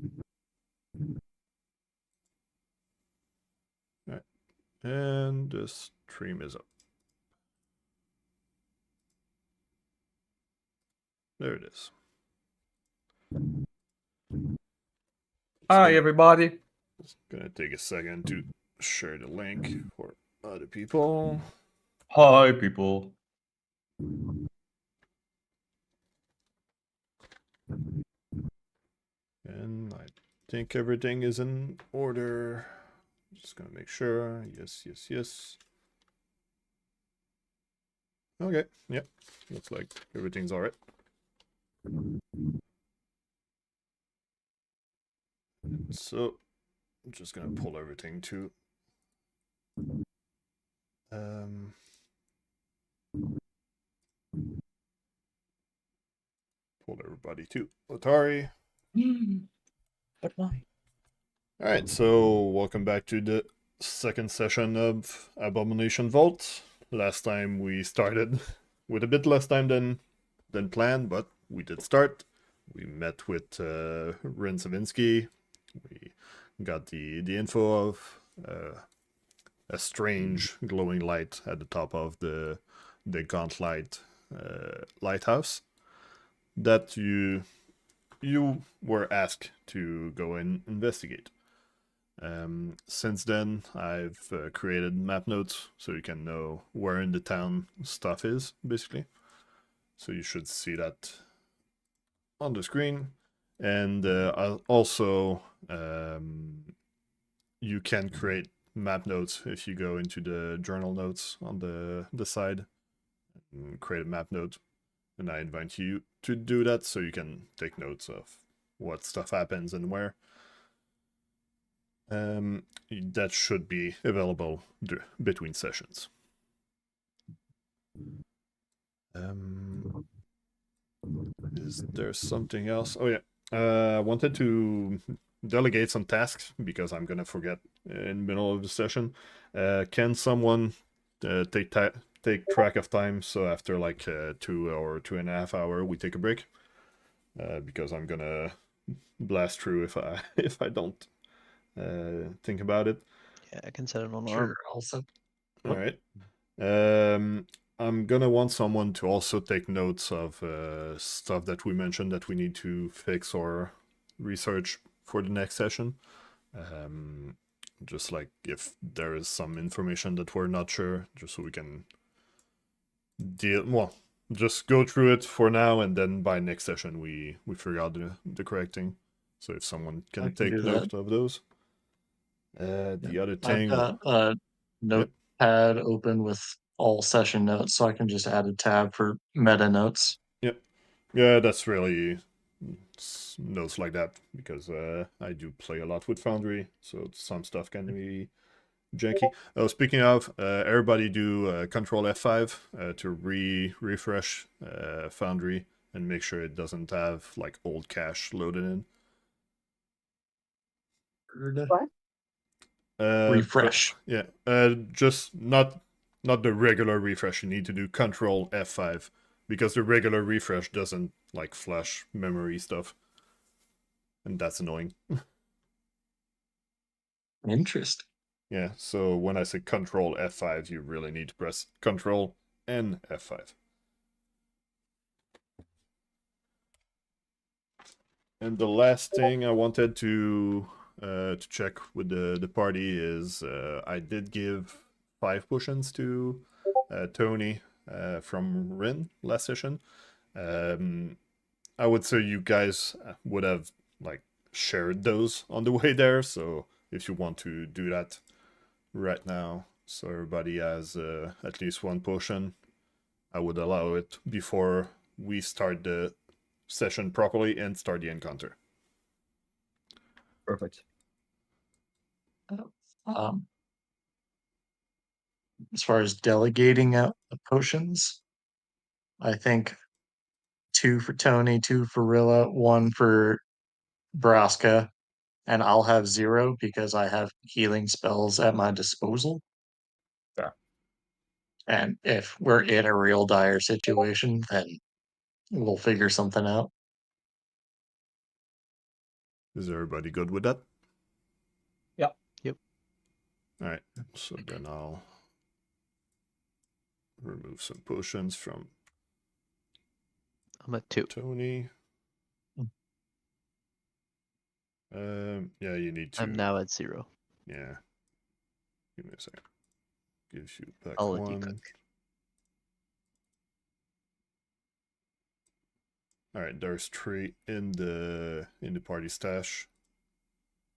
All right. And the stream is up. There it is. Hi, everybody. It's gonna take a second to share the link for other people. Hi, people. And I think everything is in order. Just gonna make sure. Yes, yes, yes. Okay, yep. Looks like everything's alright. So, I'm just gonna pull everything to pull everybody to Otari. Good night. Alright, so welcome back to the second session of Abomination Vault. Last time we started with a bit less time than planned, but we did start. We met with Rin Savinsky. We got the info of a strange glowing light at the top of the Gauntlight lighthouse that you were asked to go and investigate. Since then, I've created map notes so you can know where in the town stuff is, basically. So you should see that on the screen. And also, you can create map notes if you go into the journal notes on the side and create a map note. And I invite you to do that so you can take notes of what stuff happens and where. That should be available between sessions. Is there something else? Oh yeah, I wanted to delegate some tasks because I'm gonna forget in the middle of the session. Can someone take track of time so after like 2 or 2.5 hours we take a break? Because I'm gonna blast through if I if I don't think about it. Yeah, I can set an alarm. Sure, also. All right. I'm gonna want someone to also take notes of stuff that we mentioned that we need to fix or research for the next session. Just like if there is some information that we're not sure, just so we can just go through it for now, and then by next session we figure out the correct thing. So if someone can take note of those. The other thing, I've got a notepad open with all session notes, so I can just add a tab for meta notes. Yep. Yeah, that's really notes like that because I do play a lot with Foundry, so some stuff can be janky. Oh, speaking of, everybody do Control F5 to refresh Foundry and make sure it doesn't have like old cache loaded in. What? Refresh. Yeah, just not the regular refresh. You need to do Control F5 because the regular refresh doesn't like flash memory stuff, and that's annoying. Interesting. Yeah, so when I say Control F5, you really need to press Control and F5. And the last thing I wanted to check with the party is I did give 5 potions to Tony from Rin last session. I would say you guys would have like shared those on the way there, so if you want to do that right now, so everybody has at least 1 potion, I would allow it before we start the session properly and start the encounter. Perfect. As far as delegating out the potions, I think 2 for Tony, 2 for Rilla, 1 for Braska, and I'll have 0 because I have healing spells at my disposal. Yeah. And if we're in a real dire situation, then we'll figure something out. Is everybody good with that? Yep. Yep. Alright, so then I'll remove some potions from I'm at 2. Tony. Yeah, you need to. I'm now at 0. Yeah. Give me a second. Gives you back I'll let you 1. cook. Alright, there's 3 in the party stash.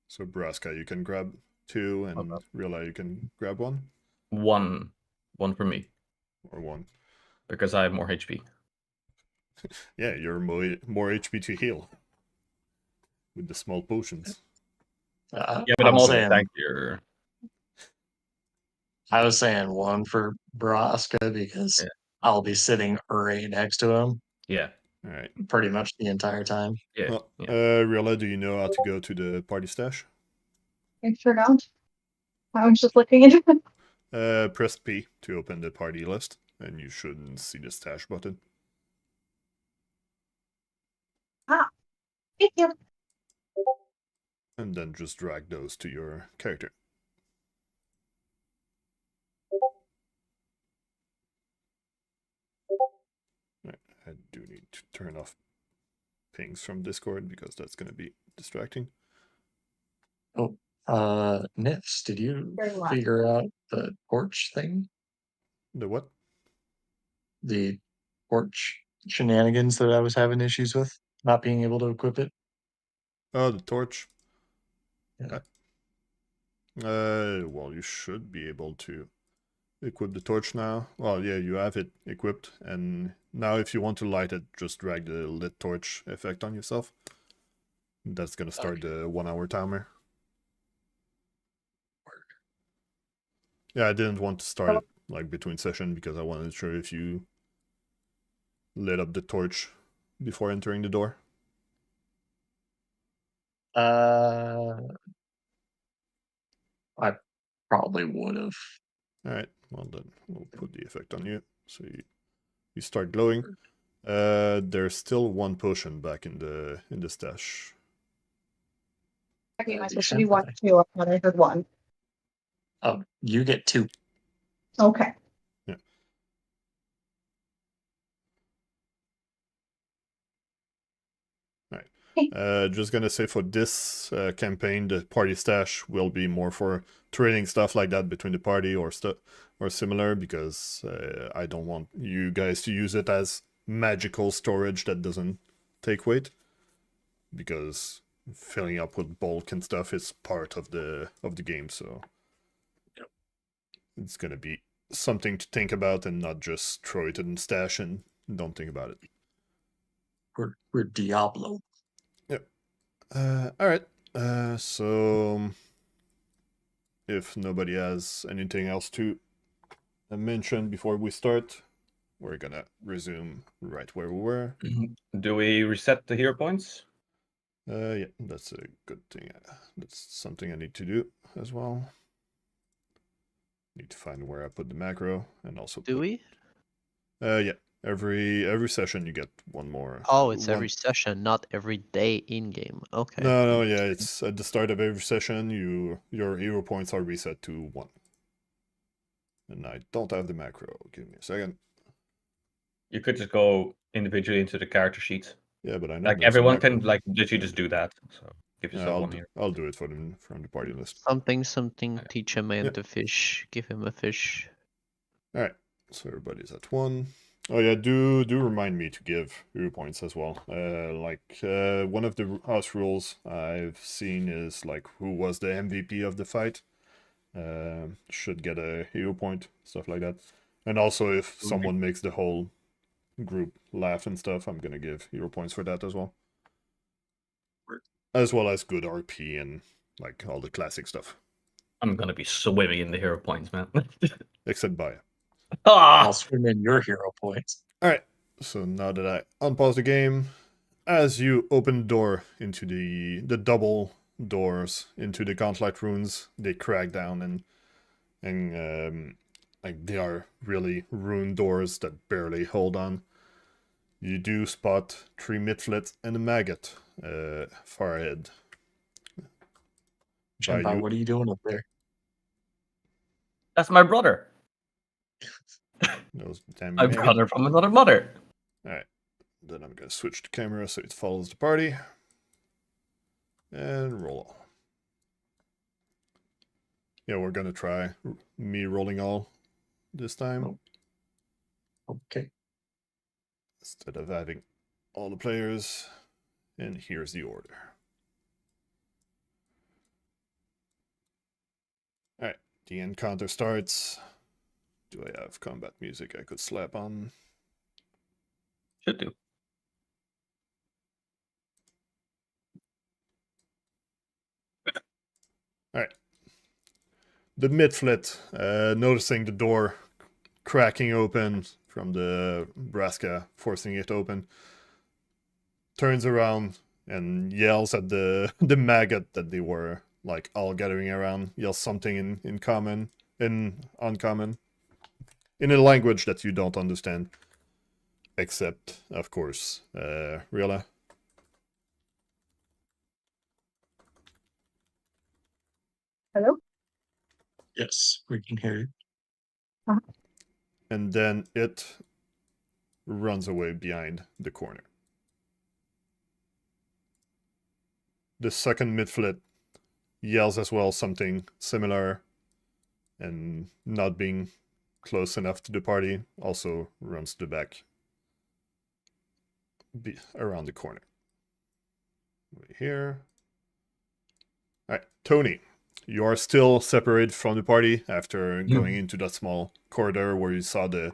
So Braska, you can grab 2, and Okay. Rilla, you can grab 1 One for me or 1. because I have more HP. Yeah, you're more HP to heal with the small potions. Yeah, but I'm also tankier. I was saying 1 for Braska because Yeah. I'll be sitting right next to him Yeah. Alright. pretty much the entire time. Yeah. Well, Yeah. Rilla, do you know how to go to the party stash? I sure don't. I was just looking into it. Press P to open the party list, and you shouldn't see the stash button. Thank you. And then just drag those to your character. Right, I do need to turn off pings from Discord because that's going to be distracting. Nifs, did you Very well. figure out the torch thing? The what? The torch shenanigans that I was having issues with, not being able to equip it? Oh, the torch. Yeah. Well, you should be able to equip the torch now. Well, yeah, you have it equipped, and now if you want to light it, just drag the lit torch effect on yourself. That's gonna start the 1 hour timer. Yeah, I didn't want to start it like between session because I wanted to show if you lit up the torch before entering the door. I probably would have. Alright, well then we'll put the effect on you. So you start glowing. There's still 1 potion back in the stash. Okay, am I supposed to be 1, 2? I thought I heard 1. Oh, you get 2. Okay. Yeah. Alright. Just gonna say for this campaign, the party stash will be more for trading stuff like that between the party or similar, because I don't want you guys to use it as magical storage that doesn't take weight, because filling up with bulk and stuff is part of the game, so Yep. It's gonna be something to think about and not just throw it in the stash and don't think about it. We're Diablo. Yep. Alright. So if nobody has anything else to mention before we start, we're gonna resume right where we were. Do we reset the hero points? Yeah, that's a good thing. That's something I need to do as well. Need to find where I put the macro, and also Do we? Yeah. Every session you get 1 more. Oh, it's every session, not every day in game. Okay. No, yeah, it's at the start of every session. Your hero points are reset to 1. And I don't have the macro. Give me a second. You could just go individually into the character sheet. Yeah, but I know Like there's a everyone macro. can literally just do that. So give Yeah, yourself 1 here. I'll do it for them from the party list. Something. Teach a man to fish. Give him a fish. All right, so everybody's at 1. Oh yeah, do remind me to give hero points as well. One of the house rules I've seen is like who was the MVP of the fight should get a hero point, stuff like that. And also if someone makes the whole group laugh and stuff, I'm gonna give hero points for that as well. As well as good RP and like all the classic stuff. I'm gonna be swimming in the hero points, man. Except Baya. I'll swim in your hero points. Alright, so now that I unpause the game, as you open the door into the double doors into the Gauntlight Ruins, they crack down and like they are really ruined doors that barely hold on. You do spot 3 midflits and a maggot far ahead. Shenpai, you. what are you doing up there? That's my brother. Those damn My maggot. brother from another mother. Alright. Then I'm gonna switch the camera so it follows the party. And roll. Yeah, we're gonna try me rolling all this time. Oh. Okay. Instead of having all the players. And here's the order. Alright, the encounter starts. Do I have combat music I could slap on? Should do. Alright. The midflit, noticing the door cracking open from the Braska, forcing it open, turns around and yells at the maggot that they were like all gathering around, yells something in common, in uncommon, in a language that you don't understand. Except, of course, Rilla. Hello? Yes, we can hear you. And then it runs away behind the corner. The second midflit yells as well something similar, and not being close enough to the party, also runs to the back around the corner. Right here. Alright, Tony, you are still separated from the party after going into that small corridor where you saw the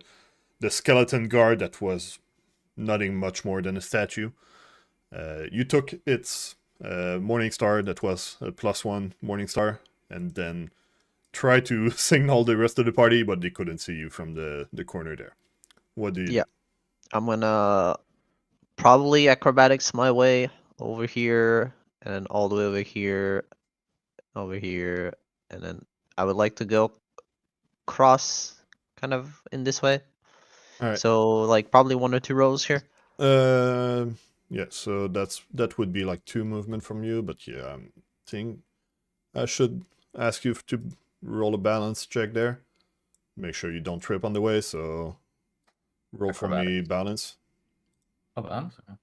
skeleton guard that was nothing much more than a statue. You took its Morning Star, that was a +1 Morning Star, and then tried to signal the rest of the party, but they couldn't see you from the corner there. What do you Yeah. I'm gonna probably acrobatics my way over here, and then all the way over here, and then I would like to go cross kind of in this way. Alright. So like probably 1 or 2 rows here. Yeah, so that would be like 2 movement from you, but yeah, I think I should ask you to roll a balance check there. Make sure you don't trip on the way, so roll for me Acrobatics. balance. Oh, answer.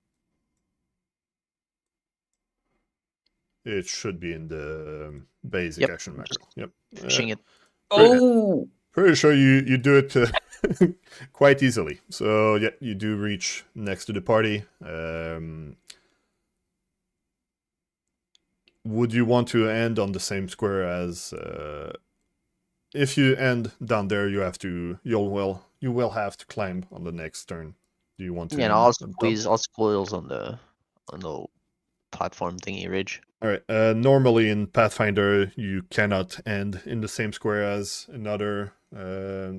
It should be in the basic Yep. action macro. Yep. Fishing it. Oh! Pretty sure you do it quite easily. So yeah, you do reach next to the party. Would you want to end on the same square as? If you end down there, you will have to climb on the next turn. Do you want to? Yeah, no, end I'll on top? squeeze. I'll squeeze on the platform thingy ridge. All right. Normally in Pathfinder, you cannot end in the same square as another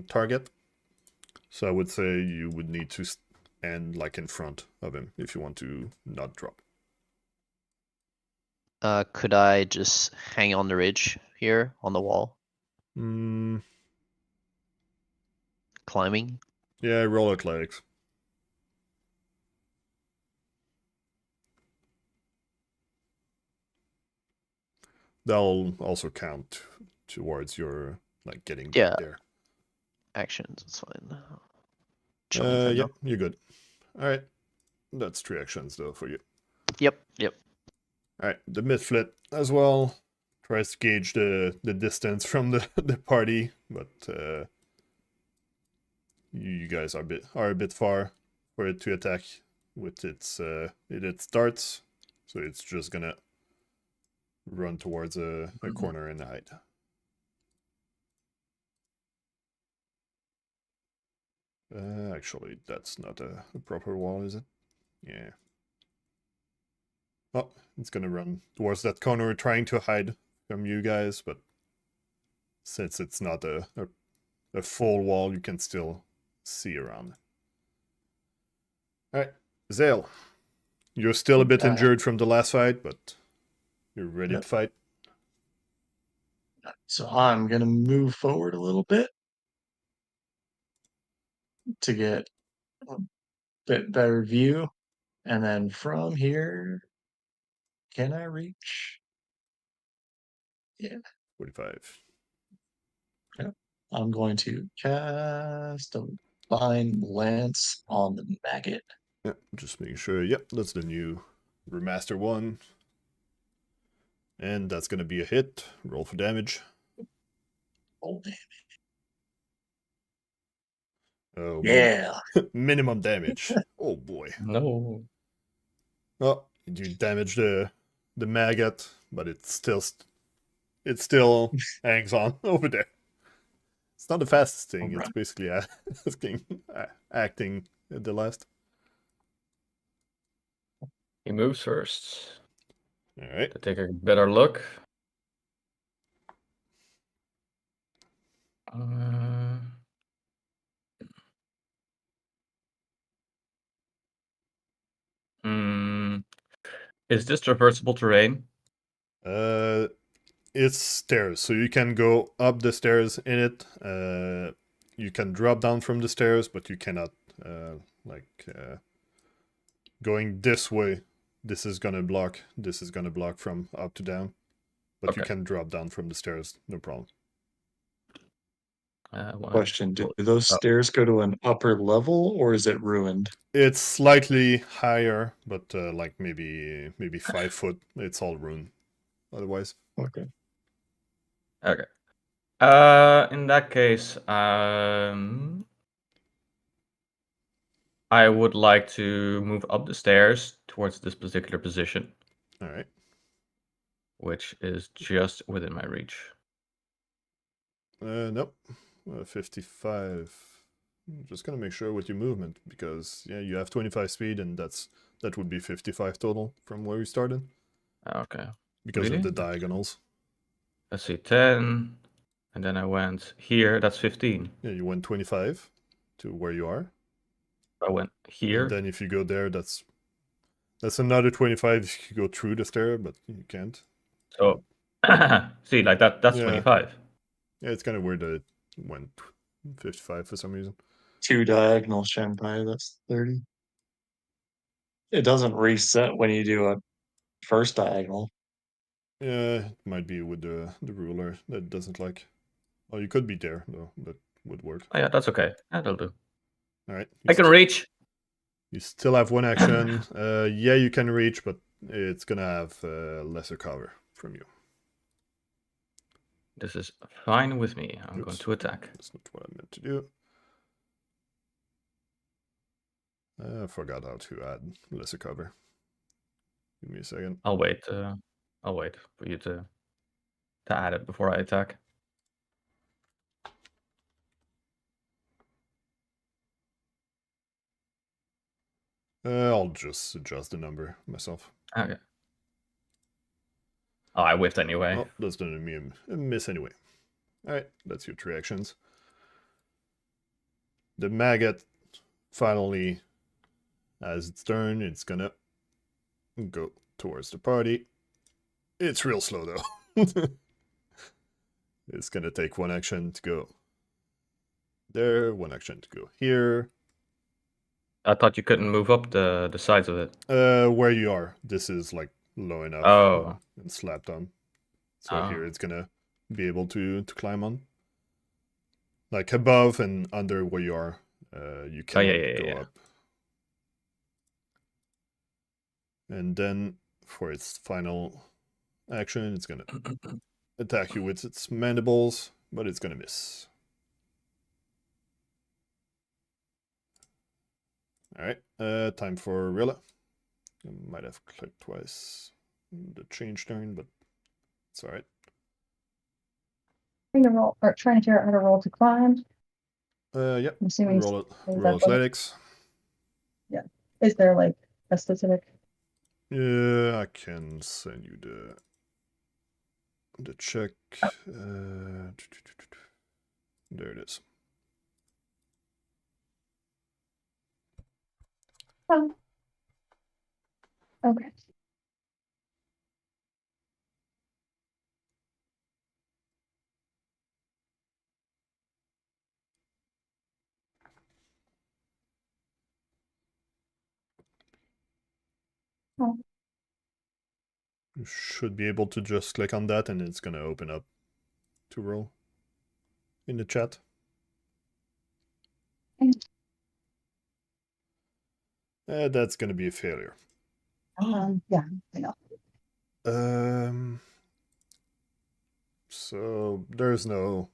target. So I would say you would need to end like in front of him if you want to not drop. Could I just hang on the ridge here on the wall, climbing? Yeah, roll athletics. That'll also count towards your like getting back Yeah. there. Actions, it's fine. Show me if I Yeah, know. you're good. All right, that's 3 actions though for you. Yep. All right, the midflit as well tries to gauge the distance from the party, but you guys are a bit far for it to attack with its darts, so it's just gonna run towards a corner and hide. Actually, that's not a proper wall, is it? Yeah. Oh, it's gonna run towards that corner, trying to hide from you guys, but since it's not a full wall, you can still see around. Alright, Zael. You're still a bit injured from the last fight, but you're ready to fight. So I'm gonna move forward a little bit to get a bit better view, and then from here, can I reach? 45. I'm going to cast a Divine Lance on the maggot. Yeah, just making sure. Yep, that's the new remaster one. And that's gonna be a hit. Roll for damage. Oh, damn. Oh, Yeah. minimum damage. Oh boy. No. Oh, you damage the maggot, but it still hangs on over there. It's not the fastest thing. It's Alright. basically acting at the last. He moves first. All right. To take a better look. Is this traversable terrain? It's stairs, so you can go up the stairs in it. You can drop down from the stairs, but you cannot going this way. This is gonna block. This is gonna block from up to down, but you Okay. can drop down from the stairs, no problem. Question: do those stairs go to an upper level, or is it ruined? It's slightly higher, but like maybe 5 foot. It's all ruined. Otherwise, Okay. Okay. In that case, I would like to move up the stairs towards this particular position, all right. which is just within my reach. Nope. 55. I'm just gonna make sure with your movement because yeah, you have 25 speed, and that would be 55 total from where we started Okay. because Really? of the diagonals. Let's see, 10, and then I went here. That's 15. Yeah, you went 25 to where you are. I went here. And then if you go there, that's another 25 if you go through the stair, but you can't. So, see, like that's Yeah. 25. Yeah, it's kind of weird that it went 55 for some reason. 2 diagonal Shanghai, that's 30. It doesn't reset when you do a first diagonal. Yeah, it might be with the ruler that doesn't like. Oh, you could be there though. That would work. Oh yeah, that's okay. That'll do. All right. I can reach. You still have one action. Yeah, you can reach, but it's gonna have lesser cover from you. This is fine with me. I'm going Oops. to attack. That's not what I meant to do. I forgot how to add lesser cover. Give me a second. I'll wait. I'll wait for you to add it before I attack. I'll just adjust the number myself. Okay. Oh, I whiffed anyway. Oh, that's gonna be a miss anyway. All right, that's your 3 actions. The maggot finally has its turn. It's gonna go towards the party. It's real slow though. It's gonna take 1 action to go there, 1 action to go here. I thought you couldn't move up the sides of it. Where you are, this is like low enough and slapped on. So here it's gonna be able to climb on. Like above and under where you are, you cannot go up. And then for its final action, it's gonna attack you with its mandibles, but it's gonna miss. Alright, time for Rilla. I might have clicked twice the change turn, but it's alright. Trying to roll, or trying to figure out how to roll to climb. Yep. I'm assuming Roll that athletics. Yeah. Is there like a specific? Yeah, I can send you the check. There it is. Oh. Okay. Oh. You should be able to just click on that and it's gonna open up to roll in the chat. That's gonna be a failure. Yeah, I know. So there's no.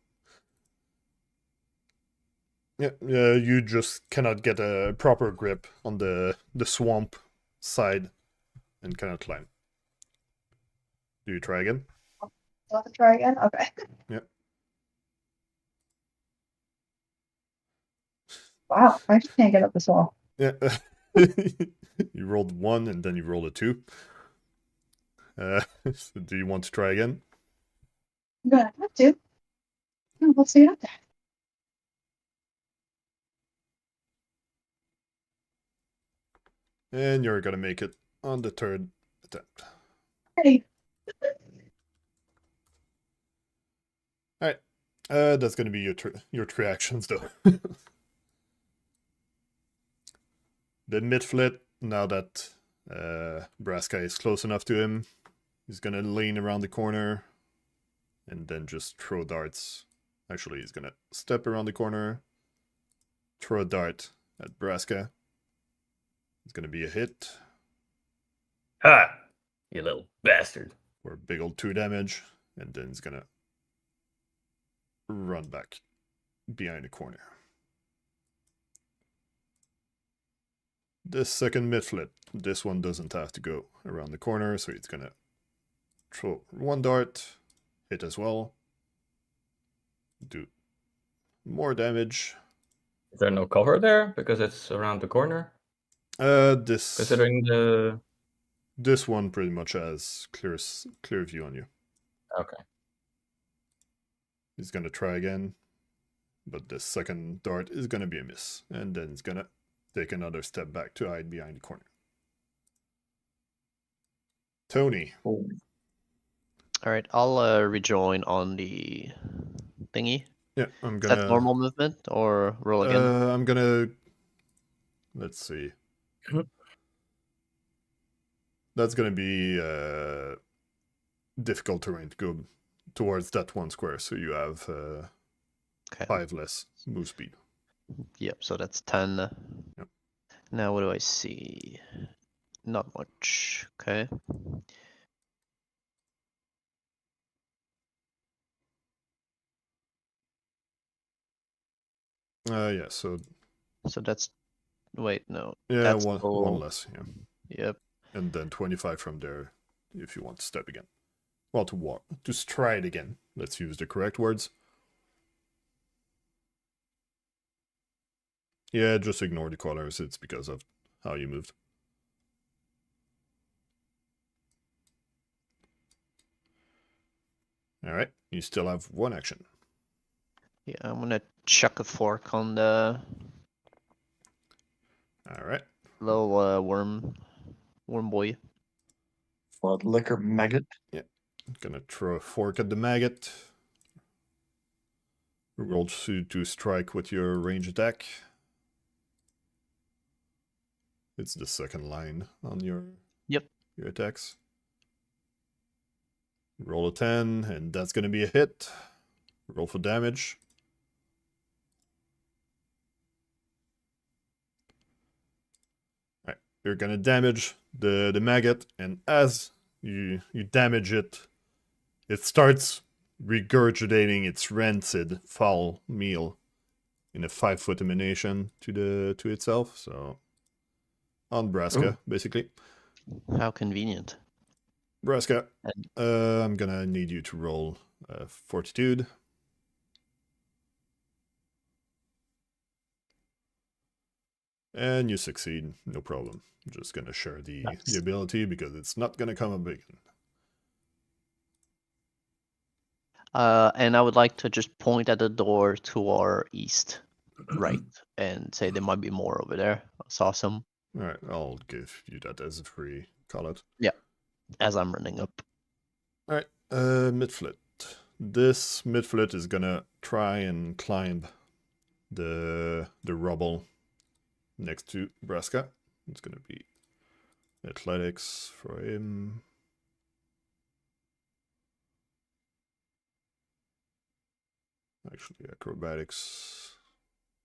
Yeah, you just cannot get a proper grip on the swamp side and cannot climb. Do you try again? Do I have to try again? Okay. Yep. Wow, I just can't get up this wall. Yeah. You rolled 1 and then you rolled a 2. So do you want to try again? I'm gonna have to. Oh, let's see it up there. And you're gonna make it on the 3rd attempt. Hey, Alright. That's gonna be your 3 actions though. The mid-flit, now that Braska is close enough to him, he's gonna lean around the corner and then just throw darts. Actually, he's gonna step around the corner, throw a dart at Braska. It's gonna be a hit Ha! You little bastard. for a big old 2 damage, and then he's gonna run back behind the corner. This second mid-flit, this one doesn't have to go around the corner, so he's gonna throw 1 dart, hit as well, do more damage. Is there no cover there because it's around the corner? This Considering the. this one pretty much has clear view on you. Okay. He's gonna try again, but the second dart is gonna be a miss, and then he's gonna take another step back to hide behind the corner. Tony. Oh, Alright, I'll rejoin on the thingy. Yeah, I'm Is gonna. that normal movement or roll again? I'm gonna. Let's see. That's gonna be difficult terrain to go towards that 1 square, so you have Okay. 5 less move speed. Yep, so that's 10. Yep. Now what do I see? Not much. Okay. Yeah, so So that's wait, no. yeah, That's one full. less, yeah. Yep. And then 25 from there if you want to step again. Well, to walk, to stride again. Let's use the correct words. Yeah, just ignore the colors. It's because of how you moved. Alright, you still have 1 action. Yeah, I'm gonna chuck a fork on the Alright. little worm boy. blood liquor maggot. Gonna throw a fork at the maggot. Roll to strike with your range attack. It's the second line on your attacks. Roll a 10, and that's gonna be a hit. Roll for damage. Alright, you're gonna damage the maggot, and as you damage it, it starts regurgitating its rancid, foul meal in a 5-foot emanation to itself. So on Braska, basically. How convenient. Braska, I'm gonna need you to roll Fortitude. And you succeed, no problem. I'm just gonna share the ability because it's not gonna come up again. And I would like to just point at the door to our east, right, and say there might be more over there. That's awesome. Alright, I'll give you that as a free call out. As I'm running up. Alright, mid-flit. This mid-flit is gonna try and climb the rubble next to Braska. It's gonna be athletics for him. Actually, acrobatics.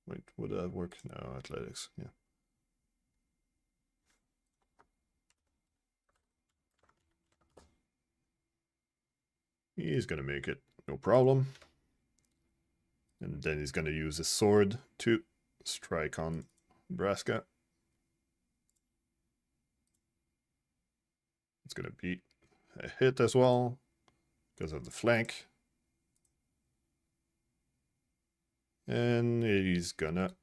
Wait, would that work? No, athletics. Yeah. He's gonna make it, no problem. And then he's gonna use his sword to strike on Braska. It's gonna be a hit as well because of the flank. And he's gonna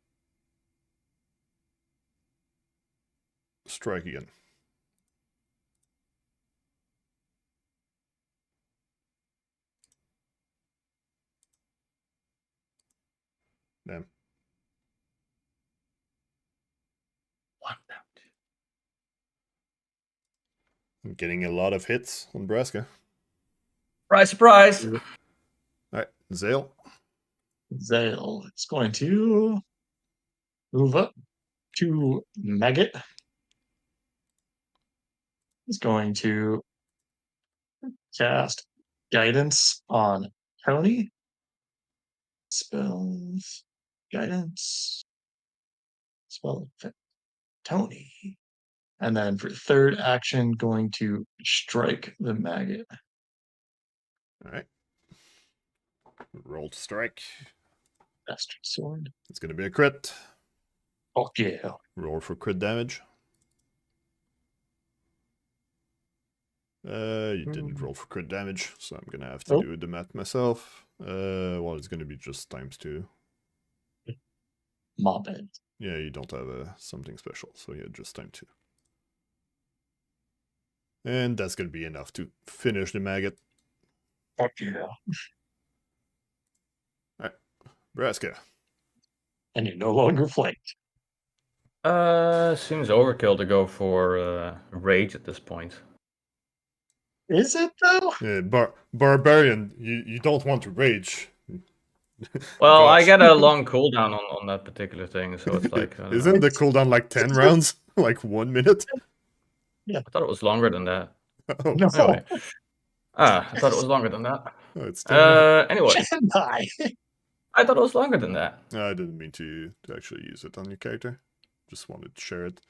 strike again. Damn. One down. I'm getting a lot of hits on Braska. Surprise, surprise! Alright, Zael. Zael is going to move up to Maggot. He's going to cast Guidance on Tony. Spells. Guidance. Spell effect. Tony. And then for third action, going to strike the maggot. Alright. Roll to strike. Bastard sword. It's gonna be a crit. Oh yeah. Roll for crit damage. You didn't roll for crit damage, so I'm gonna have to Nope. do the math myself. Well, it's gonna be just ×2. My bad. Yeah, you don't have something special, so yeah, just ×2. And that's gonna be enough to finish the maggot. Fuck yeah. Braska. And you're no longer flanked. Seems overkill to go for rage at this point. Is it though? Barbarian, you don't want to rage. Well, I Gosh. get a long cooldown on that particular thing, so it's like... I don't know. Isn't the cooldown like 10 rounds? Like 1 minute? I thought it was longer than that. Oh, No. Anyway. I thought it was longer than that. oh, it's 10 rounds. Anyway, Jedi. I thought it was longer than that. I didn't mean to actually use it on your character. Just wanted to share it.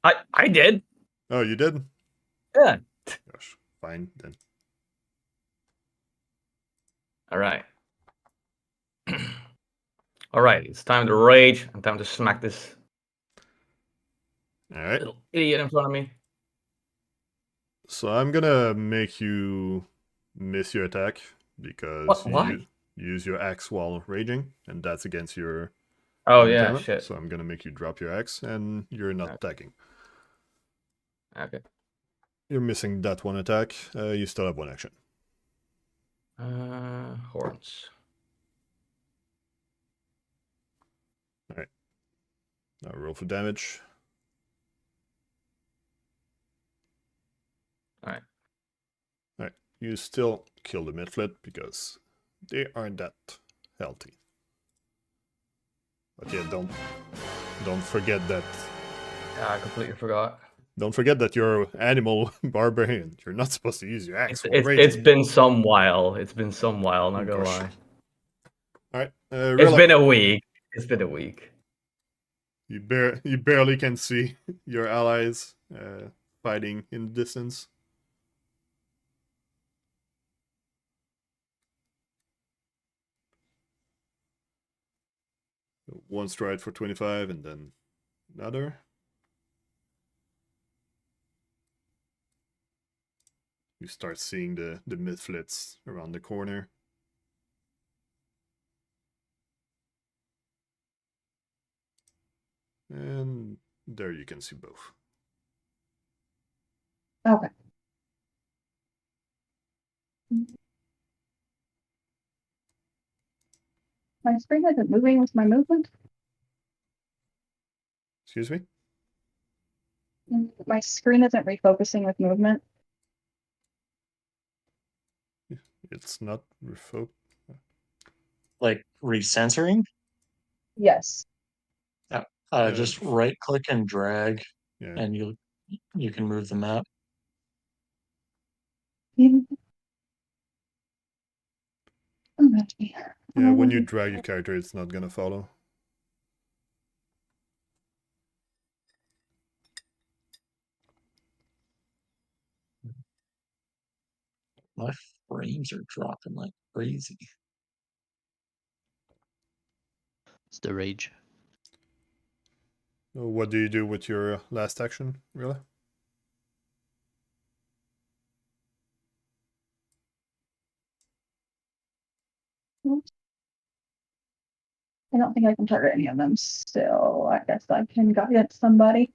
I did. Oh, you did? Yeah. Gosh, fine then. All right. All right. It's time to rage and time to smack this Alright, little idiot in front of me. so I'm gonna make you miss your attack because What? you use your axe while raging, and that's against your Oh yeah, talent. shit. So I'm gonna make you drop your axe, and you're not Okay. attacking. Okay. You're missing that one attack. You still have one action. Horns. Now roll for damage. Alright. Alright, you still kill the midflit because they aren't that healthy. But yeah, don't forget that. Yeah, I completely forgot. Don't forget that you're animal barbarian. You're not supposed to use your axe while It's raging. been some while. It's been some while. Not gonna Gosh. lie. Alright, It's Rilla, been a week. It's been a week. you barely can see your allies fighting in the distance. One stride for 25 and then another. You start seeing the midflits around the corner. And there you can see both. Okay. My screen isn't moving with my movement. Excuse me? My screen isn't refocusing with movement. It's not refocused. Like recensoring. Yes. Just right click and drag, Yeah. and you can move the map. Oh, that's me. Yeah, when you drag your character, it's not gonna follow. My frames are dropping like crazy. It's the rage. So what do you do with your last action, really? I don't think I can target any of them still. I guess I can guidance somebody.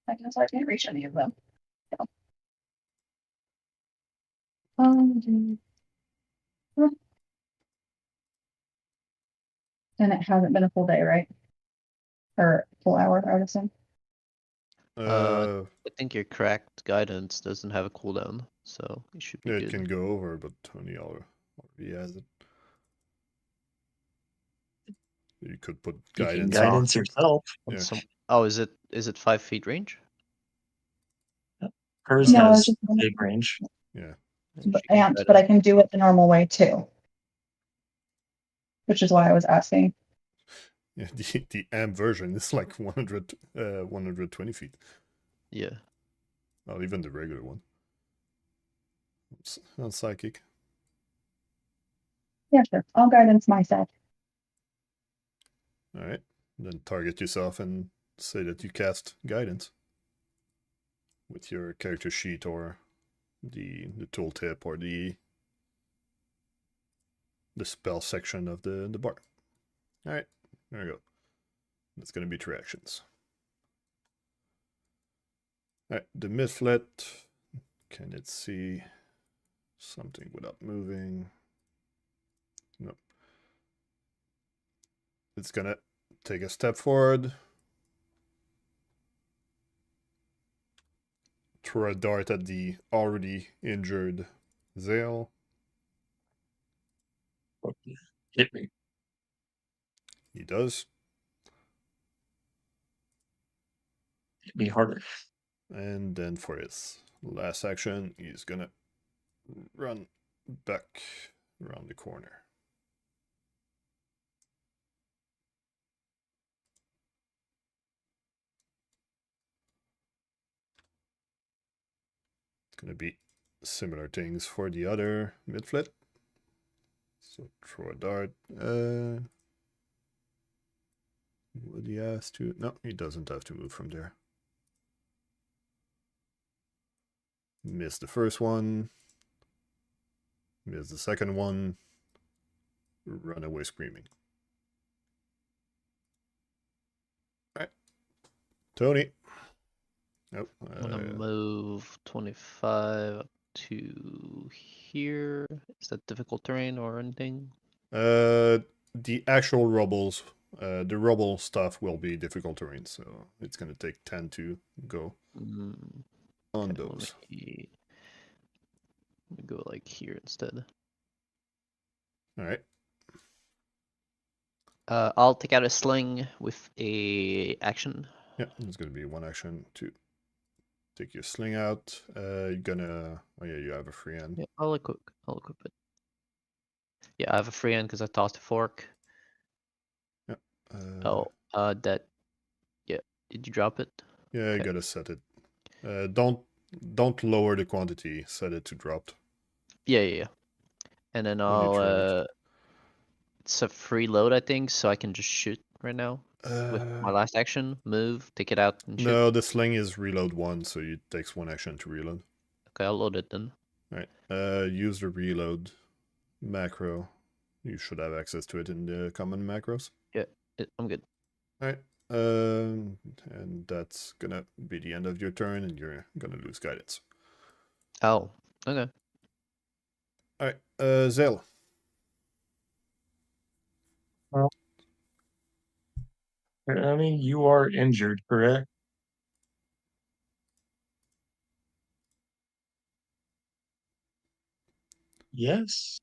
I guess I can't reach any of them. So. And it hasn't been a full day, right? Or full hour, I would assume. Uh, I think your cracked guidance doesn't have a cooldown, so you should be it good. can go over, but Tony already has it. You could put You can guidance. guidance yourself. And Yeah. Oh, is it 5 feet range? Hers No, I was has just wondering. big range. Yeah. But I can do it the normal way too. Which is why I was asking. Yeah, the amp version is like 120 feet. Yeah. Not even the regular one. It's not psychic. Yeah, sure. I'll guidance myself. Alright. Then target yourself and say that you cast guidance. With your character sheet or the tooltip or the spell section of the bar. Alright, there we go. That's gonna be 3 actions. Alright, the midflet. Can it see something without moving? Nope. It's gonna take a step forward. Throw a dart at the already injured Zael. Hit me. He does. Hit me harder. And then for his last action, he's gonna run back around the corner. It's gonna be similar things for the other midflet. So throw a dart. Would he have to? No, he doesn't have to move from there. Miss the first one. Miss the second one. Run away screaming. Alright. Tony. Nope. I'm gonna move 25 up to here. Is that difficult terrain or anything? The actual rubbles, the rubble stuff will be difficult terrain, so it's gonna take 10 to go on Okay, those. let me go like here instead. Alright. I'll take out a sling with a action. Yeah, it's gonna be one action to take your sling out. You're gonna. Oh yeah, you have a free hand. Yeah, I'll equip it. Yeah, I have a free hand because I tossed a fork. Yeah. That. Yeah, did you drop it? Yeah, you Okay. gotta set it. Don't lower the quantity. Set it to dropped. Yeah. And then When you trigger. it's a free load, I think, so I can just shoot right now. With my last action, move, take it out, and shoot. No, the sling is reload 1, so it takes 1 action to reload. Okay, I'll load it then. Alright. Use the reload macro. You should have access to it in the common macros. Yeah, I'm good. Alright. And that's gonna be the end of your turn, and you're gonna lose guidance. Oh, okay. Alright, Zael. Well, I mean, you are injured, correct? Yes.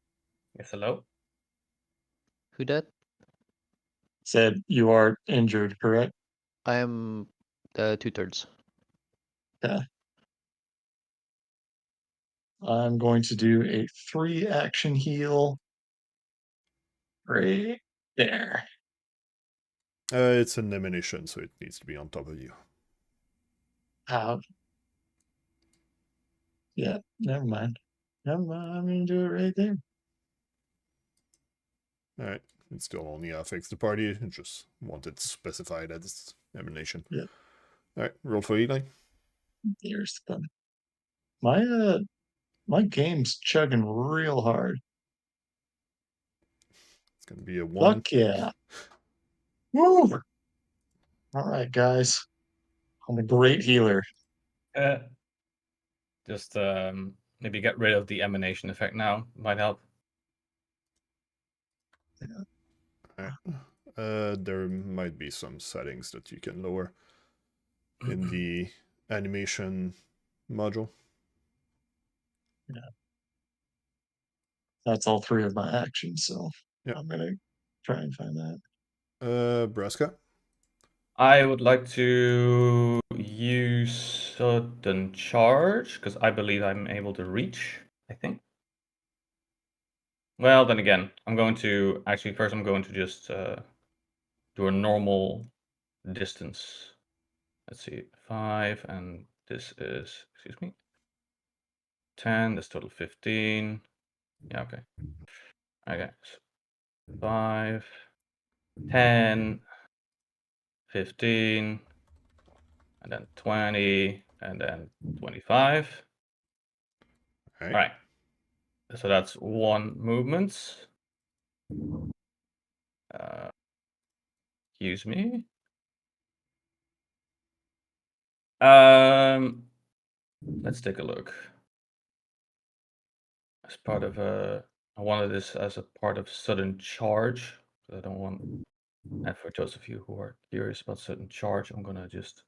Yes, hello? Who that? Said you are injured, correct? I am 2/3. Yeah. I'm going to do a 3 action heal right there. It's an emanation, so it needs to be on top of you. Yeah, never mind. Never mind. I'm going to do it right there. Alright, it still only affects the party. It just wanted specified as emanation. Yeah. Alright, roll for Eli. Here's the fun. My game's chugging real hard. It's gonna be a 1. Fuck yeah. Woo! All right, guys. I'm a great healer. Just maybe get rid of the emanation effect now. Might help. Alright. There might be some settings that you can lower in the animation module. Yeah. That's all 3 of my actions, so Yep. I'm gonna try and find that. Braska? I would like to use sudden charge because I believe I'm able to reach. I think. Well, then again, I'm going to actually first. I'm going to just do a normal distance. Let's see, 5, and this is, excuse me, 10. That's total 15. Yeah, okay. Okay, so 5, 10, 15, and then 20, and then 25. All right. So that's 1 movement. Excuse me. Let's take a look. As part of I wanted this as a part of sudden charge. I don't want. And for those of you who are curious about sudden charge, I'm gonna just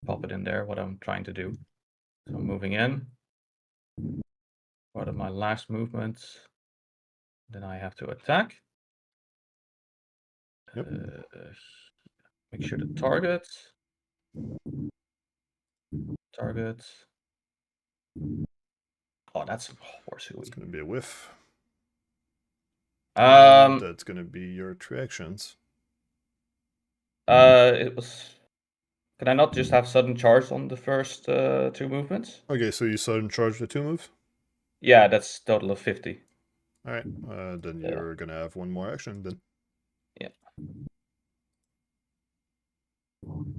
pop it in there. What I'm trying to do. So I'm moving in. Part of my last movements. Then I have to attack. Yep. Make sure the targets. Oh, that's horsey. It's gonna be a whiff. Um, That's gonna be your 3 actions. It was. Can I not just have sudden charge on the first 2 movements? Okay, so you sudden charge the 2 moves? Yeah, that's total of 50. Alright, then Yeah. you're gonna have 1 more action then. Yeah.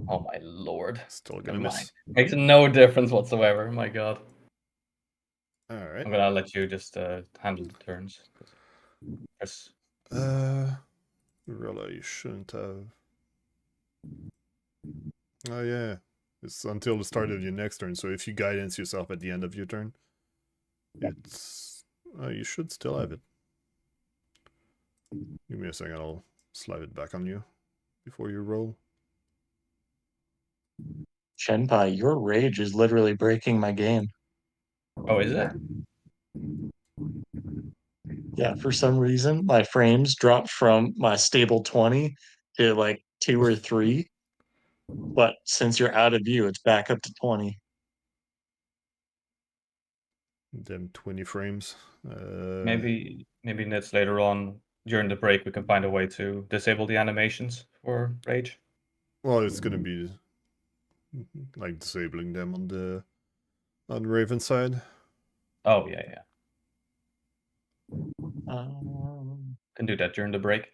Oh my lord. Still Never gonna miss. mind. Makes no difference whatsoever. My god. Alright. I'm gonna let you just handle the turns. Yes. Rilla, you shouldn't have. Oh yeah, it's until the start of your next turn. So if you guidance yourself at the end of your turn, it's you should still have it. Give me a second. I'll slide it back on you before you roll. Shenpai, your rage is literally breaking my game. Oh, is it? Yeah, for some reason, my frames dropped from my stable 20 to like 2 or 3. But since you're out of view, it's back up to 20. Them 20 frames. Maybe Nits later on during the break we can find a way to disable the animations for rage. Well, it's gonna be like disabling them on Raven side. Oh yeah. Um, Can do that during the break.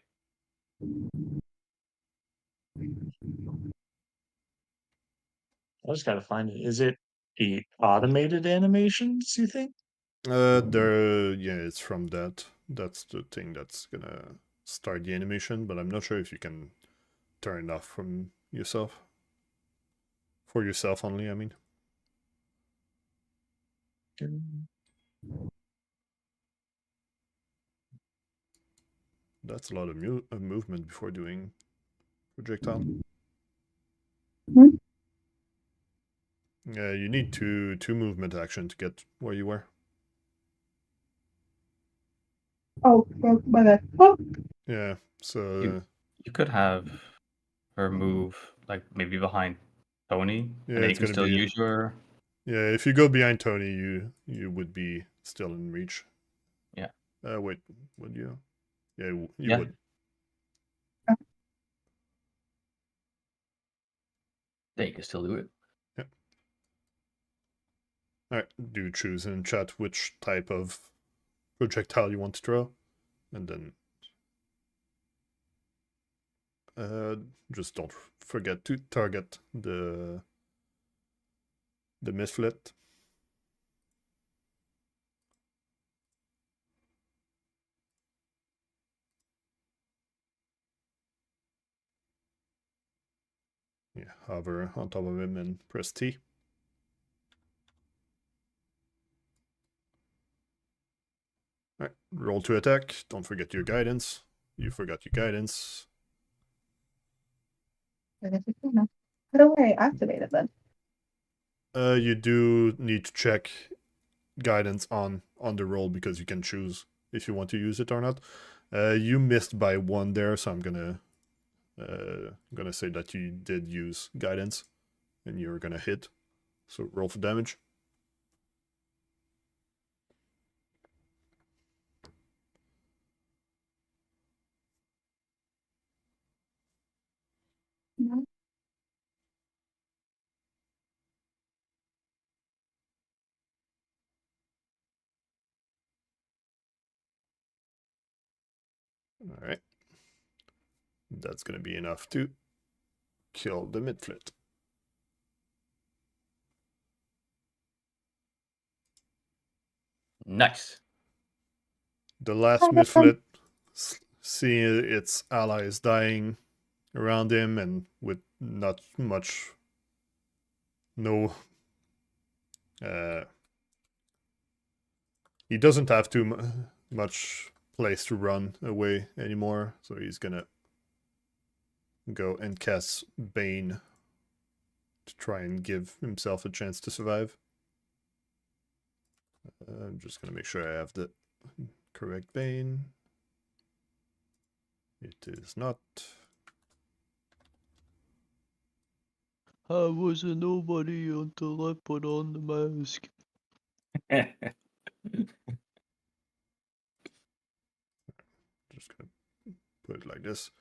I just gotta find it. Is it the automated animations, you think? It's from that. That's the thing that's gonna start the animation, but I'm not sure if you can turn it off from yourself. For yourself only, I mean. That's a lot of movement before doing projectile. Hmm? Yeah, you need two movement action to get where you were. Oh, my bad. Oh, Yeah, so You could have her move like maybe behind Tony, yeah, and then you it's can gonna still be use your. Yeah, if you go behind Tony, you would be still in reach. Yeah. Wait, would you? Yeah, you Yeah. would. Yeah, you can still do it. Alright, do choose in chat which type of projectile you want to throw, and then just don't forget to target the misflit. Yeah, hover on top of him and press T. Alright, roll to attack. Don't forget your guidance. You forgot your guidance. I guess it's enough. How do I activate it then? You do need to check guidance on the roll because you can choose if you want to use it or not. You missed by 1 there, so I'm gonna say that you did use guidance, and you're gonna hit. So roll for damage. No. All right, that's gonna be enough to kill the midflit. Nice. The last midflit, seeing its allies dying around him and with not much, no, he doesn't have too much place to run away anymore, so he's gonna go and cast Bane to try and give himself a chance to survive. I'm just gonna make sure I have the correct Bane. It is not. I was a nobody until I put on the mask. Just gonna put it like this.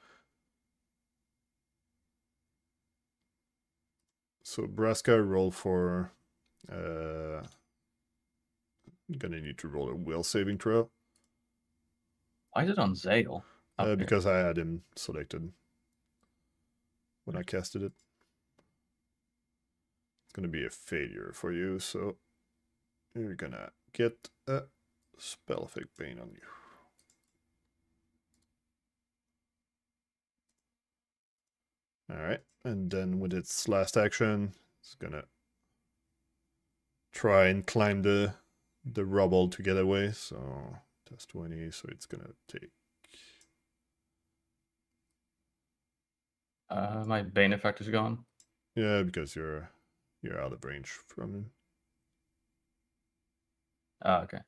So Braska, roll for. Gonna need to roll a will saving throw. Why is it on Zael? Okay. Because I had him selected when I casted it. It's gonna be a failure for you, so you're gonna get a spell effect Bane on you. Alright, and then with its last action, it's gonna try and climb the rubble to get away. So test 20, so it's gonna take. My Bane effect is gone. Yeah, because you're out of range from him. Ah, okay.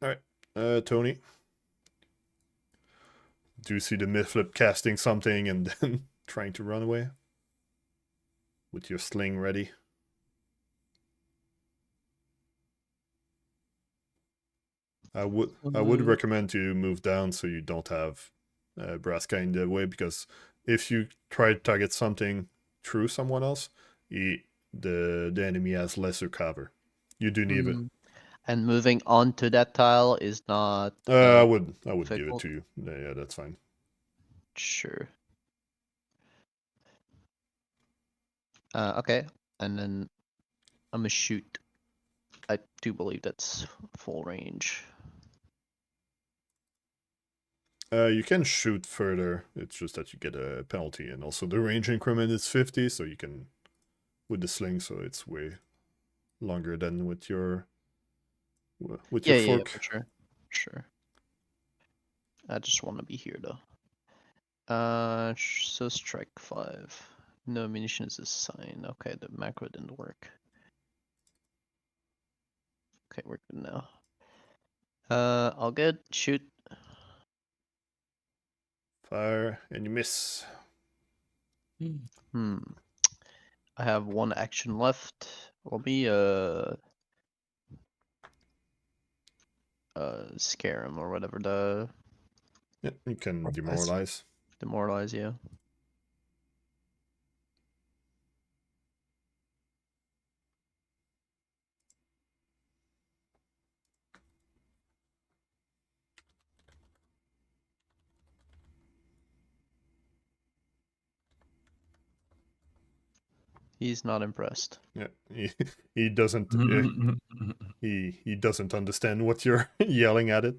Alright, Tony. Do you see the midflip casting something and then trying to run away? With your sling ready? I would recommend to move down so you don't have Braska in the way, because if you try to target something through someone else, the enemy has lesser cover. You do need it. And moving onto that tile is not. I would give it difficult. to you. Yeah, that's fine. Sure. Okay, and then I'm gonna shoot. I do believe that's full range. You can shoot further. It's just that you get a penalty, and also the range increment is 50, so you can with the sling, so it's way longer than with your Yeah, fork. for sure. Sure. I just want to be here though. So strike 5. No ammunition is a sign. Okay, the macro didn't work. Okay, we're good now. All good. Shoot. Fire, and you miss. Hmm. I have one action left. Let me scare him or whatever the Yeah, you can demoralize. demoralize you. He's not impressed. Yeah, he doesn't. He doesn't understand what you're yelling at it.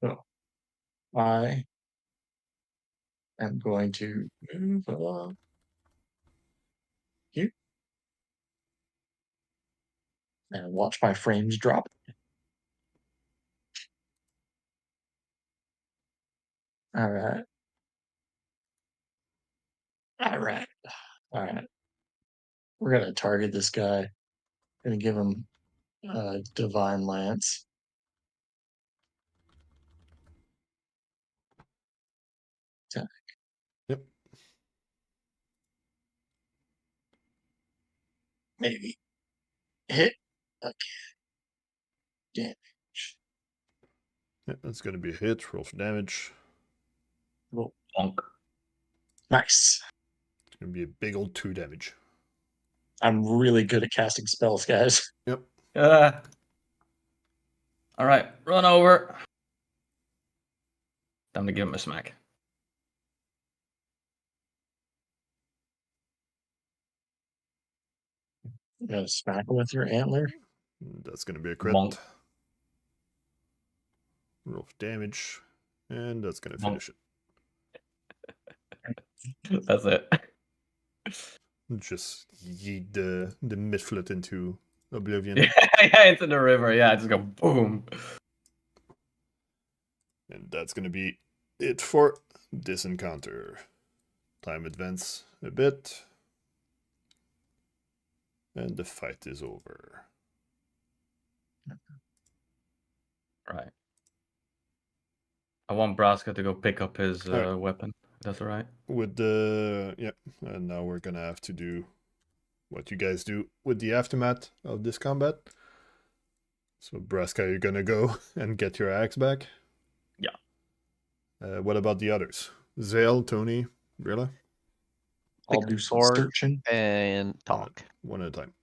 So I am going to move here and watch my frames drop. All right. All right. All right. We're gonna target this guy. Gonna give him divine lance. Yep. Maybe hit. Okay. Damage. Yeah, that's gonna be a hit. Roll for damage. Well, Bonk. nice. It's gonna be a big old 2 damage. I'm really good at casting spells, guys. Yep. All right, run over. Time to give him a smack. You gotta smack him with your antler. That's gonna be a crit. Bonk. Roll for damage, and that's gonna Bonk. finish it. That's it. Just yeet the midflet into oblivion. Yeah, into the river. Yeah, just go boom. And that's gonna be it for this encounter. Time advance a bit. And the fight is over. Right. I want Braska to go pick up his Alright. weapon. That's all right. With the and now we're gonna have to do what you guys do with the aftermath of this combat. So Braska, you're gonna go and get your axe back. Yeah. What about the others? Zael, Tony, Rilla? I'll Pick do the some sword searching. and talk. One at a time.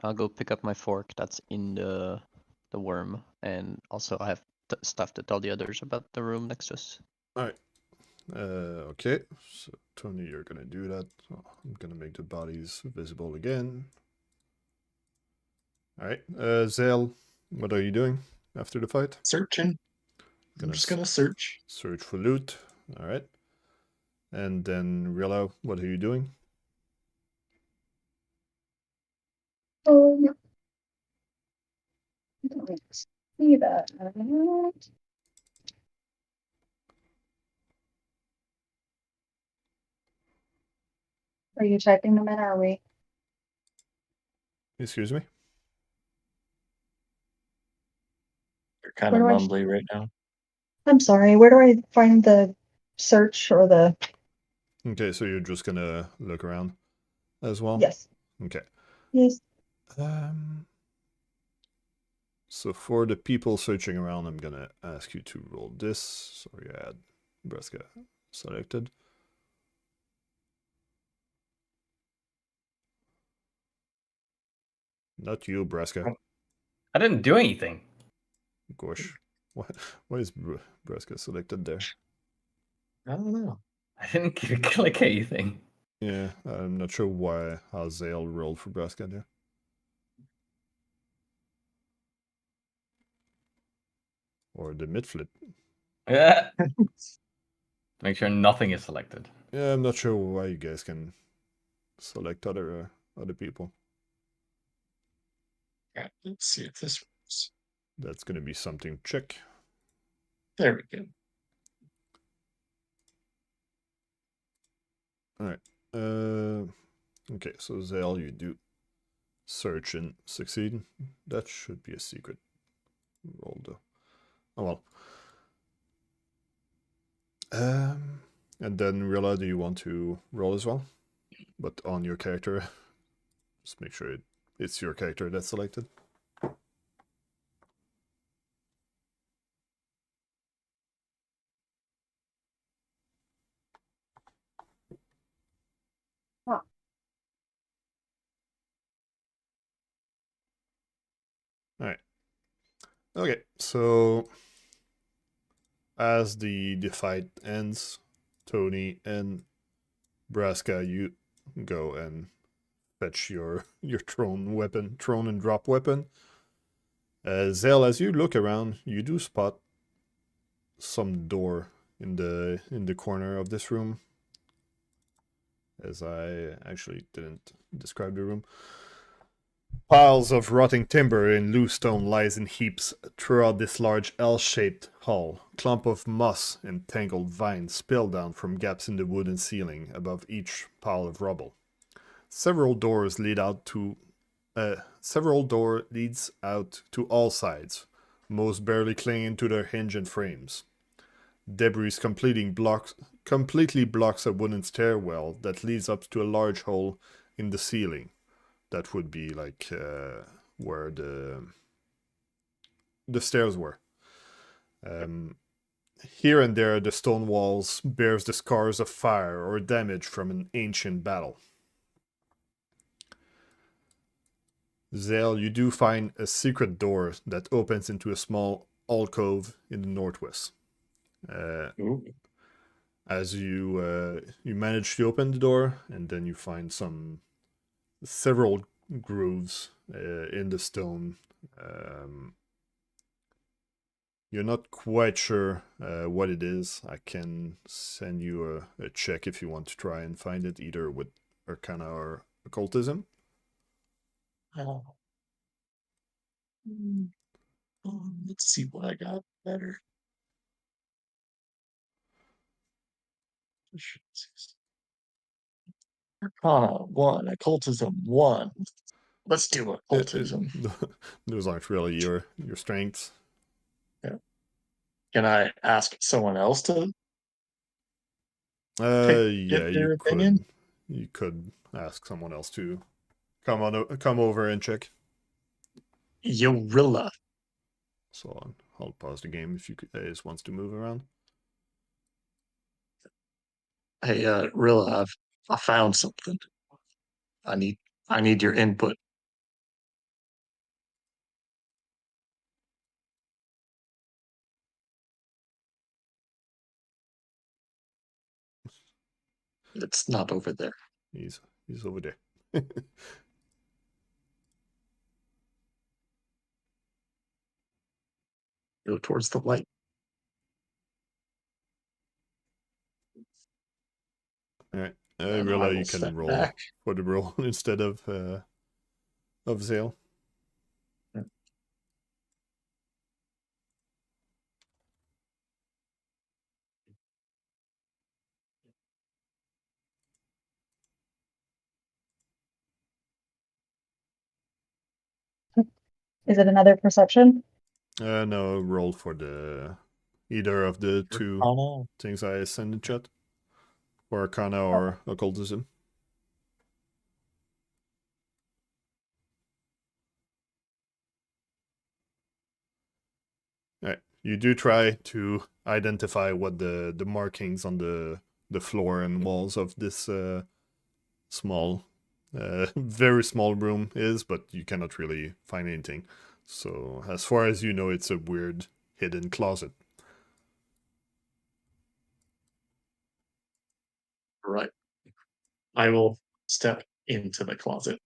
I'll go pick up my fork that's in the worm, and also I have stuff to tell the others about the room next to us. Alright. Okay. So Tony, you're gonna do that. Oh, I'm gonna make the bodies visible again. Alright. Zael, what are you doing after the fight? Searching. I'm just gonna search. Search for loot. Alright. And then Rilla, what are you doing? I don't really see that. Are you typing them in, or are we? Excuse me? You're kind of Where do I- mumbly right now. I'm sorry, where do I find the search or the... Okay, so you're just gonna look around as well? Yes. Okay. Yes. So for the people searching around, I'm gonna ask you to roll this. Sorry, I had Braska selected. Not you, Braska. I didn't do anything. Gosh. Why is Braska selected there? I don't know. I didn't click anything. Yeah, I'm not sure why how Zael rolled for Braska there. Or the midflip. Yeah. Make sure nothing is selected. Yeah, I'm not sure why you guys can select other people. Yeah, let's see if this works. That's gonna be something check. There we go. Alright. Okay, so Zael, you do search and succeed. That should be a secret. roll though. Oh well. And then Rilla, do you want to roll as well? But on your character, just make sure it's your character that's selected. Huh. All right. Okay, so as the fight ends, Tony and Braska, you go and fetch your thrown and drop weapon. Zael, as you look around, you do spot some door in the corner of this room. As I actually didn't describe the room. Piles of rotting timber and loose stone lies in heaps throughout this large L-shaped hall. Clump of moss and tangled vines spill down from gaps in the wooden ceiling above each pile of rubble. Several doors leads out to all sides, most barely clinging to their hinge and frames. Debris completely blocks a wooden stairwell that leads up to a large hole in the ceiling. That would be like where the stairs were. Here and there, the stone walls bears the scars of fire or damage from an ancient battle. Zael, you do find a secret door that opens into a small alcove in the northwest. As you manage to open the door, and then you find several grooves in the stone. You're not quite sure what it is. I can send you a check if you want to try and find it, either with Arcana or Occultism. Let's see what I got better. Arcana 1, Occultism 1. Let's do Occultism. Those aren't really your strengths. Yeah. Can I ask someone else to Yeah, get their opinion? You could ask someone else to come over and check. Rilla. So I'll pause the game if you guys wants to move around. Hey, Rilla, I found something. I need your input. It's not over there. He's over there. Go towards the light. All right. And I Rilla, will you can step roll back. for the roll instead of Zael. Is it another perception? No, roll for either of the two Arcana. things I sent in chat. Or Arcana or Occultism. Alright. You do try to identify what the markings on the floor and walls of this small, very small room is, but you cannot really find anything. So as far as you know, it's a weird hidden closet. Right. I will step into the closet.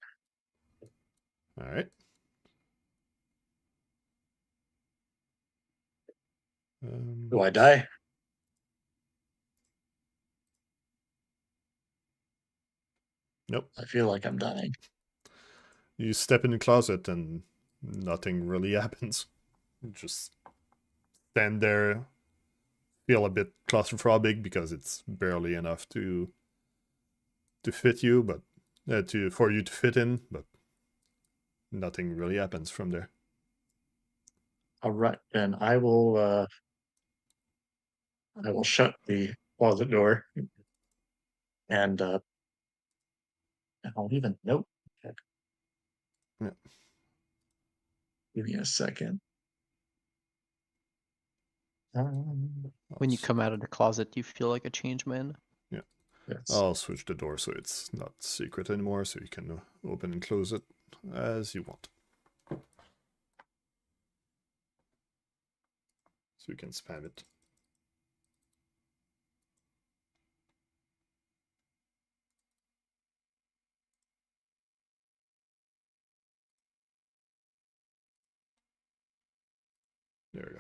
Alright. Do I die? Nope. I feel like I'm dying. You step in the closet and nothing really happens. You just stand there, feel a bit claustrophobic because it's barely enough to fit you, but for you to fit in, but nothing really happens from there. All right, then I will shut the closet door and I'll even nope. Yeah. Give me a second. When you come out of the closet, you feel like a changed man. Yes. I'll switch the door so it's not secret anymore, so you can open and close it as you want. So you can spam it. There you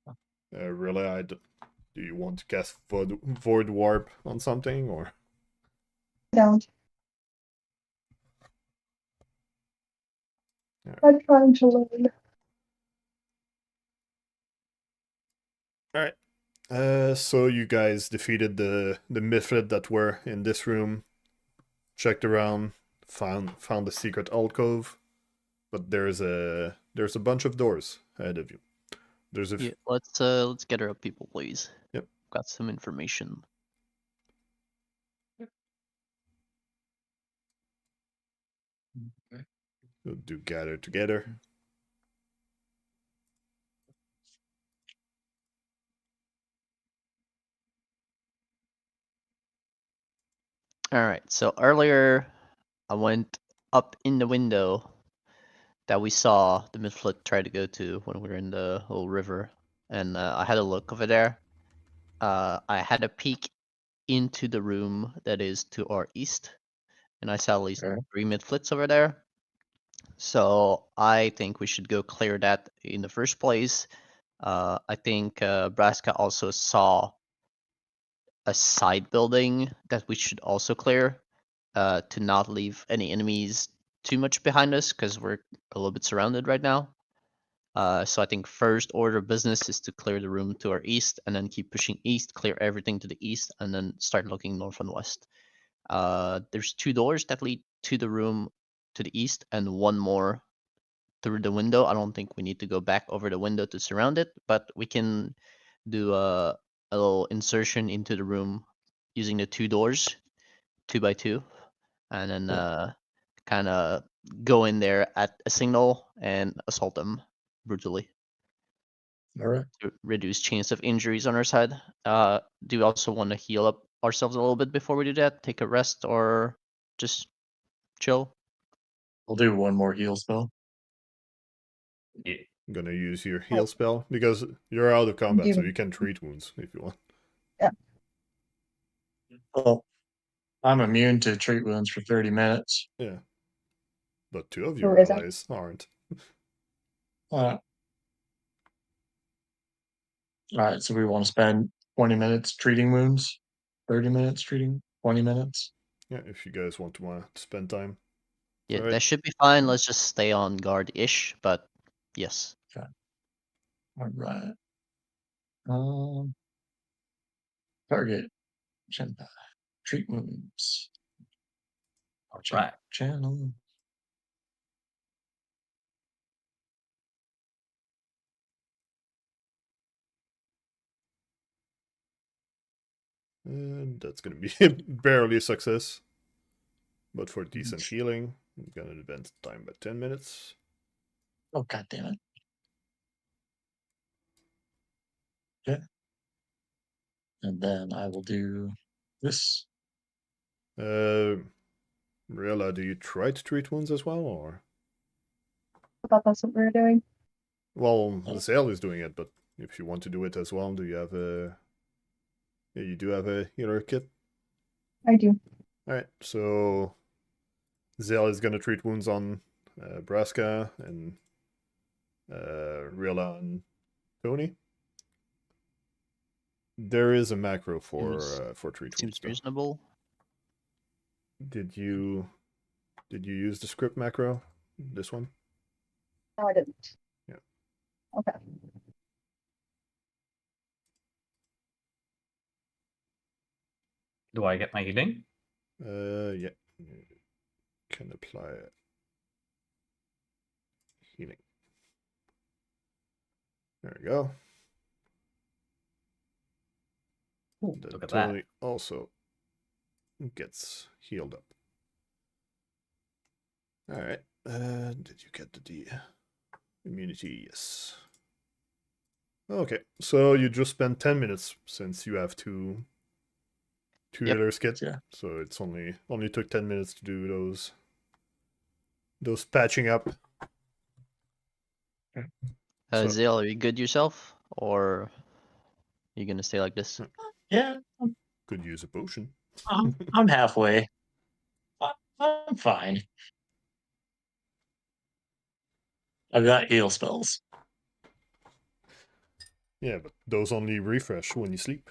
go. Really, do you want to cast Void Warp on something, or? Don't. Yeah. I'm trying to learn. Alright. So you guys defeated the Mythrid that were in this room, checked around, found the secret alcove, but there's a bunch of doors ahead of you. There's a Yeah, let's get her up, people, please. Yep. Got some information. We'll do gather together. Alright, so earlier I went up in the window that we saw the Midflit try to go to when we were in the whole river. And I had a look over there. I had a peek into the room that is to our east. And I saw at least Okay. 3 Midflits over there. So I think we should go clear that in the first place. I think Braska also saw a side building that we should also clear to not leave any enemies too much behind us because we're a little bit surrounded right now. So I think first order of business is to clear the room to our east and then keep pushing east, clear everything to the east, and then start looking north and west. There's 2 doors that lead to the room to the east and 1 more through the window. I don't think we need to go back over the window to surround it, but we can do a little insertion into the room using the 2 doors, 2 by 2, and then kind of go in there at a signal and assault them brutally All right. to reduce chance of injuries on our side. Do we also want to heal up ourselves a little bit before we do that? Take a rest or just chill? I'll do one more heal spell. Yeah. I'm gonna use your heal spell because you're out of combat, so Give- you can treat wounds if you want. Well, I'm immune to treat wounds for 30 minutes. Yeah. But 2 of Who your isn't? allies aren't. All right, so we want to spend 20 minutes treating wounds, 30 minutes treating, 20 minutes. Yeah, if you guys want to spend time. Yeah, Alright. that should be fine. Let's just stay on guard-ish, but yes. All right. Target. Treat wounds. All right. Channel. And that's gonna be barely a success. But for decent healing, I'm gonna advance time by 10 minutes. Oh, god damn it. Yeah. And then I will do this. Rilla, do you try to treat wounds as well, or? I thought that's what we were doing. Well, Zael is doing it, but if you want to do it as well, do you have a... Yeah, you do have a healer kit? I do. Alright, so... Zael is gonna treat wounds on Braska and Rilla and Tony. There is a macro for treat Seems wounds, though. reasonable. Did you use the script macro? This one? No, I didn't. Yeah. Okay. Do I get my healing? Yeah. Can apply healing. There we go. Ooh, Then look at Tony that. also gets healed up. Alright. Did you get the immunity? Yes. Okay, so you just spent 10 minutes since you have two Yep. healers kit. Yeah. So it's only took 10 minutes to do those patching up. So- Zael, are you good yourself? Or you gonna stay like this? Yeah, Could use a potion. I'm halfway. I'm fine. I've got heal spells. Yeah, but those only refresh when you sleep.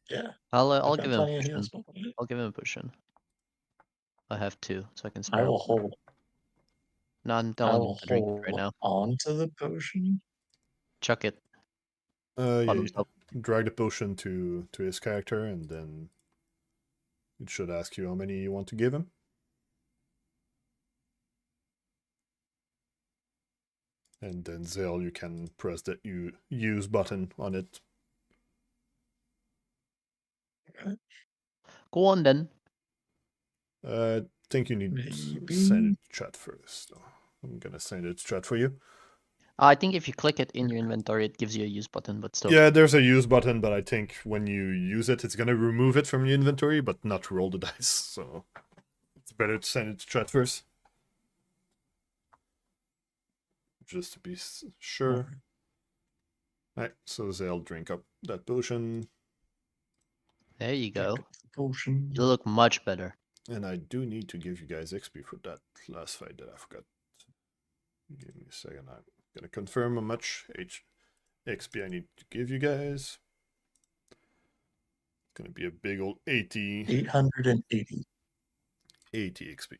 Yeah, I'll I've give got him a plenty of heal potion. spells. I'll give him a potion. I have 2, so I can I spare. will hold. No, I'm I telling him will to drink it hold right now. on to the potion. Chuck it. Yeah, Bottoms up. drag the potion to his character, and then it should ask you how many you want to give him. And then Zael, you can press the use button on it. Go on then. I think you need to Maybe. send it to chat first. Though. I'm gonna send it to chat for you. I think if you click it in your inventory, it gives you a use button, but still. Yeah, there's a use button, but I think when you use it, it's gonna remove it from your inventory, but not roll the dice. So it's better to send it to chat first, just to be sure. Alright, so Zael, drink up that potion, There you go. Potion. You look much better. and I do need to give you guys XP for that last fight that I forgot. Give me a second. I'm gonna confirm how much XP I need to give you guys. It's gonna be a big old 80 880. XP.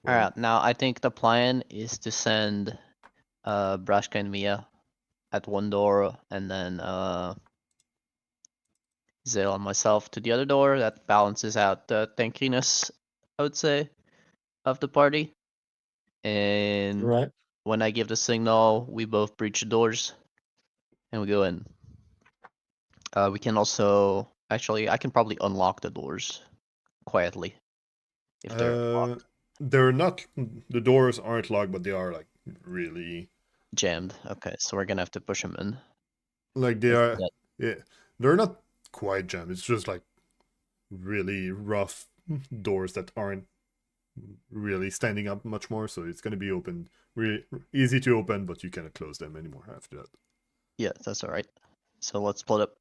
Alright, now I think the plan is to send Braska and Mia at one door, and then Zael and myself to the other door. That balances out the tankiness, I would say, of the party. And Right. when I give the signal, we both breach the doors and we go in. We can also actually, I can probably unlock the doors quietly if they're locked, They're not. The doors aren't locked, but they are like really jammed. Okay, so we're gonna have to push them in. like they are. Yeah. Yeah, they're not quite jammed. It's just like really rough doors that aren't really standing up much more. So it's gonna be open, really easy to open, but you cannot close them anymore after that. Yeah, that's all right. So let's split up.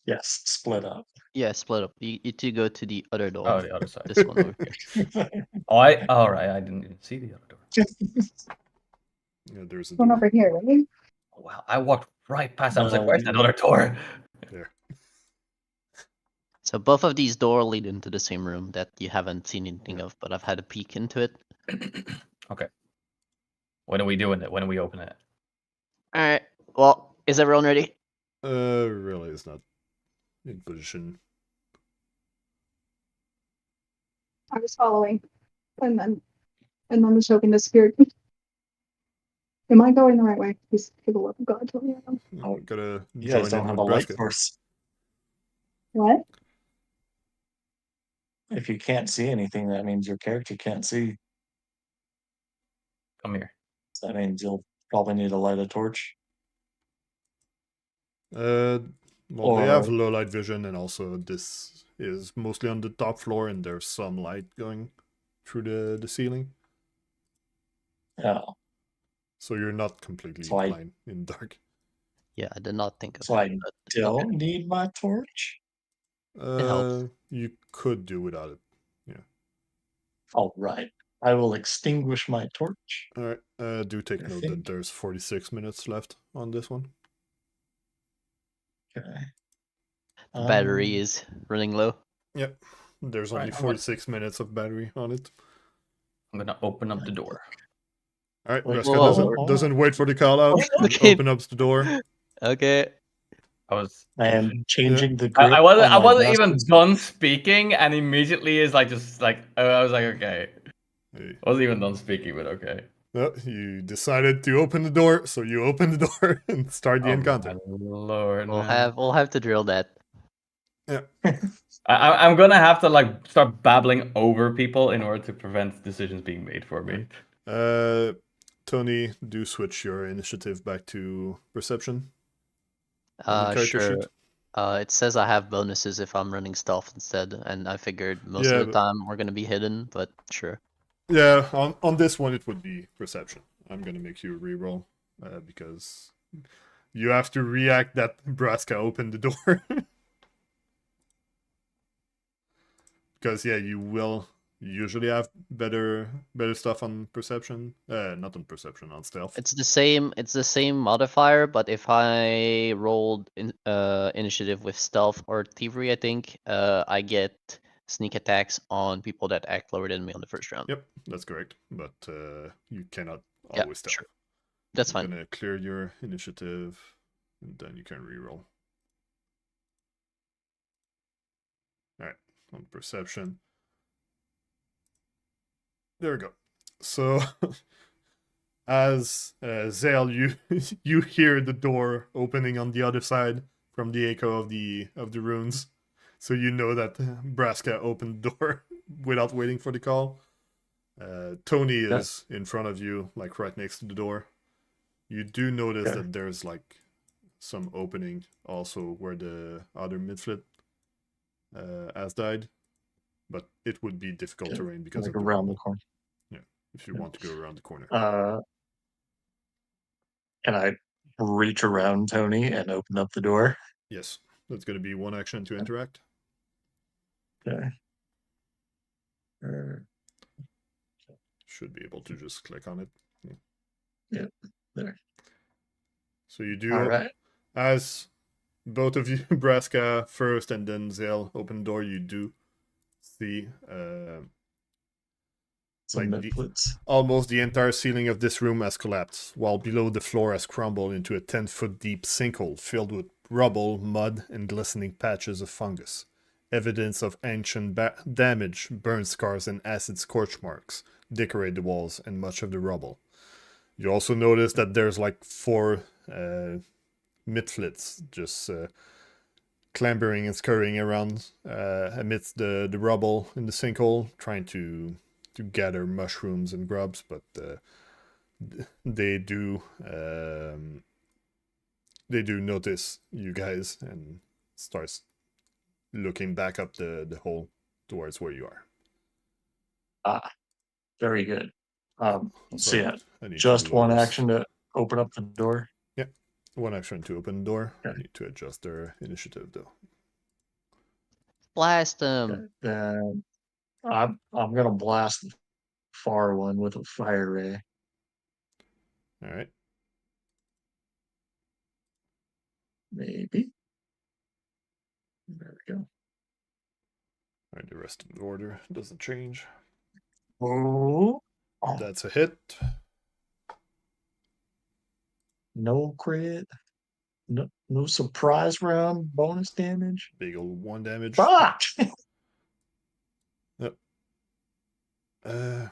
Yes, split up. Yeah, split up. You two go to the other door. Oh, the other side. This one over here. All right. I didn't even see the other door. Yeah, there's a One door over here, right? Oh, wow, I walked right past. I was like, No, "Where's that other door?" there. So both of these doors lead into the same room that you haven't seen anything of, but I've had a peek into it. Okay. When are we doing it? When are we opening it? All right. Well, is everyone ready? Really, it's not in position. I was following, and then the token disappeared. Am I going the right way? Please, for the love of God, tell me I am. Oh, Gotta You join guys don't in have with a light Braska. source. What? If you can't see anything, that means your character can't see. Come here. So that means you'll probably need to light a torch. Well, they have Or- low light vision, and also this is mostly on the top floor, and there's some light going through the ceiling, Yeah. so you're not completely So I- blind in the dark. Yeah, I did not think of So that. I but- don't need my torch. helps. You could do without it. All right. I will extinguish my torch. All right. Do take I note think- that there's 46 minutes left on this one. Okay. The battery Um, is running low. Yep. There's only Right, I want- 46 minutes of battery on it. I'm gonna open up the door. All right. Wait, Braska whoa, doesn't wait for the call out. Oh, He okay. opens up the door. Okay. I am changing the I grip. wasn't. on I my wasn't even blasters. done speaking, and immediately is like just like I was like, okay. Hey. I wasn't even done speaking, but okay. Well, you decided to open the door, so you open the door and start the Oh encounter. my lord, We'll man. have to drill that. Yeah. I'm gonna have to like start babbling over people in order to prevent decisions being made for me. Tony, do switch your initiative back to perception on your character Sure. sheet. It says I have bonuses if I'm running stealth instead, and I figured most Yeah, of the but- time we're gonna be hidden, but sure. Yeah, on this one it would be perception. I'm gonna make you reroll because you have to react that Braska opened the door. Because yeah, you will usually have better stuff on perception. Not on perception, on stealth. It's the same modifier, but if I rolled initiative with stealth or thievery, I think I get sneak attacks on people that act lower than me on the first round. Yep, that's correct. But you cannot Yeah, always stealth. sure. That's I'm fine. gonna clear your initiative, and then you can reroll. Alright, on perception. There we go. So, as Zael, you you hear the door opening on the other side from the echo of the runes, so you know that Braska opened the door without waiting for the call. Tony is in front of you, like right next to the door. You do notice that there's like some opening also where the other midflit has died, but it would be difficult terrain because Like of around the rubble. corner. If you want to go around the corner. Can I reach around Tony and open up the door? Yes, that's going to be one action to interact. Okay. Should be able to just click on it. Yeah, there. So you do, All right. as both of you, Braska first and then Zael, open the door, you do see Some like midflits. almost the entire ceiling of this room has collapsed, while below the floor has crumbled into a 10-foot deep sinkhole filled with rubble, mud, and glistening patches of fungus. Evidence of ancient damage, burn scars, and acid scorch marks decorate the walls and much of the rubble. You also notice that there's like 4 midflits just clambering and scurrying around amidst the rubble in the sinkhole, trying to gather mushrooms and grubs, but they do notice you guys and starts looking back up the hole towards where you are. Very good. So yeah, I need to just do one this. action to open up the door. Yep, one action to open the door. Okay. I need to adjust their initiative though. Blast them. Then I'm gonna blast the far one with a fire ray. All right. Maybe. There we go. All right, the rest of the order doesn't change. Oh, That's a hit. no crit. No surprise round bonus damage. Big old 1 damage. Fuck! Yep.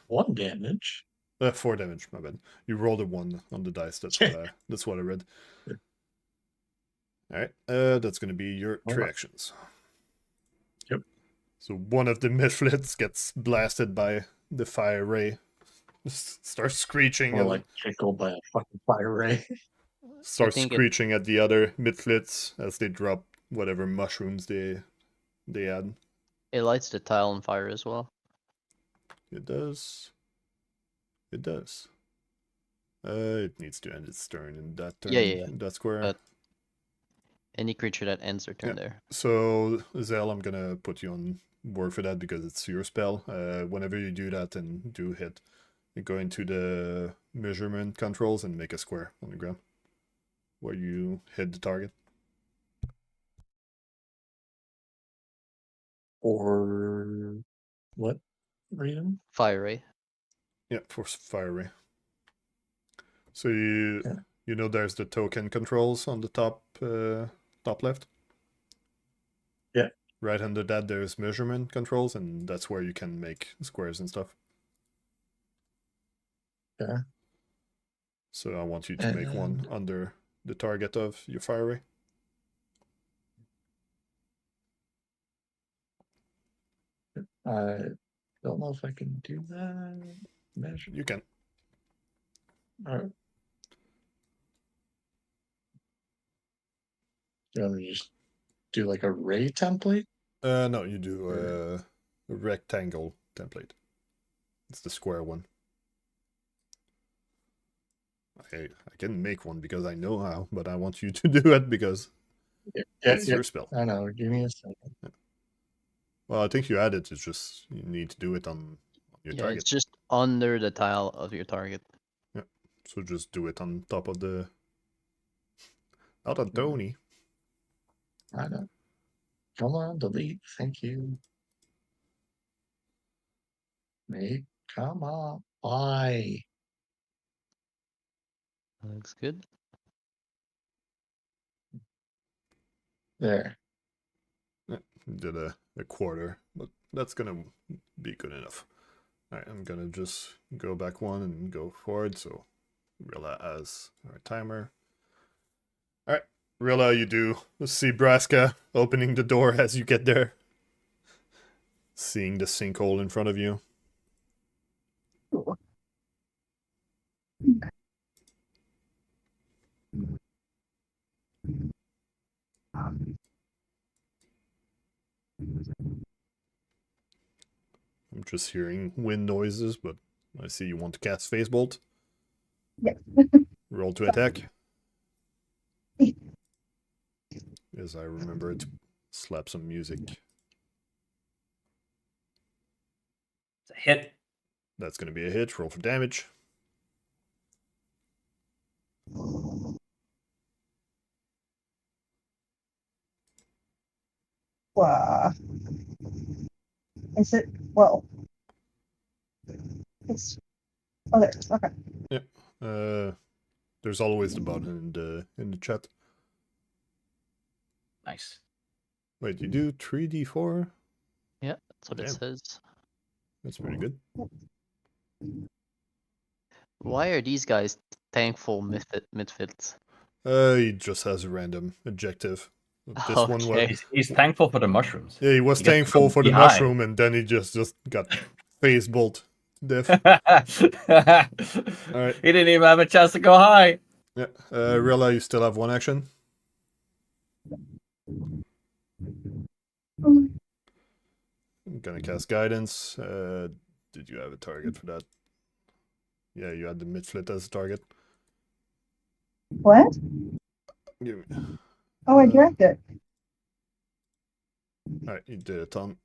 1 damage. 4 damage, my bad. You rolled a 1 on the dice. That's what I read. All right. That's going to be your 3 actions. Yep. So one of the midflits gets blasted by the fire ray. Just starts screeching. Or like tickled by a fucking fire ray. Starts think screeching at the other midflits as they drop whatever mushrooms they add. It lights the tile on fire as well. It does. It does. It needs to end its turn in that turn. Yeah. In that square. But any creature that ends their turn Yeah. there. So, Zael, I'm gonna put you on board for that because it's your spell. Whenever you do that and do hit, you go into the measurement controls and make a square on the ground where you hit the target. Or what reason? Fire ray. Yeah, for fire ray. So you Yeah. you know there's the token controls on the top top left. Yeah. Right under that, there's measurement controls, and that's where you can make squares and stuff. Yeah. So I want you to make one under the target of your fire ray. I don't know if I can do that. Measure. You can. Alright. Do you want me to just do like a ray template? No, you do a rectangle template. It's the square one. I can make one because I know how, but I want you to do it because it's your spell. I know. Give me a second. Well, I think you add it. It's just you need to do it on your Yeah, target. it's just under the tile of your target. So just do it on top of the. Not on Tony. I know. Come on, delete. Thank you. Make. Come on. Why? Looks good. There. Did a quarter, but that's gonna be good enough. Alright, I'm gonna just go back one and go forward, so Rilla as our timer. Alright, Rilla, you do see Braska opening the door as you get there. Seeing the sinkhole in front of you. Ooh. I'm just hearing wind noises, but I see you want to cast Phase Bolt. Yes. Roll to attack. As I remember to slap some music. It's a hit. That's going to be a hit. Roll for damage. Wow. Is it? Well. It's. Oh, there it is. Okay. There's always the button in the chat. Nice. Wait, you do 3d4? Yeah, that's what Damn. it says. That's pretty good. Why are these guys thankful midfields? He just has a random objective. This one was. Okay. He's thankful for the mushrooms. Yeah, he was He gets to thankful go for the behind. mushroom, and then he just got Phase Bolt death. Alright. He didn't even have a chance to go high. Yeah. Rilla, you still have one action. Oh, I'm gonna cast Guidance. Did you have a target for that? Yeah, you had the midflit as a target. what? Give me. Oh, I dragged it. Alright, you did it on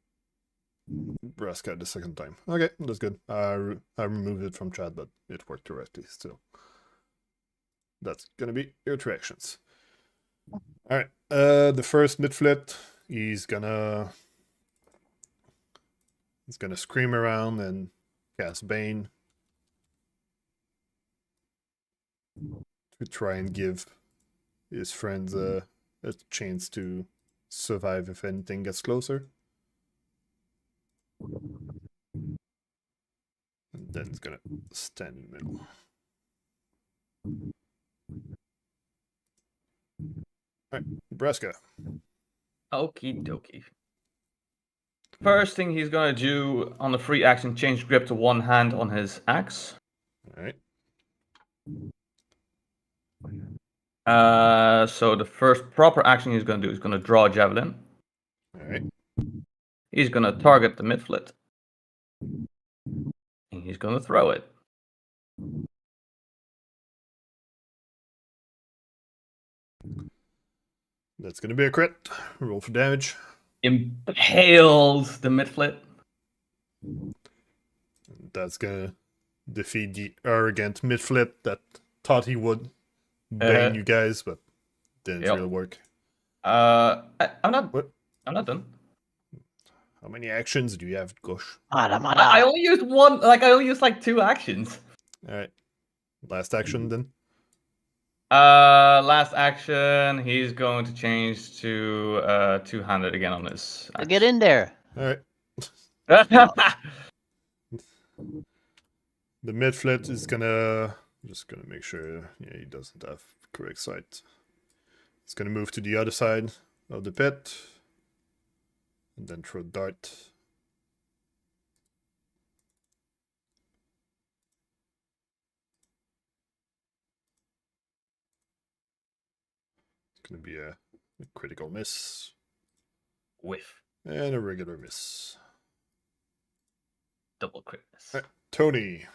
Braska the second time. Okay, that's good. I removed it from chat, but it worked correctly still. That's gonna be your 2 actions. Alright, the first midflit, he's gonna scream around and cast Bane to try and give his friends a chance to survive if anything gets closer. And then it's gonna stand in the middle. Alright, Braska. Okie dokie. First thing he's gonna do on the free action, change grip to one hand on his axe. Alright. So the first proper action he's gonna do is gonna draw a javelin. Alright. He's gonna target the midflit. And he's gonna throw it. That's gonna be a crit. Roll for damage. Impales the midflit. That's gonna defeat the arrogant midflit that thought he would bane you guys, but didn't Yep. really work. I'm not. What? I'm not done. How many actions do you have, Gosh? I only used one. Like I only used like 2 actions. Alright. Last action then. Last action, he's going to change to two-handed again on his. Get in there. All right. Axe. The mid-flit is gonna... Just gonna make sure, yeah, he doesn't have correct sight. He's gonna move to the other side of the pit. And then throw dart. It's gonna be a critical miss. Whiff. And a regular miss. Double crit miss. Alright. Tony.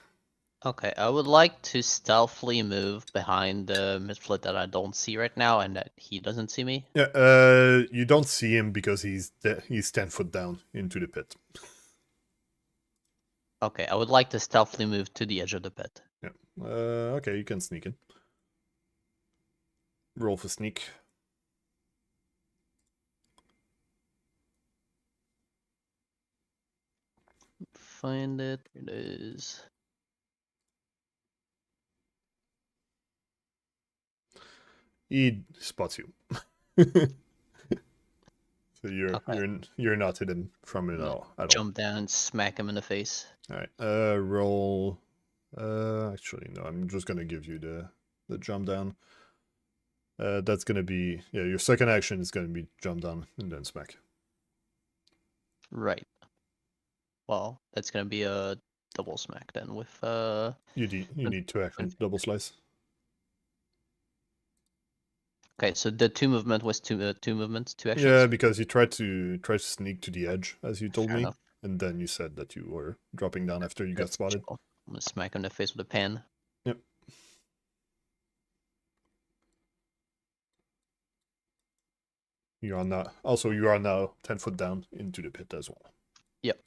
Okay, I would like to stealthily move behind the midflit that I don't see right now and that he doesn't see me. Yeah, you don't see him because he's 10 foot down into the pit. Okay, I would like to stealthily move to the edge of the pit. Yeah. Okay, you can sneak in. Roll for sneak. Find it. It is. He spots you. So you're not hidden from it No, at all. Jump down and smack him in the face. Alright, roll. Actually, no, I'm just gonna give you the jump down. That's gonna be, yeah, your second action is gonna be jump down and then smack. Right. Well, that's gonna be a double smack then with You need two actions, double slice. Okay, so the two movement was two movements, two actions. Yeah, because you tried to sneak to the edge, as you told Fair me, enough. and then you said that you were dropping down after you got That's spotted. chill. I'm gonna smack him in the face with a pen. Yep. You are now 10 foot down into the pit as well. Yep.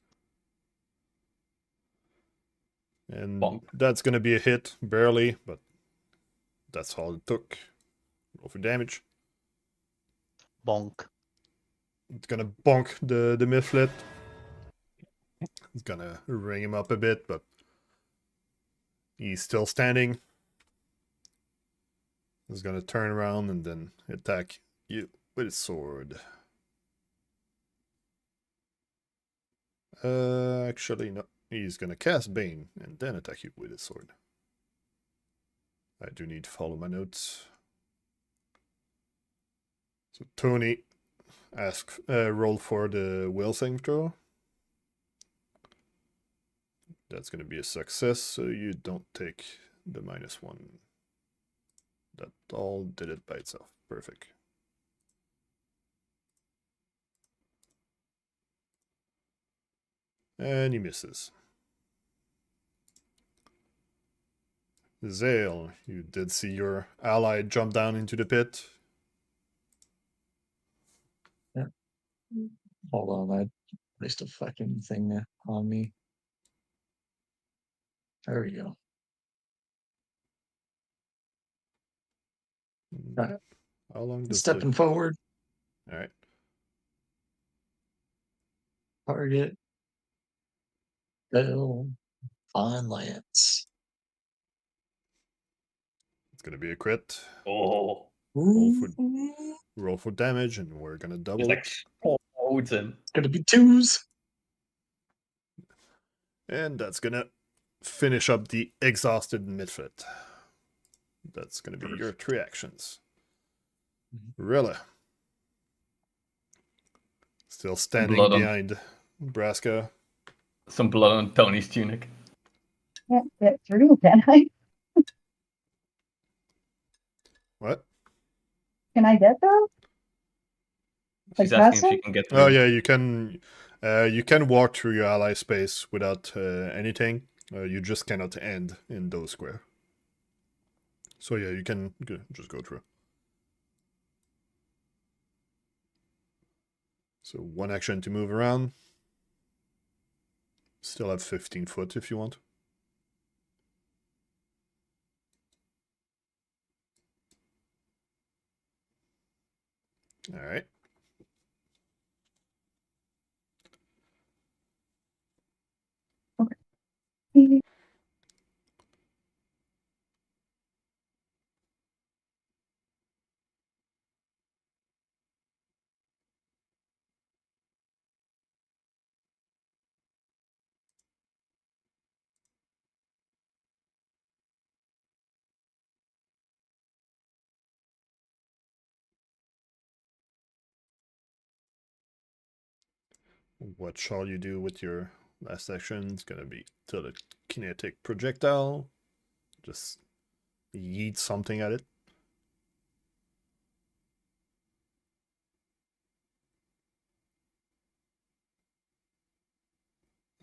And Bonk. that's gonna be a hit, barely, but that's all it took. Roll for damage. Bonk. It's gonna bonk the mid-flit. It's gonna ring him up a bit, but he's still standing. He's gonna turn around and then attack you with his sword. Actually, no. He's gonna cast Bane and then attack you with his sword. I do need to follow my notes. So Tony, roll for the will saving throw. That's gonna be a success, so you don't take the -1. That all did it by itself. Perfect. And he misses. Zael, you did see your ally jump down into the pit. Hold on, I placed a fucking thing on me. There we go. Alright. How long does Stepping forward, Alright. target. Bill. Fine Lance. It's gonna be a crit. Oh, Roll for damage, and we're gonna double he's like it. explodes him. It's gonna be twos. And that's gonna finish up the exhausted midfit. That's gonna be your 3 actions. Rilla. Still standing Blood on- behind Braska. Some blood on Tony's tunic. Can't get through, can I? What? Can I get through? She's Like asking if past she him? can get through. Oh yeah, you can walk through your ally space without anything. You just cannot end in those square. So yeah, you can just go through. So 1 action to move around. Still have 15 foot if you want. All right. what shall you do with your last action? It's gonna be telekinetic projectile. Just yeet something at it.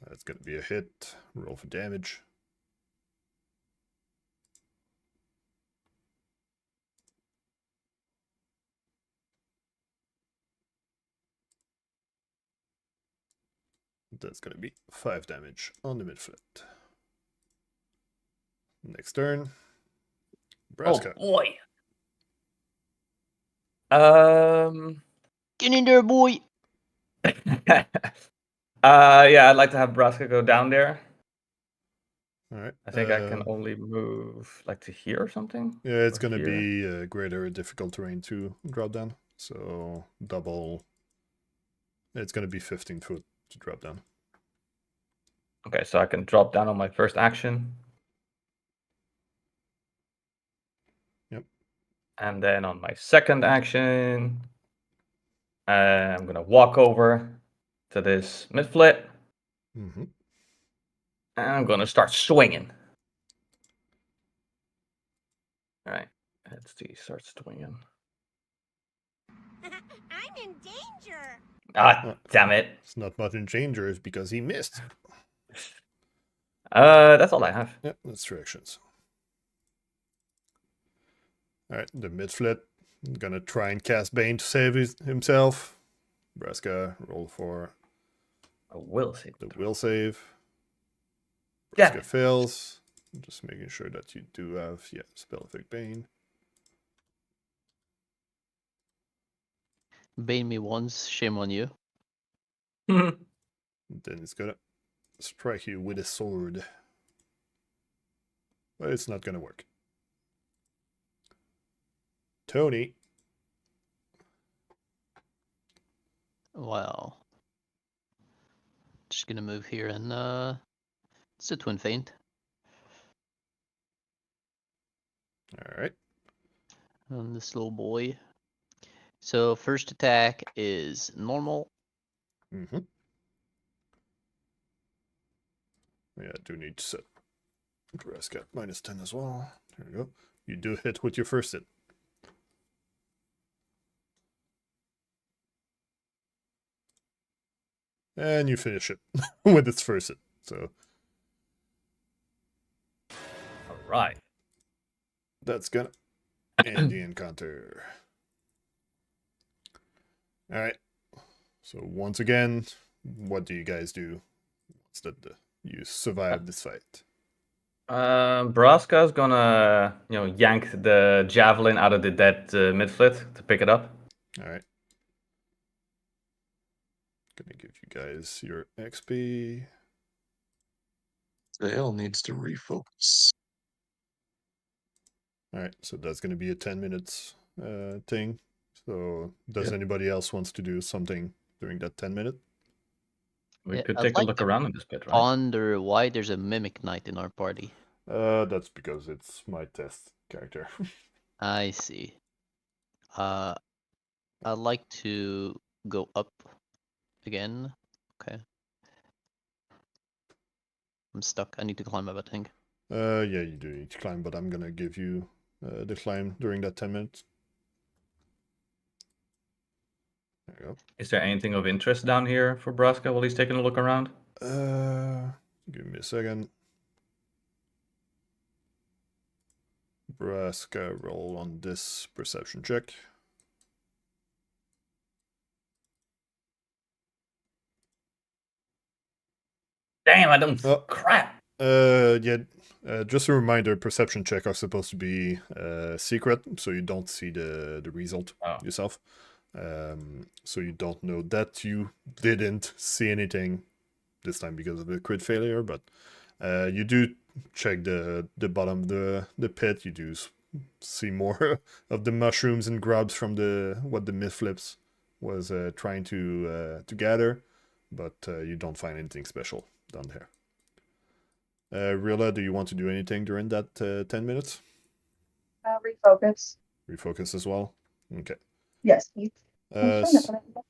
That's gonna be a hit. Roll for damage. That's gonna be 5 damage on the mid-flit. Next turn. Braska. Oh boy. Get in there, boy. Yeah, I'd like to have Braska go down there. Alright. I think I can only move like to here or something. Yeah, it's Or gonna here. be a greater difficult terrain to drop down. So double. It's gonna be 15 foot to drop down. Okay, so I can drop down on my first action. Yep. And then on my second action, I'm gonna walk over to this mid-flit. Mm-hmm. And I'm gonna start swinging. All right, let's see. Start swinging. I'm in danger. Ah, damn it. It's not much in danger, it's because he missed. That's all I have. Yep, that's 3 actions. Alright, the mid-flit. Gonna try and cast Bane to save himself. Braska, roll for I will see. the will save. Yeah. Braska fails. Just making sure that you do have, spell effect Bane. Bane me once, shame on you. Then it's gonna strike you with a sword. But it's not gonna work. Tony. Well, just gonna move here and it's a twin feint. Alright. On this little boy. So first attack is normal. Mm-hmm. Yeah, I do need to set Braska minus 10 as well. There we go. You do hit with your first hit. And you finish it with its first hit. So All right. that's gonna end the encounter. Alright. So once again, what do you guys do? Once that you survive this fight? Braska's gonna, yank the javelin out of the dead mid-flit to pick it up. Alright. Gonna give you guys your XP. Zael needs to refocus. Alright, so that's gonna be a 10 minutes thing. So does Yep. anybody else wants to do something during that 10 minute? We Yeah, could I'd take a like look to around in this pit, right? Ponder why there's a mimic knight in our party. That's because it's my test character. I see. I'd like to go up again. Okay. I'm stuck. I need to climb up, I think. Yeah, you do need to climb, but I'm gonna give you the climb during that 10 minutes. There you go. Is there anything of interest down here for Braska while he's taking a look around? Give me a second. Braska, roll on this perception check. Damn, I don't. Oh. Crap. Just a reminder, perception check are supposed to be secret, so you don't see the result yourself. So you don't know that you didn't see anything this time because of the crit failure, but you do check the bottom of the pit. You do see more of the mushrooms and grubs from what the mid-flips was trying to gather, but you don't find anything special down there. Rilla, do you want to do anything during that 10 minutes? Refocus. Refocus as well? Okay. Yes, please. I'm trying to find it.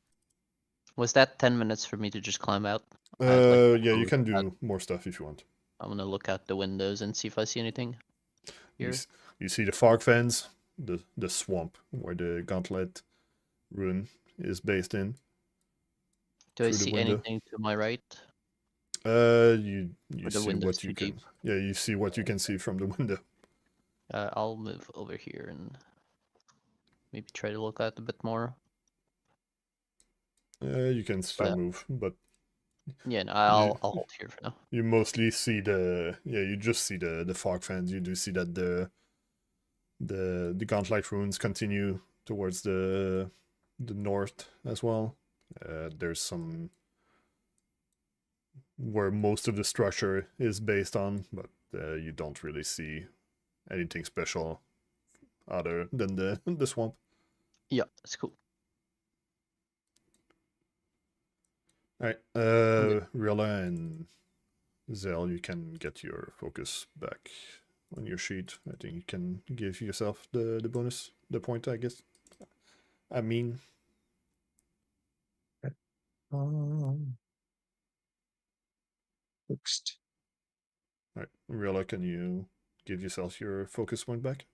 Was that 10 minutes for me to just climb out? I'd like to Yeah, you look can at- do more stuff if you want. I'm gonna look out the windows and see if I see anything You, here. you see the fog fens, the swamp where the Gauntlight Ruin is based in. Do I through the see window. anything to my right? You Or the see window's what you too can. deep? Yeah, you see what you can see from the window. I'll move over here and maybe try to look out a bit more. You can still Yeah. move, but Yeah, no, I'll hold here for now. you mostly see you just see the fog fans. You do see that the Gauntlight Ruins continue towards the north as well. There's some where most of the structure is based on, but you don't really see anything special other than the swamp. Yeah, that's cool. All right, Rilla and Zael, you can get your focus back on your sheet. I think you can give yourself the bonus, the point, I guess. I mean, Next. all right, Rilla, can you give yourself your focus point back?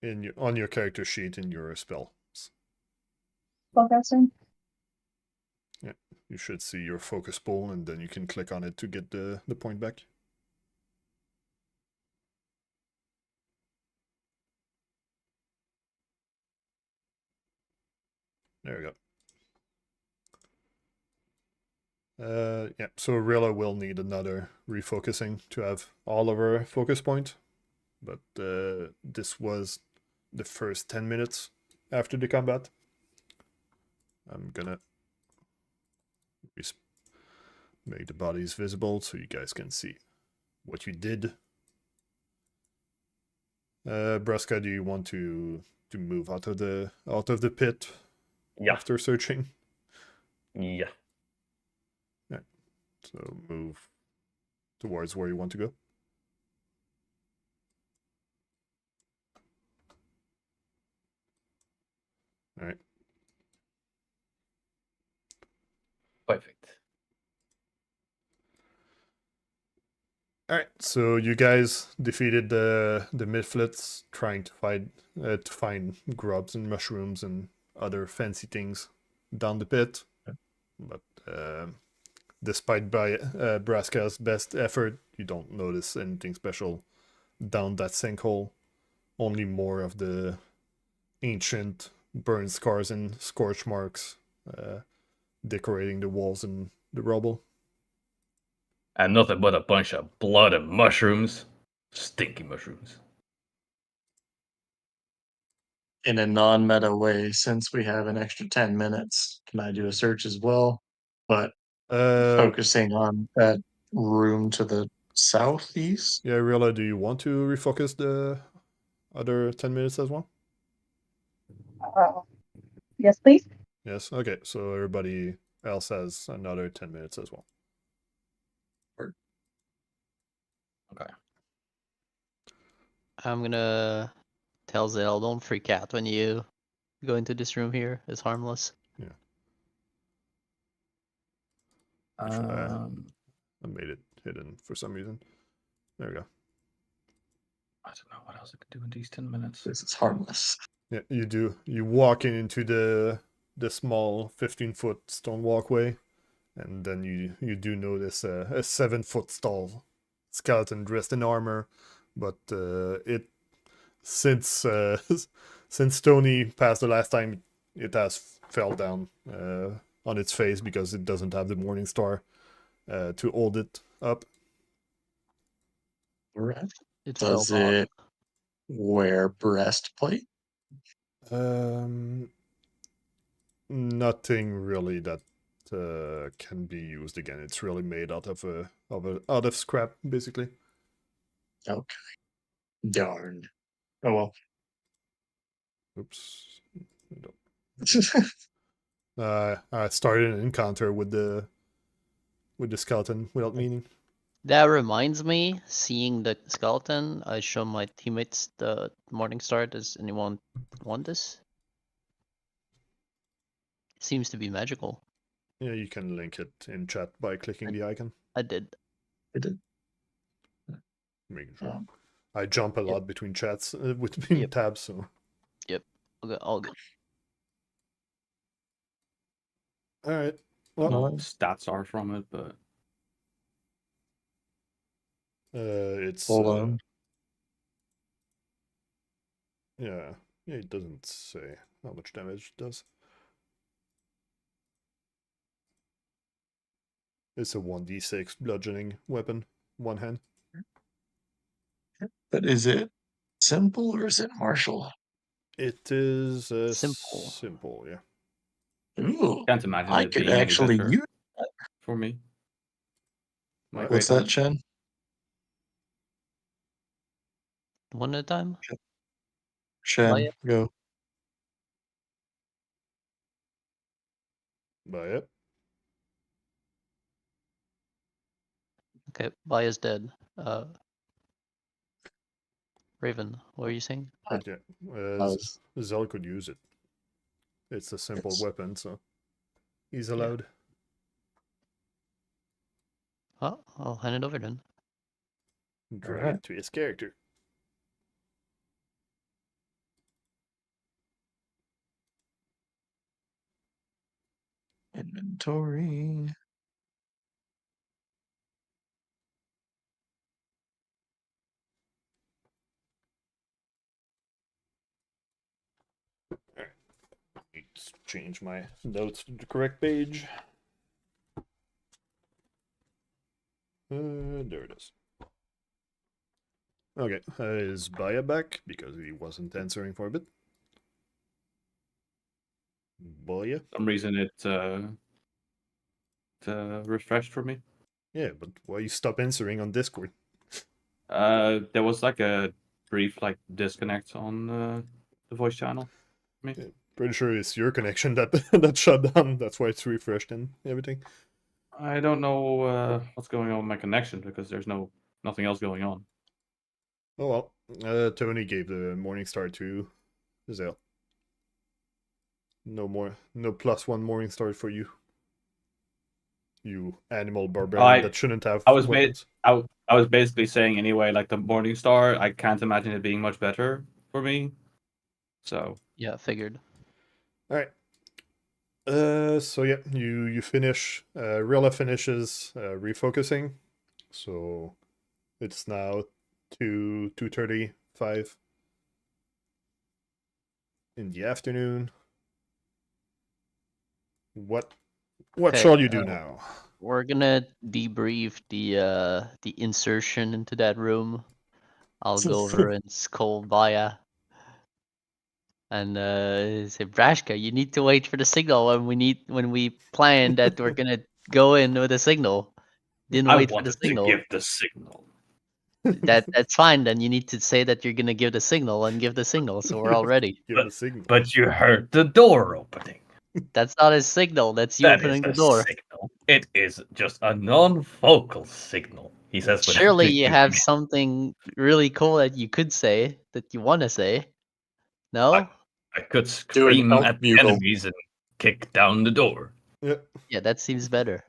On your character sheet in your spells. Spellcasting. You should see your focus pool, and then you can click on it to get the point back. There we go. Yeah, so Rilla will need another refocusing to have all of her focus point. But this was the first 10 minutes after the combat. I'm gonna make the bodies visible so you guys can see what you did. Braska, do you want to move out of the pit Yeah. after searching? Yeah. So move towards where you want to go. All right. Perfect. All right. So you guys defeated the Midflits, trying to find grubs and mushrooms and other fancy things down the pit. But despite Braska's best effort, you don't notice anything special down that sinkhole. Only more of the ancient burn scars and scorch marks decorating the walls and the rubble. And nothing but a bunch of blood and mushrooms. Stinky mushrooms. In a non-meta way, since we have an extra 10 minutes, can I do a search as well? But focusing on that room to the southeast? Yeah, Rilla, do you want to refocus the other 10 minutes as well? Yes, please. Yes, okay, so everybody else has another 10 minutes as well. Okay. I'm gonna tell Zael, don't freak out when you go into this room here. It's harmless. I made it hidden for some reason. There we go. I don't know what else I could do in these 10 minutes. This is harmless. Yeah, you do. You walk into the small 15-foot stone walkway, and then you do notice a 7-foot tall skeleton dressed in armor, but since Tony passed the last time, it has fell down on its face because it doesn't have the morning star to hold it up. Right. It fell Does off. it wear breastplate? Nothing really that can be used again. It's really made out of scrap, basically. Okay. Darn. Oh well. Oops. I started an encounter with the skeleton without meaning. That reminds me, seeing the skeleton, I show my teammates the morning star. Does anyone want this? Seems to be magical. Yeah, you can link it in chat by clicking the icon. I did. It did. Making sure. Um, I jump a Yep. lot between chats, between Yep. tabs, so. Yep. Okay, all good. Alright. I don't know Well, what stats are from it, but it's. Hold on. Yeah. Yeah, it doesn't say how much damage it does. It's a 1d6 bludgeoning weapon, one hand. But is it simple or is it martial? It is Simple. simple, yeah. Ooh, can't imagine I it could being any actually better use. for me. My What? What's great that, Chen? One at a time. Chen, Why- go. By it. Okay, Baya's dead. Raven, what were you saying? But yeah, was- Zael could use it. It's a simple Yes. weapon, so he's allowed. Well, I'll hand it over then. Drag Alright. it to his character. Inventory. Let's change my notes to the correct page. There it is. Okay, is Baya back? Because he wasn't answering for a bit. Baya? For some reason it refreshed for me. Yeah, but why you stop answering on Discord? There was like a brief like disconnect on the voice channel. Pretty sure it's your connection that that shut down. That's why it's refreshed and everything. I don't know what's going on with my connection because there's nothing else going on. Oh well. Tony gave the morning star to Zael. No +1 morning star for you. You animal barbarian that shouldn't have I was weapons. I was basically saying anyway, like the Morning Star, I can't imagine it being much better for me. So Yeah, figured. Alright. So yeah, you finish. Rilla finishes refocusing. So it's now 2:35 in the afternoon. What Okay, shall you do now? We're gonna debrief the insertion into that room. I'll go over and scold Baya. And say, Braska, you need to wait for the signal when we plan that we're gonna go in with a signal. Didn't I wait for the wanted to signal. give the signal. That's fine. Then you need to say that you're gonna give the signal and give the signal, so we're all ready. Give the signal. But you heard the door opening. That's not a signal. That's you That is opening the a door. signal. It is just a non-vocal signal. He says without Surely you thinking. have something really cool that you could say that you want to say. No? I could Do an scream elf at the bugle. enemies and kick down the door. Yeah. Yeah, that seems better.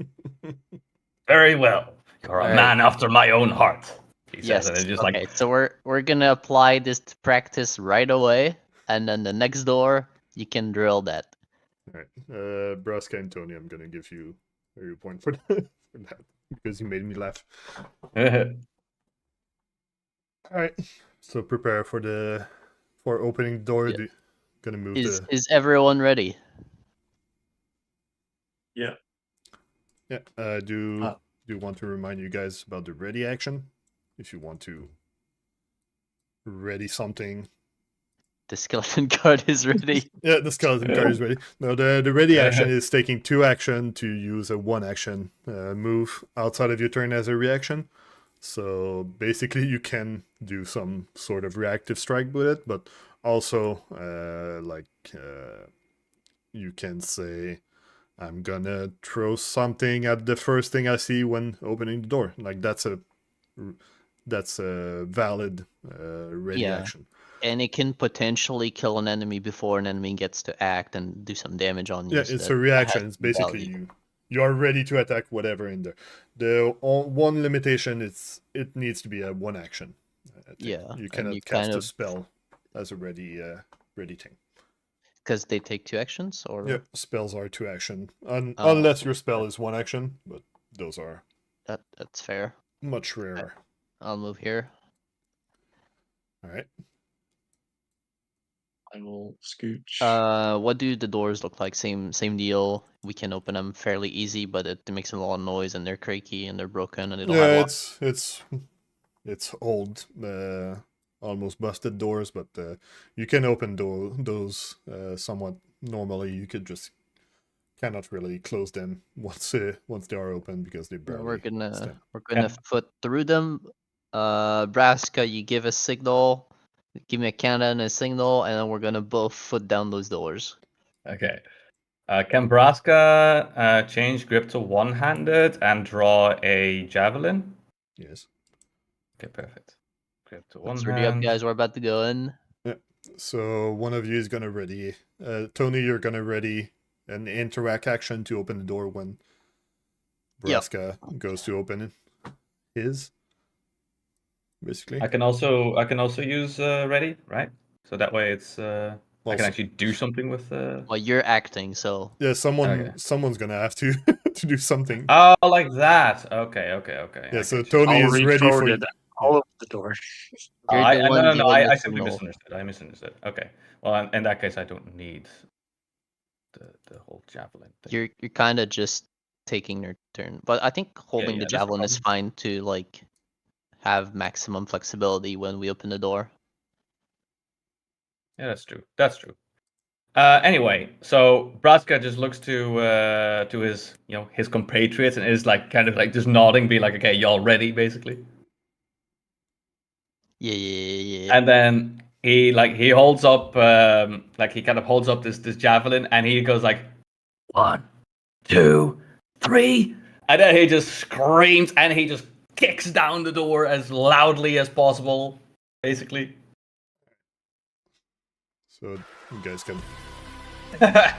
Very well. You're a All right. man after my own heart. He Yes. says, and it's just Okay, like so we're gonna apply this to practice right away, and then the next door you can drill that. Alright. Braska and Tony, I'm gonna give you a point for that, because you made me laugh. Alright. So prepare for opening the door. Yeah. Gonna move Is everyone ready? Yeah. Yeah. Do want to remind you guys about the ready action. If you want to ready something. The skeleton guard is ready. Yeah, the skeleton card is ready. No, the ready action is taking 2 action to use a 1 action move outside of your turn as a reaction. So basically you can do some sort of reactive strike with it, but also you can say, I'm gonna throw something at the first thing I see when opening the door. Like that's a valid ready Yeah. action. And it can potentially kill an enemy before an enemy gets to act and do some damage on you. Yeah, so it's that a reaction. has It's some basically value. you are ready to attack whatever in there. The one limitation is it needs to be a one action. Yeah, You and cannot you cast kind a of spell as a ready thing. because they take 2 actions, or Yep, spells are 2 action, Oh, unless your spell is 1 action, but those are that's fair. much rarer. I'll move here. All right. I will scooch. What do the doors look like? Same deal. We can open them fairly easy, but it makes a lot of noise and they're creaky and they're broken and they don't have Yeah, locks. it's old, almost busted doors, but you can open those somewhat normally. You could just cannot really close them once they are open because they barely. We're gonna Yeah. foot through them. Braska, you give a signal. Give me a countdown and a signal, and then we're gonna both foot down those doors. Okay. Can Braska change grip to one-handed and draw a javelin? Yes. Okay, perfect. Grip to Let's one ready up, hand. guys. We're about to go in. So one of you is gonna ready. Tony, you're gonna ready an interact action to open the door when Yep. Braska goes to open his. Basically. I can also use ready, right? So that way it's I Also- can actually do something with. Well, you're acting, so Yeah, Okay. someone's gonna have to to do something. Oh, like that. Okay. Yeah, I so get you. Tony I'll is reach ready forward for you. and I'll open the door. you're the one No. giving the I simply signal. misunderstood. Okay. Well, in that case, I don't need the whole javelin thing. You're kind of just taking your turn, but I think holding the yeah, that's no javelin is problem. fine to like have maximum flexibility when we open the door. Yeah, that's true. That's true. Anyway, so Braska just looks to his his compatriots and is like kind of like just nodding, be like, okay, y'all ready, basically. Yeah. And then he holds up like he kind of holds up this javelin and he goes like 1, 2, 3, and then he just screams and he just kicks down the door as loudly as possible, basically. So you guys can. Yeets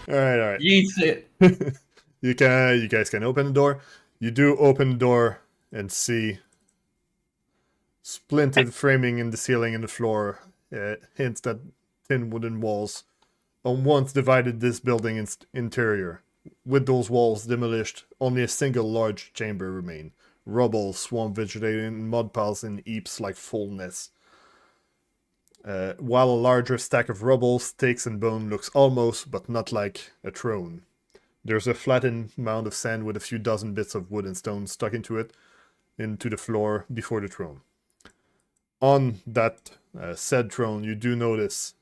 All right. it. You guys can open the door. You do open the door and see splintered framing in the ceiling and the floor. Hints that thin wooden walls once divided this building's interior. With those walls demolished, only a single large chamber remained. Rubble swarmed vegetating in mud piles in heaps like fullness. While a larger stack of rubble, stakes and bone looks almost, but not like, a throne. There's a flattened mound of sand with a few dozen bits of wood and stone stuck into the floor before the throne. On that said throne, you do notice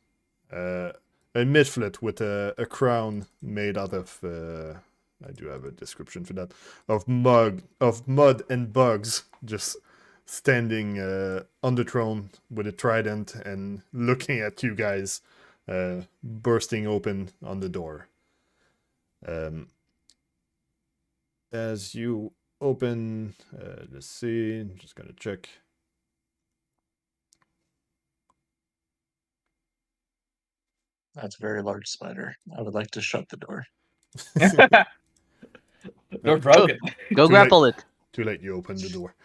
a midflet with a crown made out of, I do have a description for that, of mud and bugs, just standing on the throne with a trident and looking at you guys, bursting open on the door. As you open, let's see, I'm just gonna check. That's a very large spider. I would like to shut the door. They're broken. Go Too grapple it. Too late, you open the door.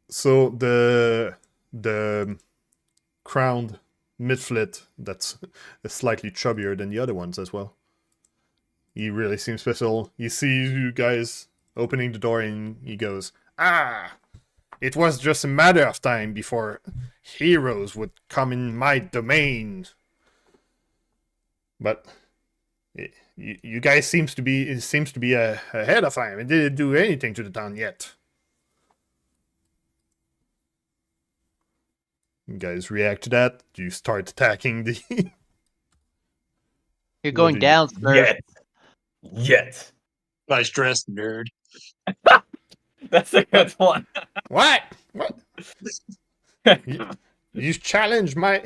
So the crowned midflet that's slightly chubbier than the other ones as well. He really seems special. He sees you guys opening the door and he goes, "Ah, it was just a matter of time before heroes would come in my domain. But you guys seems to be ahead of time and didn't do anything to the town yet." You guys react to that? Do you start attacking the? You're What going do you- down, sir. Yet. Nice dress, nerd. That's a good one. What? You challenge my.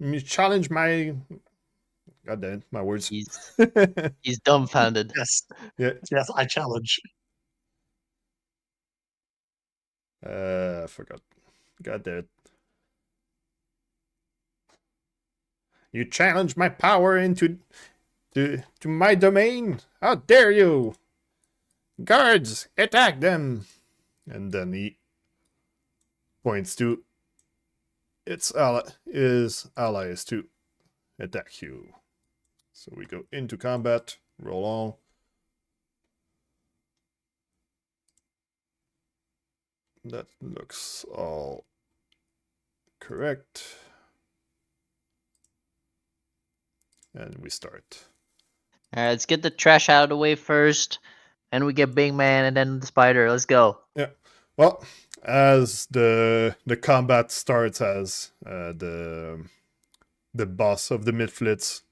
You challenge my. God damn, my words. He's dumbfounded. Yes. Yeah. Yes, I challenge. I forgot. God damn it. You challenge my power into to my domain? How dare you! Guards, attack them! And then he points to his allies to attack you. So we go into combat, roll on. That looks all correct. And we start. Alright, let's get the trash out of the way first. And we get Big Man and then the spider. Let's go. Yeah. Well, as the combat starts, as the boss of the Midflits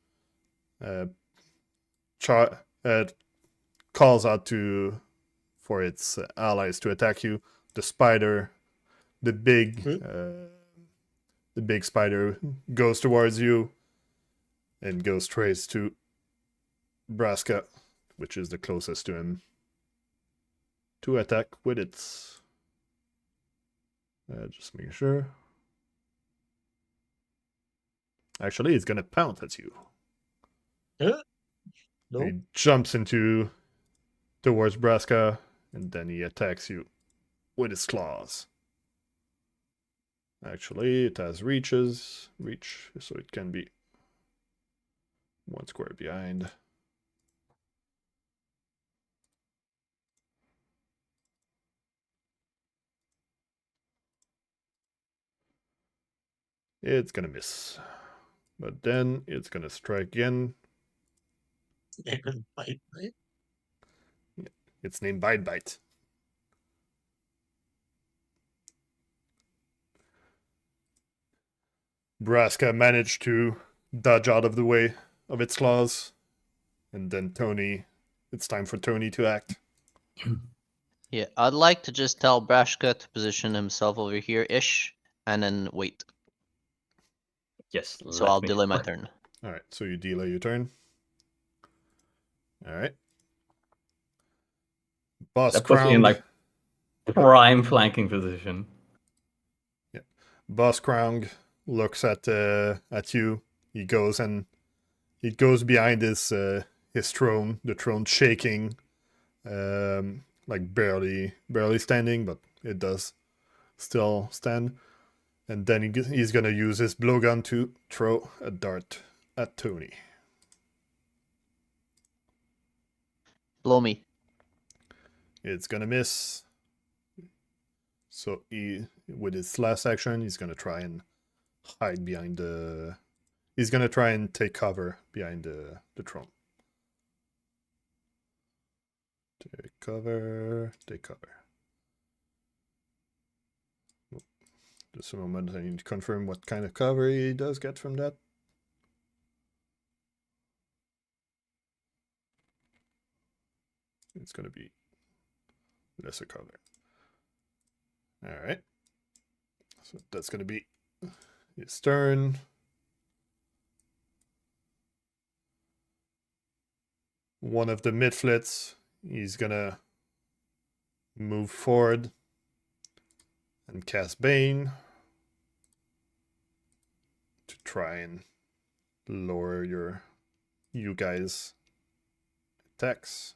calls out for its allies to attack you, the spider, the big spider, goes towards you and goes straight to Braska, which is the closest to him, to attack with its. Just making sure. Actually, it's gonna pounce at you. Nope. He jumps towards Braska, and then he attacks you with his claws. Actually, it has reach, so it can be one square behind. It's gonna miss. But then it's gonna strike again. Bite. It's named Bite. Braska managed to dodge out of the way of its claws. And then it's time for Tony to act. Yeah, I'd like to just tell Braska to position himself over here-ish, and then wait. Yes. So I'll delay my turn. Alright, so you delay your turn. Alright. Boss That puts me Crown. in like prime flanking position. Yeah. Boss Crown looks at you. He goes behind his throne, the throne shaking, like barely standing, but it does still stand. And then he's gonna use his blowgun to throw a dart at Tony. Blow me. It's gonna miss. So with his last action, he's gonna try and hide behind the. He's gonna try and take cover behind the throne. Take cover. Just a moment, I need to confirm what kind of cover he does get from that. It's gonna be lesser cover. Alright. So that's gonna be his turn. One of the midflits, he's gonna move forward and cast Bane to try and lower you guys' attacks.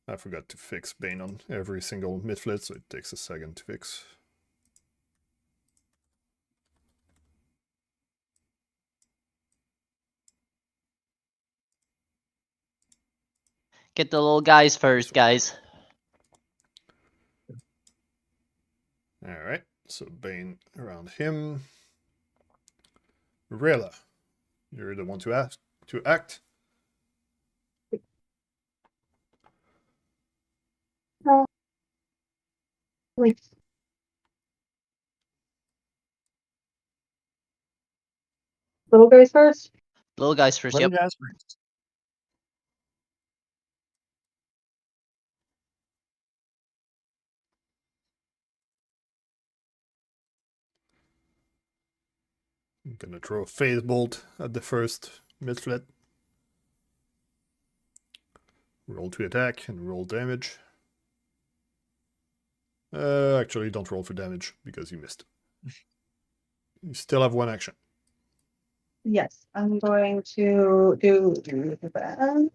I forgot to fix Bane on every single midflit, so it takes a second to fix. Get the little guys first, guys. Alright, so Bane around him. Rilla, you're the one to act. Wait. Little guys first. Little guys first, Little yep. guys first. I'm gonna throw a phase bolt at the first midflit. Roll to attack and roll damage. Actually, don't roll for damage because you missed. You still have one action. Yes, I'm going to do that.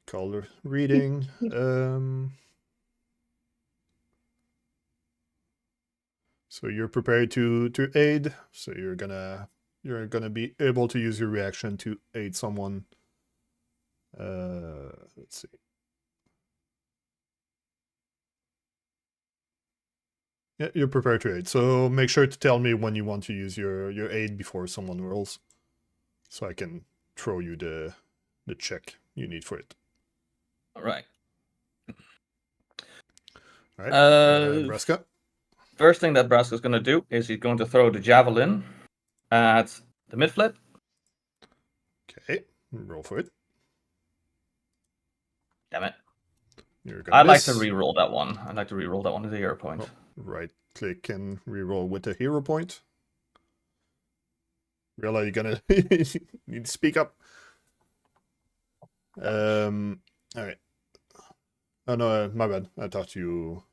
Color reading. So you're prepared to aid. So you're gonna be able to use your reaction to aid someone. Let's see. Yeah, you're prepared to aid. So make sure to tell me when you want to use your aid before someone rolls, so I can throw you the check you need for it. All right. All right, Braska. First thing that Braska's going to do is he's going to throw the javelin at the midflet. Okay, roll for it. Damn it. You're gonna I'd like miss. to re-roll that one. I'd like to re-roll that one to the hero point. Oh, right click and reroll with a hero point. Rilla, you're gonna need to speak up. All right. Oh no, my bad. I thought you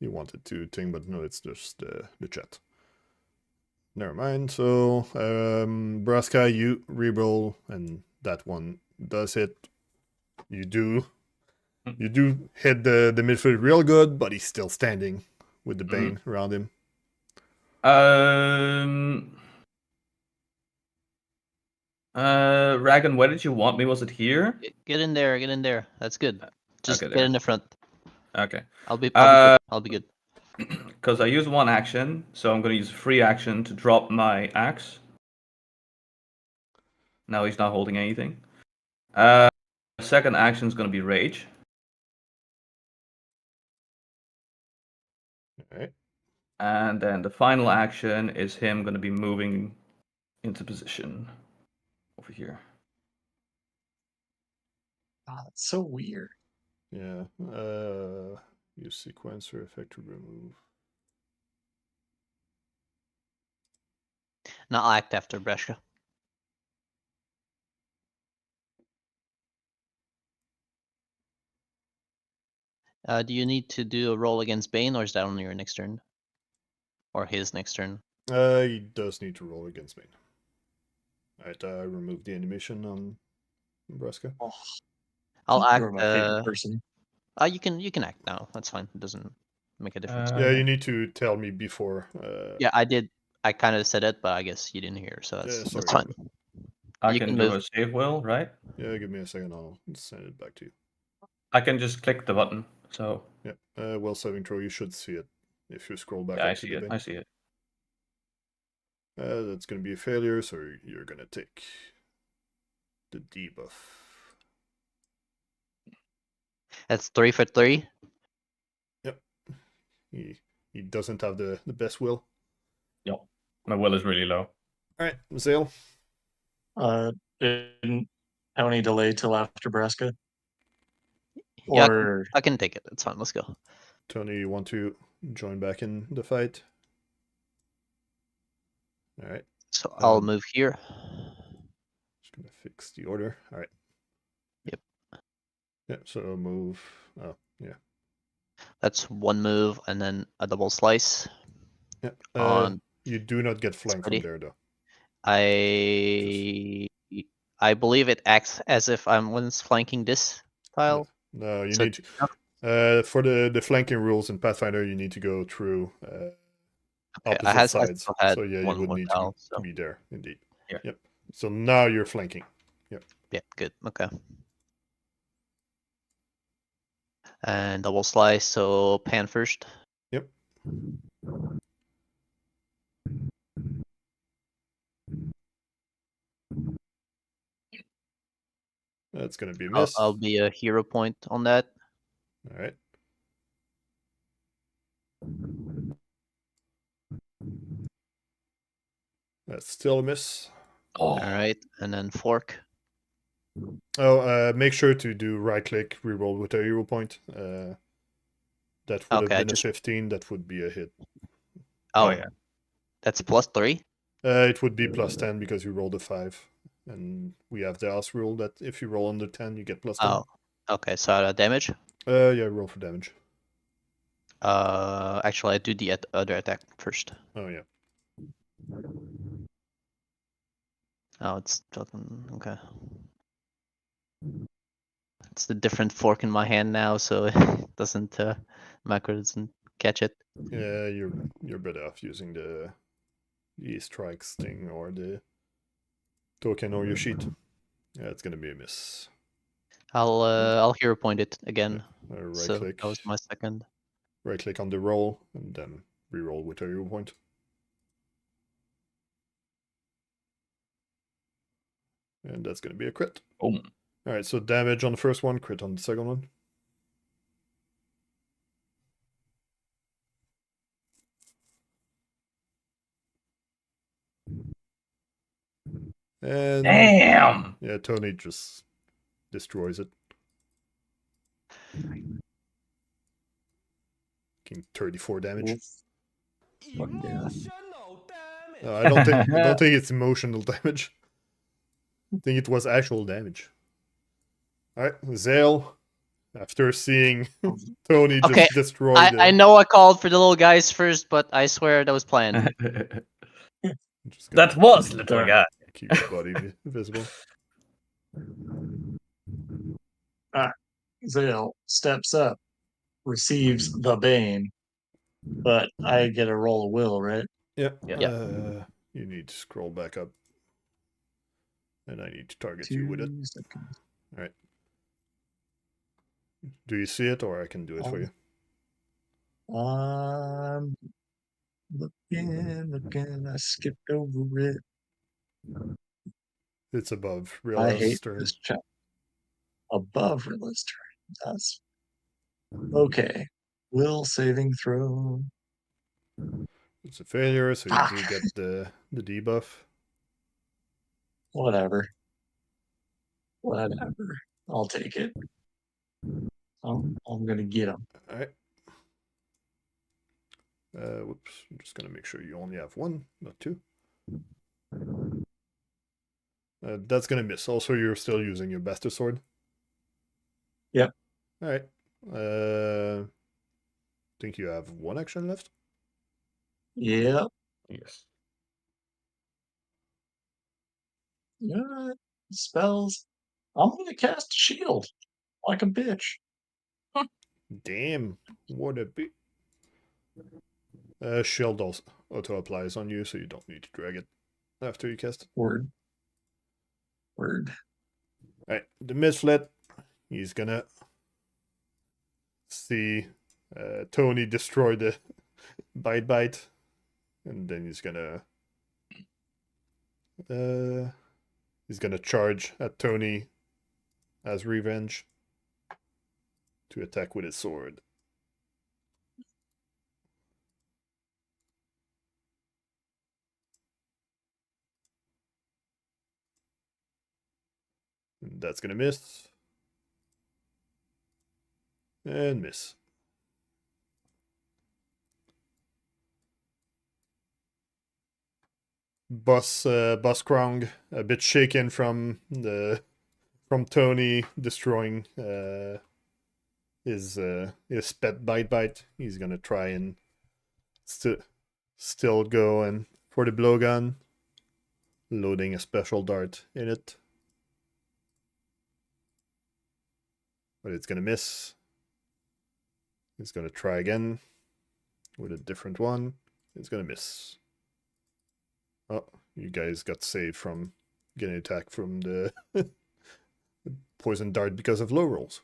wanted to think, but no, it's just the chat. Never mind. So, Braska, you reroll, and that one does hit. You do hit the midfield real good, but he's still standing with the bane around him. Ragan, where did you want me? Was it here? Get in there, get in there. That's good. Just Okay, get there. in the front. Okay. I'll be good. I'll be good. Because I used one action, so I'm going to use a free action to drop my axe. Now he's not holding anything. Second action is going to be rage. Alright. And then the final action is him going to be moving into position over here. Oh, that's so weird. Yeah. Use sequencer effect to remove. Now I'll act after Braska. Do you need to do a roll against Bane, or is that on your next turn? Or his next turn? He does need to roll against me. Alright, remove the animation on Braska. Oh, I'll you're act. my favorite person. You can act now. That's fine. It doesn't make a difference. Yeah, you need to tell me before. Yeah, I did. I kind of said it, but I guess you didn't hear, so Yeah, that's sorry. fine. I You can can do move. a save will, right? Yeah, give me a second. I'll send it back to you. I can just click the button. So Yeah. Well, saving throw. You should see it if you scroll back yeah, up I to see the it. bin. I see it. That's gonna be a failure, so you're gonna take the debuff. That's 3 for 3. Yep. He doesn't have the best will. Yep. My will is really low. Alright, Zael. Didn't Tony delay till after Braska? Yeah, Or I can take it. It's fine. Let's go. Tony, you want to join back in the fight? Alright. So I'll Um, move here. Just gonna fix the order. Alright. Yep. Yeah, so move. Oh, yeah. That's one move, and then a double slice. Yeah. On You do not get flanked from ready. there, though. I believe it acts as if I'm once flanking this tile. No, you So- need to. For the flanking rules in Pathfinder, you need to go through opposite I sides. still had So yeah, you one would more need tile, to so- be there, indeed. Yeah. Yep. So now you're flanking. Yeah, good. Okay. And double slice, so pan first. Yep. That's gonna be a miss. I'll be a hero point on that. All right. That's still a miss. Oh. Alright, and then fork. Oh, make sure to do right click, reroll with a hero point. That would Okay, have been a 15. That would be a hit. Oh, yeah. That's +3. It would be +10 because you rolled a 5, and we have the house rule that if you roll under 10, you get +10. Oh, okay. So damage. Yeah, roll for damage. Actually, I do the other attack first. Oh yeah. Oh, it's fucking okay. It's the different fork in my hand now, so it doesn't macro doesn't catch it. Yeah, you're better off using the strikes thing or the token or your sheet. Yeah, it's gonna be a miss. I'll hero point it again. Right So click. that was my second. Right click on the roll and then reroll with a hero point. And that's gonna be a crit. Boom. Alright, so damage on the first one, crit on the second one. And Damn! yeah, Tony just destroys it. Taking 34 damage. Fuck yeah. No, I don't think it's emotional damage. I think it was actual damage. Alright, Zael, after seeing Tony just Okay, destroy I know I called for the little guys first, but I swear that was planned. just gonna That was little guy. keep the body visible. Zael steps up, receives the bane, but I get a roll of will, right? Yeah. Yeah. You need to scroll back up. And I need to target you with it. 2 seconds. Alright. Do you see it or I can do it for you? I'm looking. I skipped over it. It's above I Rilla's hate turn. this chat. Above Rilla's turn. That's okay. Will saving throw. It's a failure, so you Ah. do get the debuff. Whatever. Whatever. I'll take it. I'm gonna get him. Alright. Whoops. I'm just gonna make sure you only have one, not two. That's gonna miss. Also, you're still using your Bastard Sword. Yep. Alright. Think you have one action left? Yep. Yes. Yeah. Spells. I'm gonna cast a shield like a bitch. Damn. What a bit. Shield also auto applies on you, so you don't need to drag it after you cast it. Word. Alright, the Misflet, he's gonna see Tony destroy the bite, and then he's gonna charge at Tony as revenge to attack with his sword. And that's gonna miss. And miss. Boss Krong, a bit shaken from Tony destroying his pet bite. He's gonna try and still go and for the blowgun, loading a special dart in it. But it's gonna miss. He's gonna try again with a different one. It's gonna miss. Oh, you guys got saved from getting attacked from the poison dart because of low rolls.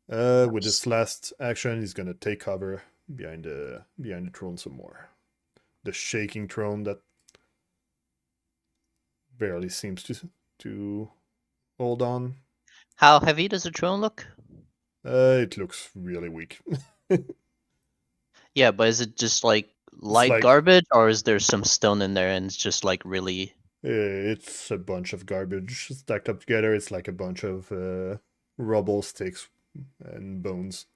With this last action, he's gonna take cover behind the throne some more. The shaking throne that barely seems to hold on. How heavy does the throne look? It looks really weak. Yeah, but is it just like light like- garbage, or is there some stone in there and it's just like really? It's a bunch of garbage stacked up together. It's like a bunch of rubble, sticks, and bones.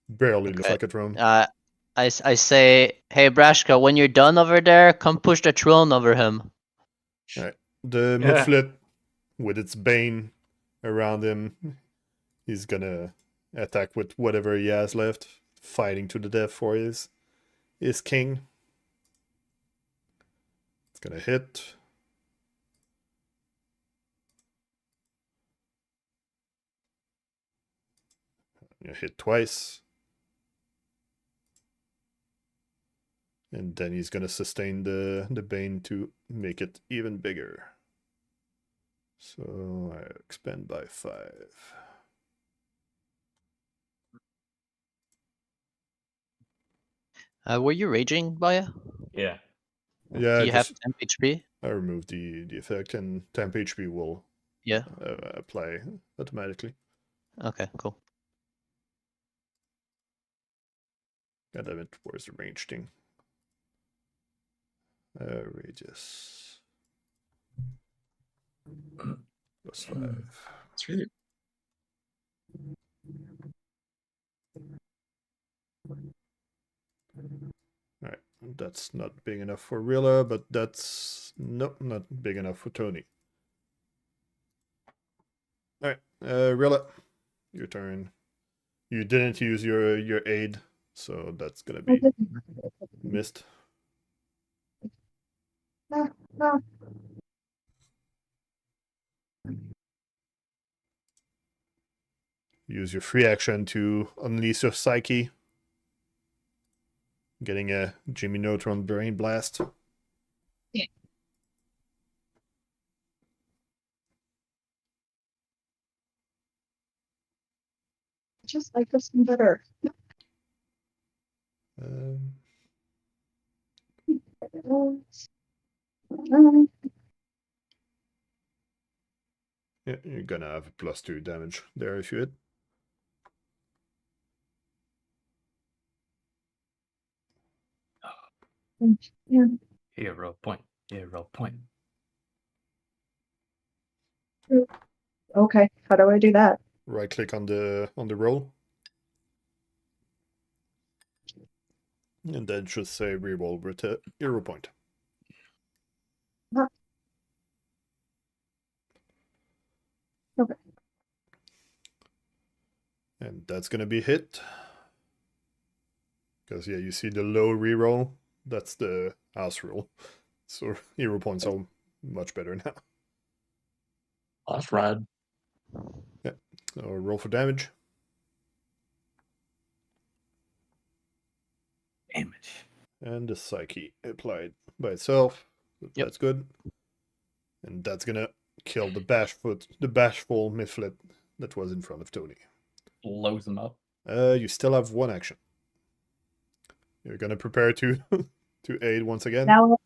Barely looks Okay. like a throne. I say, hey Braska, when you're done over there, come push the throne over him. The Yeah. Mudflit, with its bane around him, he's gonna attack with whatever he has left, fighting to the death for his king. It's gonna hit. You hit twice. And then he's gonna sustain the bane to make it even bigger. So I expand by 5. Were you raging, Baya? Yeah. Yeah, Do you have 10 HP? I removed the effect, and temp HP will Yeah. apply automatically. Okay, cool. God damn it, where's the range thing? Radius. +5. Sweet. Alright, that's not big enough for Rilla, but that's not big enough for Tony. Alright, Rilla, your turn. You didn't use your aid, so that's gonna be missed. No. Use your free action to unleash your psyche. Getting a Jimmy Neutron Brain Blast. Yeah. Just like this one better. Yeah, you're gonna have a +2 damage there if you hit. Yeah. Hero point. Hero point. Okay, how do I do that? Right click on the roll. And then it should say reroll with a hero point. Okay. And that's gonna be hit. Because yeah, you see the low reroll. That's the house rule. So hero points are much better now. Last ride. So roll for damage. Damage. And the psyche applied by itself. Yep. That's good. And that's gonna kill the bashful Mifflet that was in front of Tony. Blows them up. You still have 1 action. You're gonna prepare to aid once again. Now,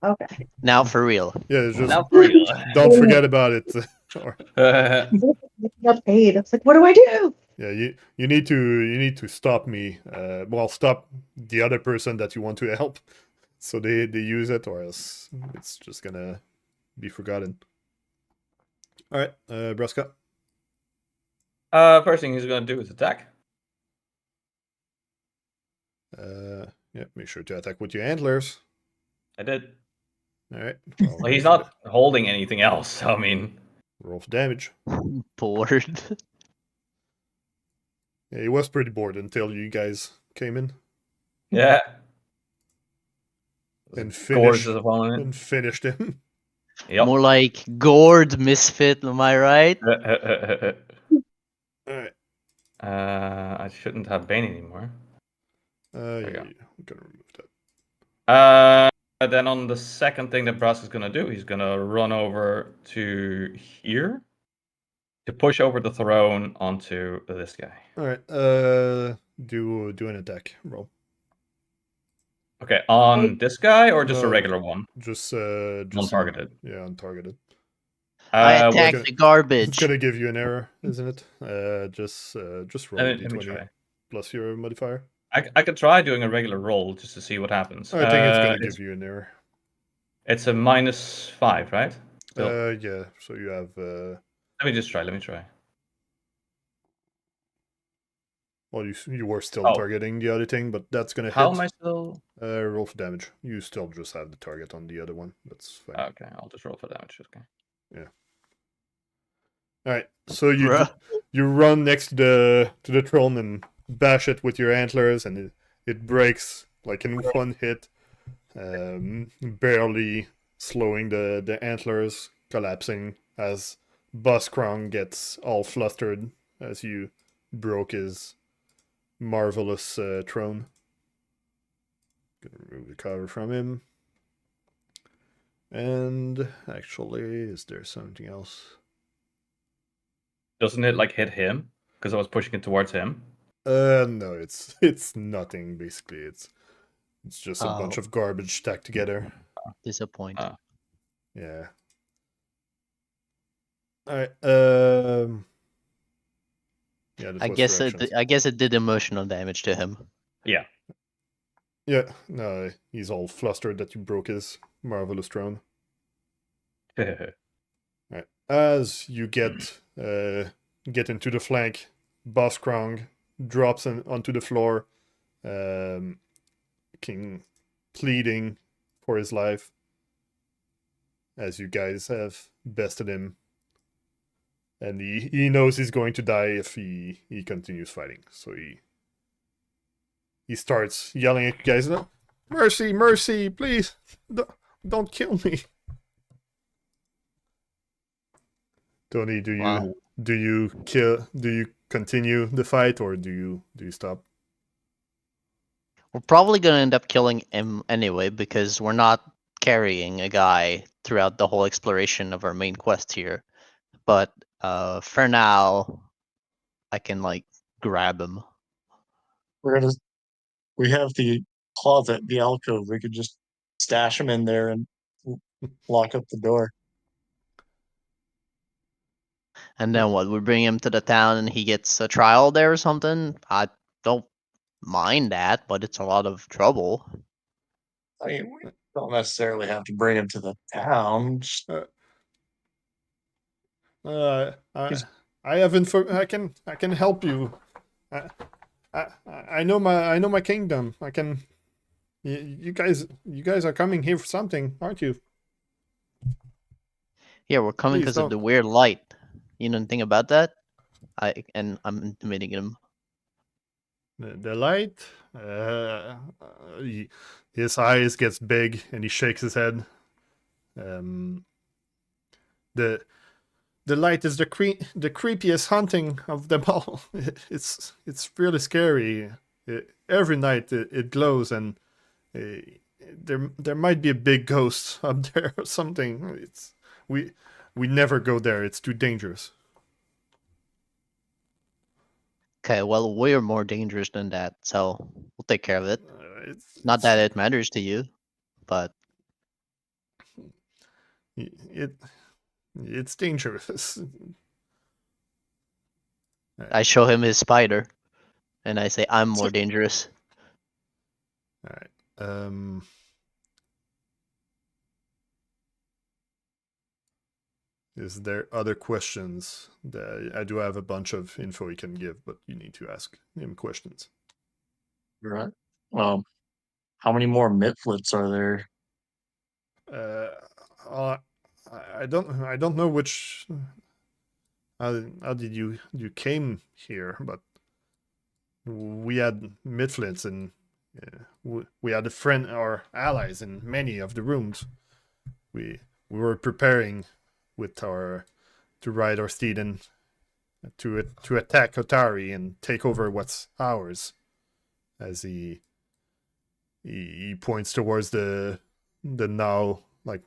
okay. Now for real. Yeah, just Now for real. don't forget about it. Or, Got paid. It's like, what do I do? yeah, you need to stop me. Well, stop the other person that you want to help, so they use it, or else it's just gonna be forgotten. All right, Braska. First thing he's gonna do is attack. Yeah, make sure to attack with your antlers. I did. All right. Well, he's not holding anything else. So, I mean, Roll for damage. Bored. Yeah, he was pretty bored until you guys came in yeah. and Gorge finished is falling in. and finished him. Yep. More like gourd misfit, am I right? All right. I shouldn't have Bane anymore. Yeah, you go. I'm gonna remove that. Then on the second thing that Brass is gonna do, he's gonna run over to here to push over the throne onto this guy. All right. Do an attack roll. Okay, on this guy or just a No, regular one? Just Non-targeted. Yeah, untargeted. I we're attack gonna- the It's garbage. gonna give you an error, isn't it? Just roll a let me d20 try. plus your modifier. I could try doing a regular roll just to see what happens. I think it's gonna give you an error. It's a -5, right? Still. Yeah. So you have. Let me just try. Let me try. Well, you were still targeting the other thing, but that's gonna How hit. am I still? Roll for damage. You still just have the target on the other one. That's fine. Okay, I'll just roll for damage. Okay. All right, so Bruh. you run next to the throne and bash it with your antlers, and it breaks like in one hit, barely slowing the antlers collapsing as Boss Krong gets all flustered as you broke his marvelous throne. Gonna remove the cover from him. And actually, is there something else? Doesn't it like hit him? Because I was pushing it towards him. No, it's nothing basically. It's just a Oh. bunch of garbage stacked together. Disappoint. Yeah. Alright, yeah, that I was guess for it. actions. I guess it did emotional damage to him. Yeah. Yeah, no, he's all flustered that you broke his marvelous throne. Right. As you get into the flank, Boss Krong drops onto the floor, King pleading for his life, as you guys have bested him, and he knows he's going to die if he continues fighting. So he starts yelling at you guys, "Mercy, mercy, please, don't kill me." Tony, do Wow. you continue the fight, or do you stop? We're probably gonna end up killing him anyway because we're not carrying a guy throughout the whole exploration of our main quest here. But for now, I can like grab him. We have the closet, the alcove. We could just stash him in there and lock up the door. And then what? We bring him to the town and he gets a trial there or something? I don't mind that, but it's a lot of trouble. I mean, we don't necessarily have to bring him to the town. Just I have I can help you. I know my kingdom. I can. You guys are coming here for something, aren't you? Yeah, we're coming Please because of the don't. weird light. You know anything about that? I'm intimidating him. The light. His eyes gets big and he shakes his head. The light is the creepiest hunting of them all. It's really scary. Every night it glows, and there might be a big ghost up there or something. We never go there. It's too dangerous. Okay, well, we're more dangerous than that, so we'll take care of it. Not It's that it matters to you, but it's dangerous. I show him his spider, and I say I'm more dangerous. All right. Is there other questions? I do have a bunch of info you can give, but you need to ask him questions. right. How many more mitflits are there? I don't know which. How did you came here? But we had midflits, and we had a friend or allies in many of the rooms. We were preparing with our to ride our steed and to attack Otari and take over what's ours. As he points towards the now like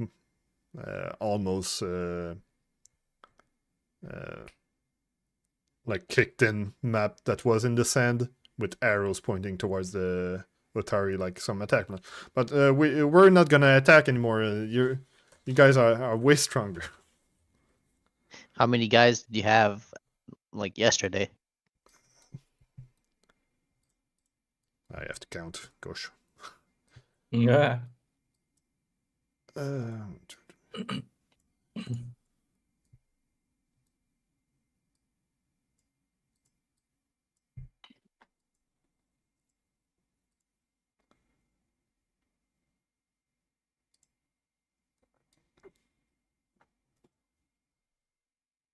almost like kicked in map that was in the sand with arrows pointing towards the Otari like some attack. But we're not gonna attack anymore. You guys are way stronger. How many guys did you have, like yesterday? I have to count. Gosh. Yeah.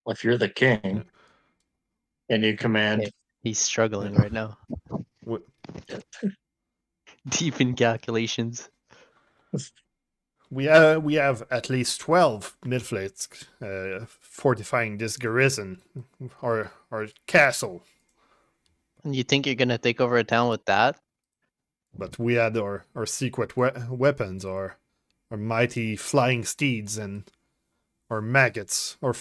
If you're the king and you command, Okay. He's struggling right now. We, Deep in calculations. we have at least 12 midflates fortifying this garrison or castle, And you think you're gonna take over a town with that? but we had our secret weapons, our mighty flying steeds, and our maggots, our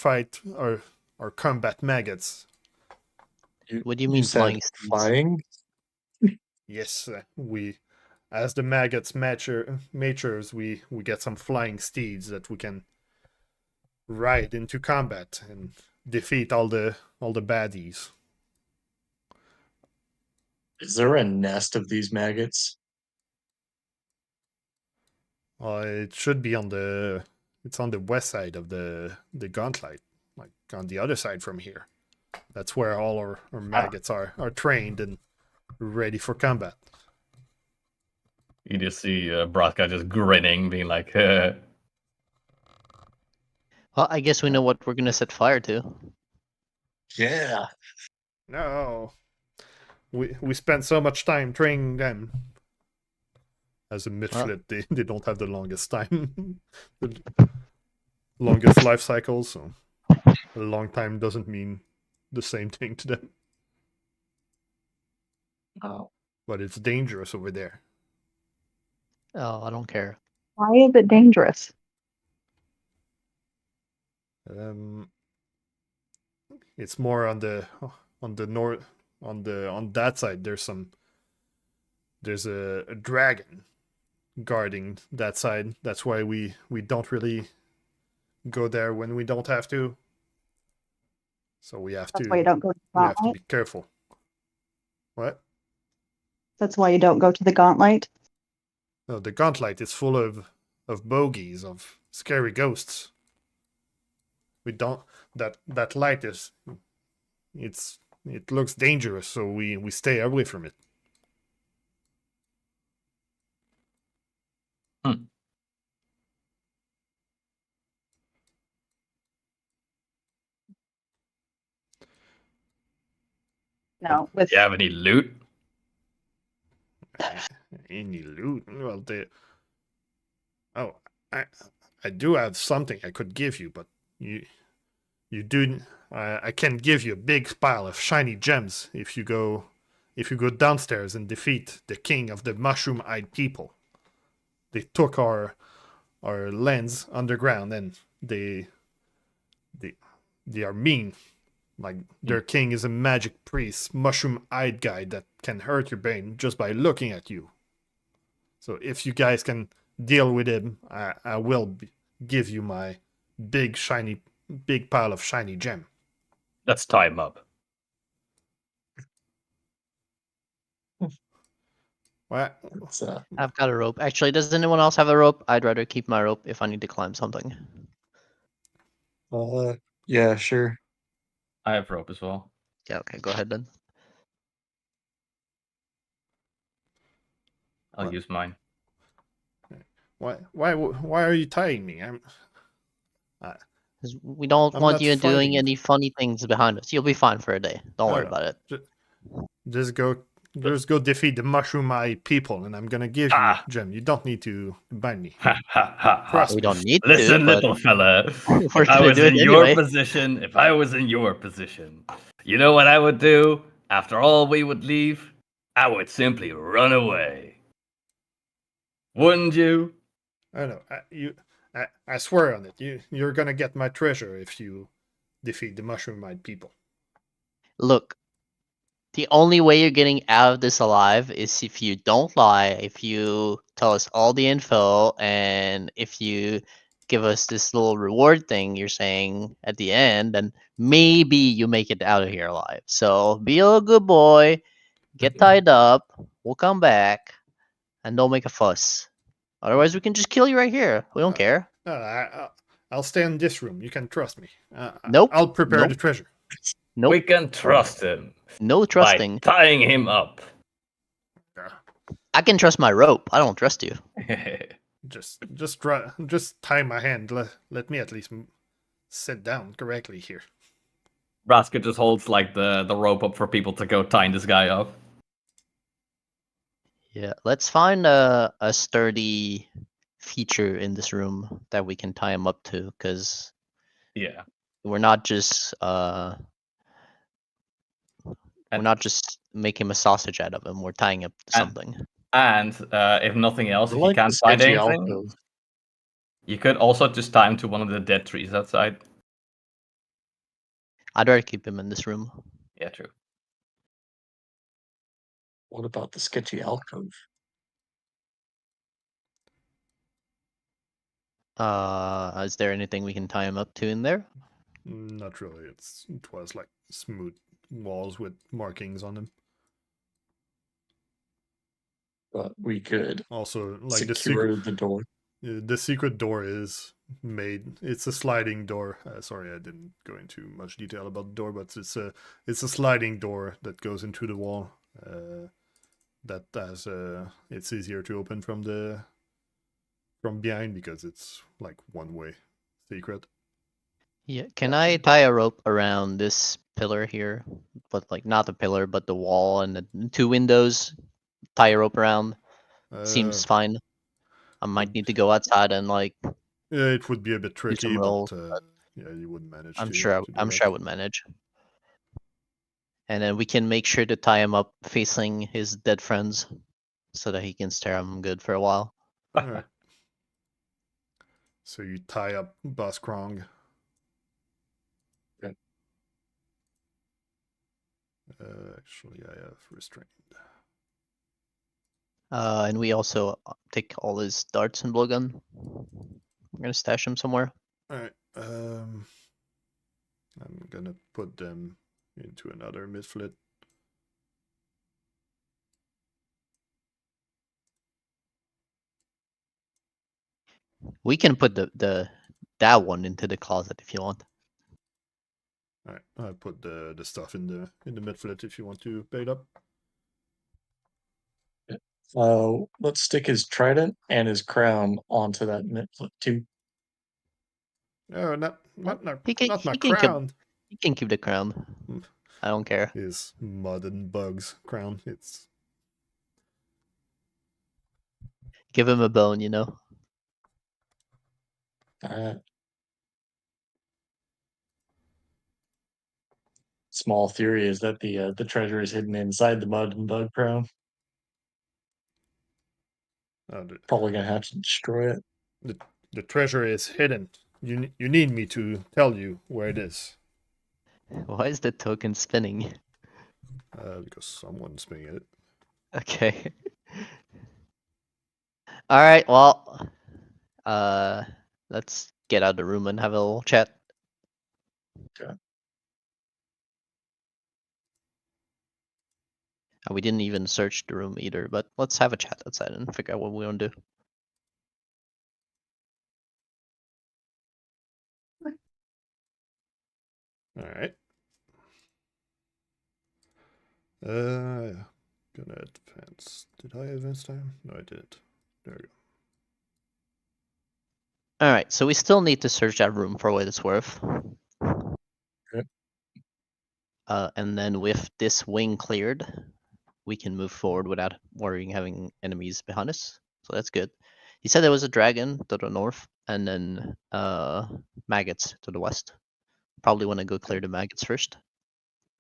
combat maggots. What do you you mean said flying steeds? flying? Yes, we, as the maggots matures, we get some flying steeds that we can ride into combat and defeat all the baddies. Is there a nest of these maggots? It should be it's on the west side of the Gauntlight, like on the other side from here. That's where all our maggots are trained and ready for combat. You just see Braska just grinning, being like, Well, I guess we know what we're gonna set fire to. Yeah. No, we spent so much time training them. As a midflit, they don't have the longest time, the longest life cycle. So a long time doesn't mean the same thing to them. Oh. But it's dangerous over there. Oh, I don't care. Why is it dangerous? It's more on the north, on that side. There's a dragon guarding that side. That's why we don't really go there when we don't have to. So we have That's to why you don't go to the we have to Gauntlight. be careful. What? That's why you don't go to the Gauntlight. No, the Gauntlight is full of bogies, of scary ghosts. We don't that light is it looks dangerous, so we stay away from it. No, with "Do you have any loot?" Any loot? Well, I do have something I could give you, but you do. I can give you a big pile of shiny gems if you go downstairs and defeat the king of the mushroom-eyed people. They took our lands underground, and they are mean. Like, their king is a magic priest, mushroom-eyed guy that can hurt your brain just by looking at you. So if you guys can deal with him, I will give you my big pile of shiny gem. Let's tie him up. What? It's, I've got a rope. Actually, does anyone else have a rope? I'd rather keep my rope if I need to climb something. yeah, sure. I have rope as well. Yeah, okay, go ahead then. I'll What? use mine. Why are you tying me? 'Cause we don't I'm want not you doing fighting. any funny things behind us. You'll be fine for a day. Don't worry No. about it. Just go defeat the mushroom-eyed people, and I'm gonna give you gem. You don't need to bind me. Ha ha ha ha. Trust We me. don't need Listen, to, but little fella. we're If I gonna was do it in your anyway. position, you know what I would do? After all we would leave, I would simply run away. Wouldn't you? I know. I swear on it. You're gonna get my treasure if you defeat the mushroom-eyed people. Look, the only way you're getting out of this alive is if you don't lie, if you tell us all the info, and if you give us this little reward thing you're saying at the end, then maybe you make it out of here alive. So be a good boy, get tied up, we'll come back, and don't make a fuss. Otherwise, we can just kill you right here. We don't care. I'll stay in this room. You can trust me. Nope. I'll prepare Nope. the treasure. Nope. We can trust him No trusting. by tying him up. I can trust my rope. I don't trust you. Just tie my hand. Let me at least sit down correctly here. Braska just holds like the rope up for people to go tying this guy up. Yeah, let's find a sturdy feature in this room that we can tie him up to, because Yeah. we're not just making a sausage out of him. We're tying him to And- something. And if nothing else, I if like you the can't find sketchy anything, alcove. you could also just tie him to one of the dead trees outside. I'd rather keep him in this room. Yeah, true. What about the sketchy alcove? Is there anything we can tie him up to in there? Not really. It was like smooth walls with markings on them. But we could Also, like secure the door. the secret door is made. It's a sliding door. Sorry, I didn't go into much detail about the door, but it's a sliding door that goes into the wall. That has it's easier to open from behind because it's like one way secret. Yeah. Can I tie a rope around this pillar here? But like not the pillar, but the wall and the 2 windows. Tie a rope around. Seems fine. I might need to go outside and like Yeah, it would be a bit some tricky, rolls, but yeah, you would manage. I'm to sure do I'm that. sure I would manage. And then we can make sure to tie him up facing his dead friends, so that he can stare at them good for a while. Alright. So you tie up Boss Krong. Okay. Actually, I have restrained. And we also take all his darts and blowgun. We're gonna stash him somewhere. Alright. I'm gonna put them into another midflit. We can put that one into the closet if you want. Alright, I put the stuff in the midflit if you want to bait up. Let's stick his trident and his crown onto that midfoot too. Oh, not He my can crown. He can keep the crown. I don't care. His mud and bugs crown. It's Give him a bone, you know. Small theory is that the treasure is hidden inside the mud and bug crown. Probably gonna have to destroy it. the treasure is hidden. You need me to tell you where it is. Why is the token spinning? Because someone's spinning it. Okay. All right. Well, let's get out of the room and have a little chat. Okay. We didn't even search the room either, but let's have a chat outside and figure out what we want to do. All right. Gonna advance. Did I advance time? No, I didn't. There we go. All right. So we still need to search that room for what it's worth. Okay. And then with this wing cleared, we can move forward without worrying having enemies behind us. So that's good. He said there was a dragon to the north and then maggots to the west. Probably want to go clear the maggots first.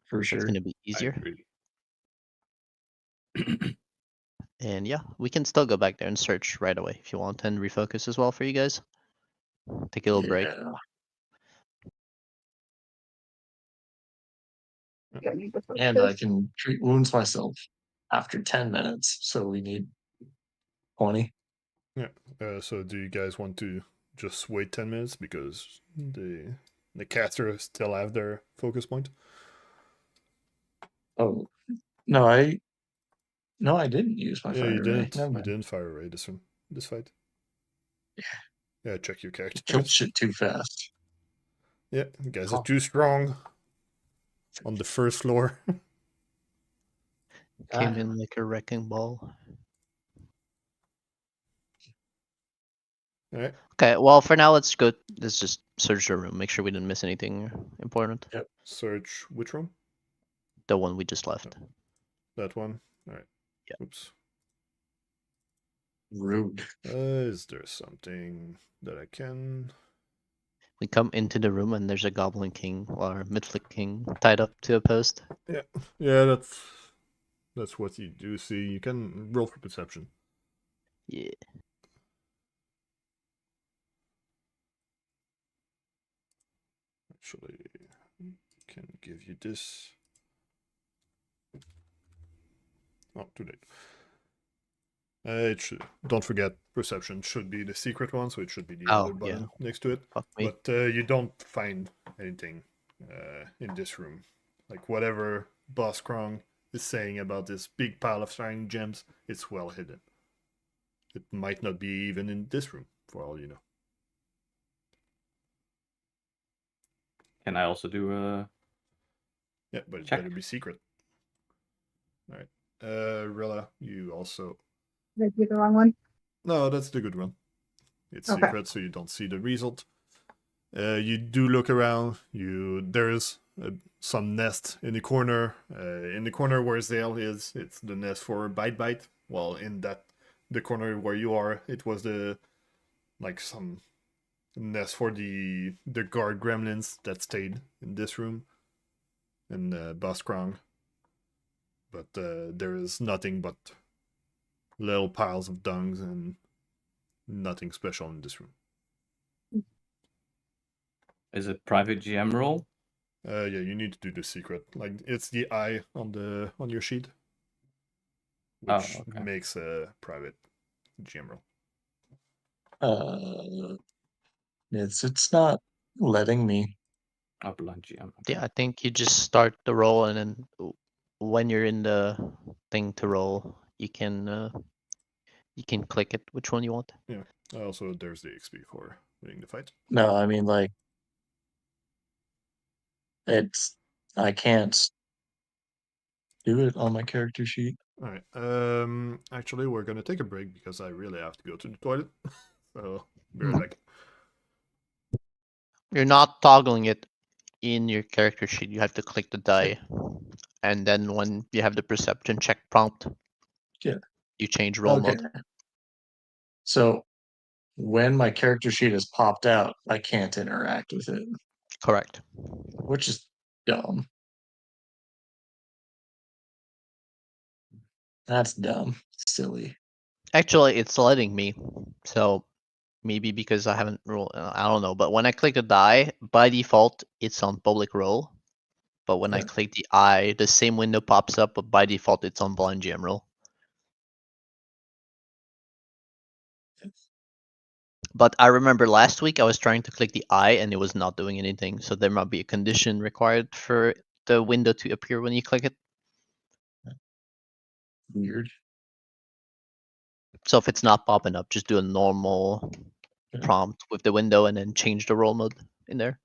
For It's sure. gonna be I easier. agree. And yeah, we can still go back there and search right away if you want and refocus as well for you guys. Take a little break. Yeah. Yeah, I need to And I focus. can treat wounds myself after 10 minutes. So we need 20. So do you guys want to just wait 10 minutes because the casters still have their focus point? Oh no, I didn't use my Yeah, fire you ray. didn't. Never You mind. didn't fire away this fight. Yeah, check your character. Killed shit too fast. Yeah, you guys are Oh. too strong. On the first floor. Came in like a wrecking ball. Alright. Okay, well for now let's go. Let's just search the room, make sure we didn't miss anything important. Search which room? The one we just left. That one? Alright. Yeah. Oops. Rude. Is there something that I can... We come into the room and there's a Goblin King or Mythic King tied up to a post. Yeah, that's what you do see. You can roll for perception. Yeah. Actually, can give you this. Oh, too late. It should, don't forget, perception should be the secret one, so it should be the Oh, other button next to it. Fuck me. But you don't find anything in this room. Like whatever Boss Krong is saying about this big pile of shining gems, it's well hidden. It might not be even in this room, for all you know. Can I also do a Yeah, but it check? better be secret. Alright. Rilla, you also... Did I do the wrong one? No, that's the good one. It's Okay. secret, so you don't see the result. You do look around. There's some nest in the corner. In the corner where Zael is, it's the nest for Bite. While in the corner where you are, it was some nest for the guard gremlins that stayed in this room in Boss Krong. But there is nothing but little piles of dungs and nothing special in this room. Is it private GM roll? Yeah, you need to do the secret. Like it's the eye on your sheet, which okay. makes a private GM roll. It's not letting me. Oh, blind GM. Okay. Yeah, I think you just start the roll and then when you're in the thing to roll, you can click it which one you want. Also, there's the XP for winning the fight. No, I mean like I can't do it on my character sheet. All right. Actually, we're gonna take a break because I really have to go to the toilet. So be right back. You're not toggling it in your character sheet. You have to click the die, and then when you have the perception check prompt, Yeah. you change roll Okay. mode. So when my character sheet is popped out, I can't interact with it, Correct. which is dumb. That's dumb. Silly. Actually, it's letting me. So maybe because I haven't rolled, I don't know. But when I click the die, by default, it's on public roll. But when I Yeah. click the eye, the same window pops up, but by default, it's on blind GM roll. But I remember last week I was trying to click the eye and it was not doing anything. So there might be a condition required for the window to appear when you click it. Weird. So if it's not popping up, just do a normal Yeah. prompt with the window and then change the roll mode in there.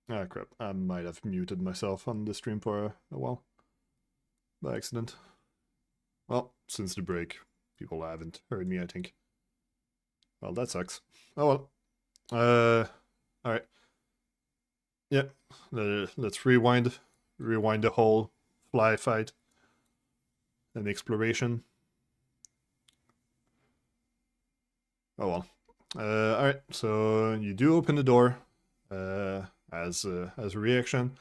Ah, crap. I might have muted myself on the stream for a while. By accident. Well, since the break, people haven't heard me, I think. Well, that sucks. Oh well. Alright. Yeah. Let's rewind. Rewind the whole fly fight and exploration. Oh well. Alright, so you do open the door as a reaction,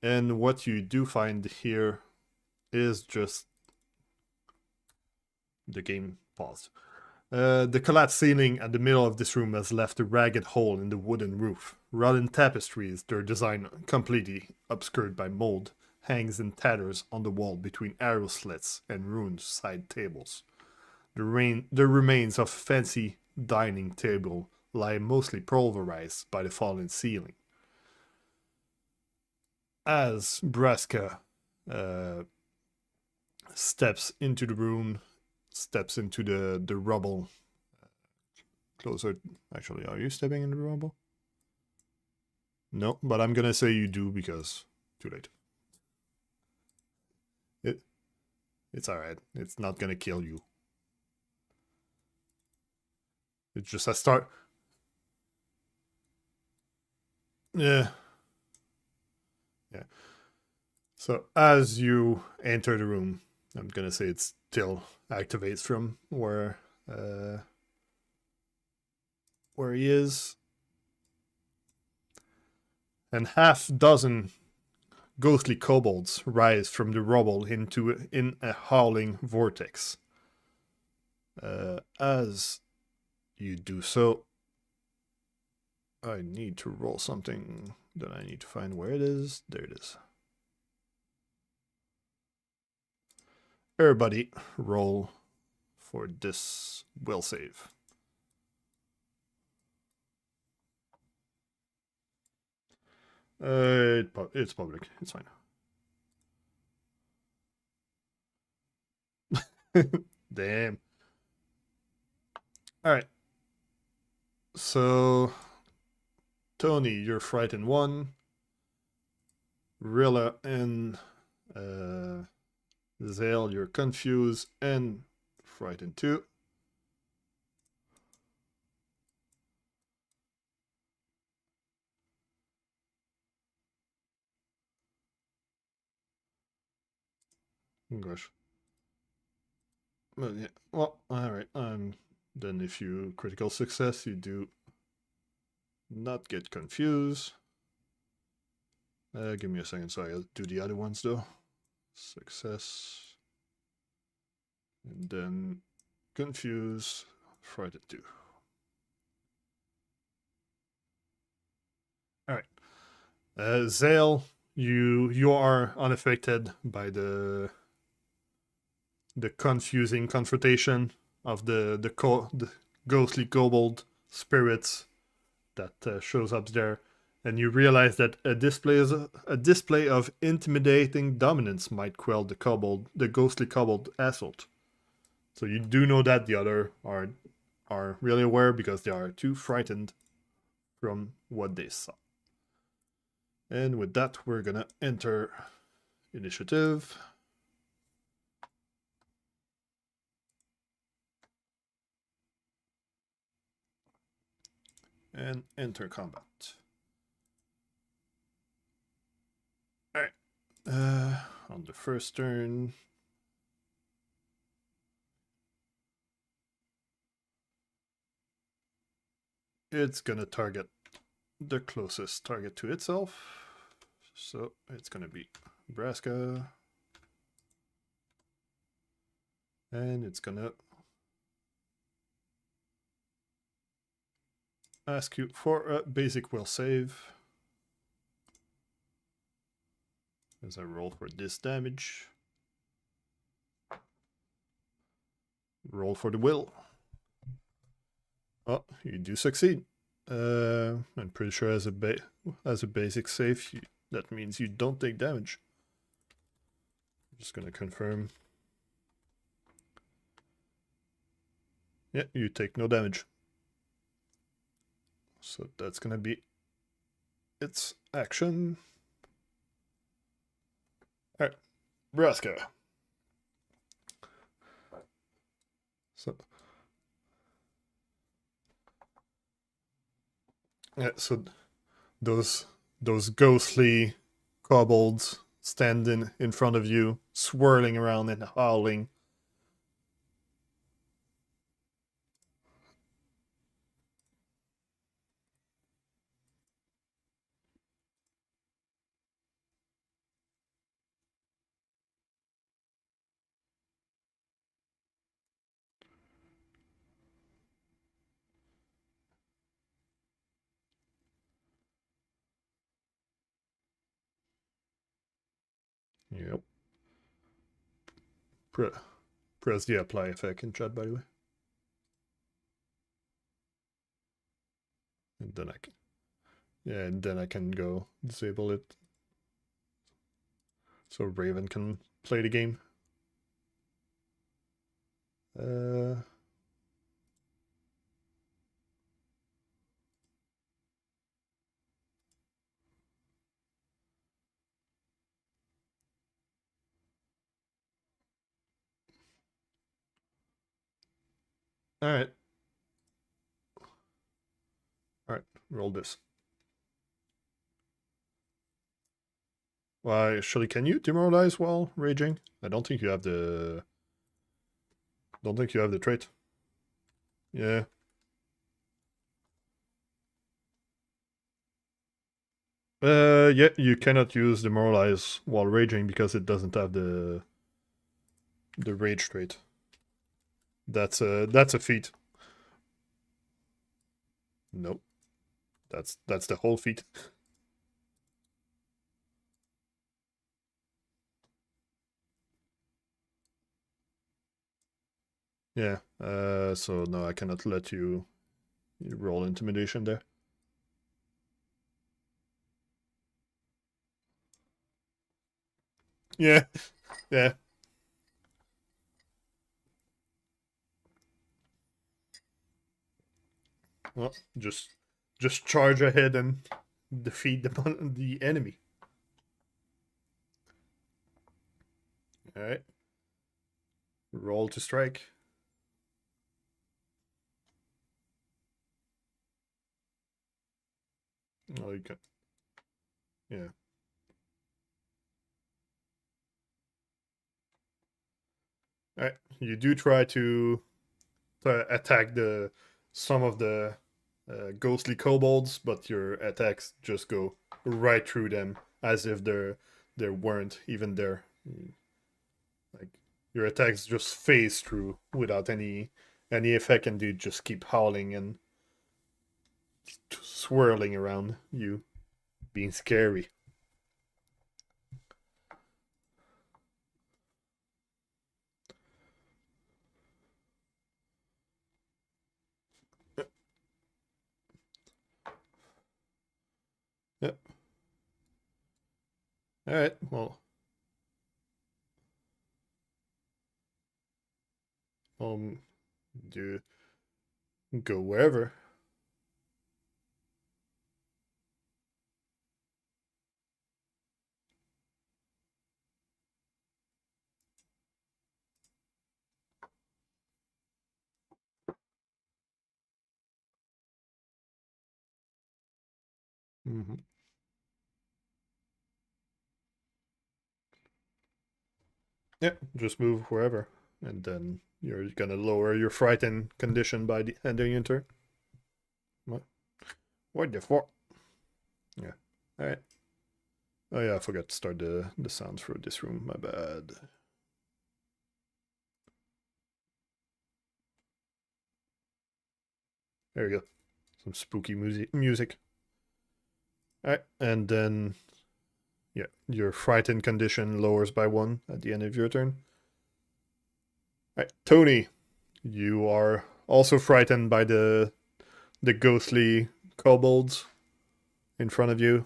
and what you do find here is just the game paused. The collapsed ceiling at the middle of this room has left a ragged hole in the wooden roof. Rotten tapestries, their design completely obscured by mold, hangs in tatters on the wall between arrow slits and ruined side tables. The remains of fancy dining table lie mostly pulverized by the fallen ceiling. As Braska steps into the room, steps into the rubble. Closer. Actually, are you stepping in the rubble? No, but I'm gonna say you do because too late. It's alright. It's not gonna kill you. It's just a start. Yeah. Yeah. So as you enter the room, I'm gonna say it still activates from where he is. And half dozen ghostly kobolds rise from the rubble in a howling vortex. As you do so, I need to roll something that I need to find where it is. There it is. Everybody roll for this will save. It's public. It's fine. Damn. All right. So, Tony, you're frightened 1. Rilla and Zael, you're confused and frightened 2. Gosh. Well, yeah. Well, all right. Then if you critical success, you do not get confused. Give me a second, so I'll do the other ones though. Success. And then confuse, frightened 2. Alright. Zael, you are unaffected by the confusing confrontation of the ghostly kobold spirits that shows up there, and you realize that a display of intimidating dominance might quell the ghostly kobold assault. So you do know that the other are really aware because they are too frightened from what they saw. And with that, we're gonna enter initiative. And enter combat. Alright. On the first turn. It's gonna target the closest target to itself. So it's gonna be Braska. And it's gonna ask you for a basic will save. As I roll for this damage. Roll for the will. Oh, you do succeed. I'm pretty sure as a basic save, that means you don't take damage. I'm just gonna confirm. Yeah, you take no damage. So that's gonna be its action. Alright, Braska. So, yeah, so those ghostly kobolds standing in front of you, swirling around and howling. Yep. Press the apply effect in chat, by the way. And then I can, yeah, and then I can go disable it, so Raven can play the game. All right. All right, roll this. Why, actually, can you demoralize while raging? I don't think you have the... Don't think you have the trait. Yeah. Yeah, you cannot use demoralize while raging because it doesn't have the rage trait. That's a feat. Nope. That's the whole feat. Yeah. So no, I cannot let you roll intimidation there. Yeah. Yeah. Well, just charge ahead and defeat the enemy. All right. Roll to strike. Oh, you can. Yeah. All right. You do try to attack some of the ghostly kobolds, but your attacks just go right through them as if they weren't even there. Like your attacks just phase through without any effect, and they just keep howling and swirling around you, being scary. Yep. All right. Well, do go wherever. Mm-hmm. Yeah, just move wherever, and then you're gonna lower your frightened condition by the ending your turn. What the fuck? Yeah. All right. Oh yeah, I forgot to start the sounds for this room. My bad. There you go. Some spooky music. All right, and then yeah, your frightened condition lowers by 1 at the end of your turn. All right, Tony, you are also frightened by the ghostly kobolds in front of you.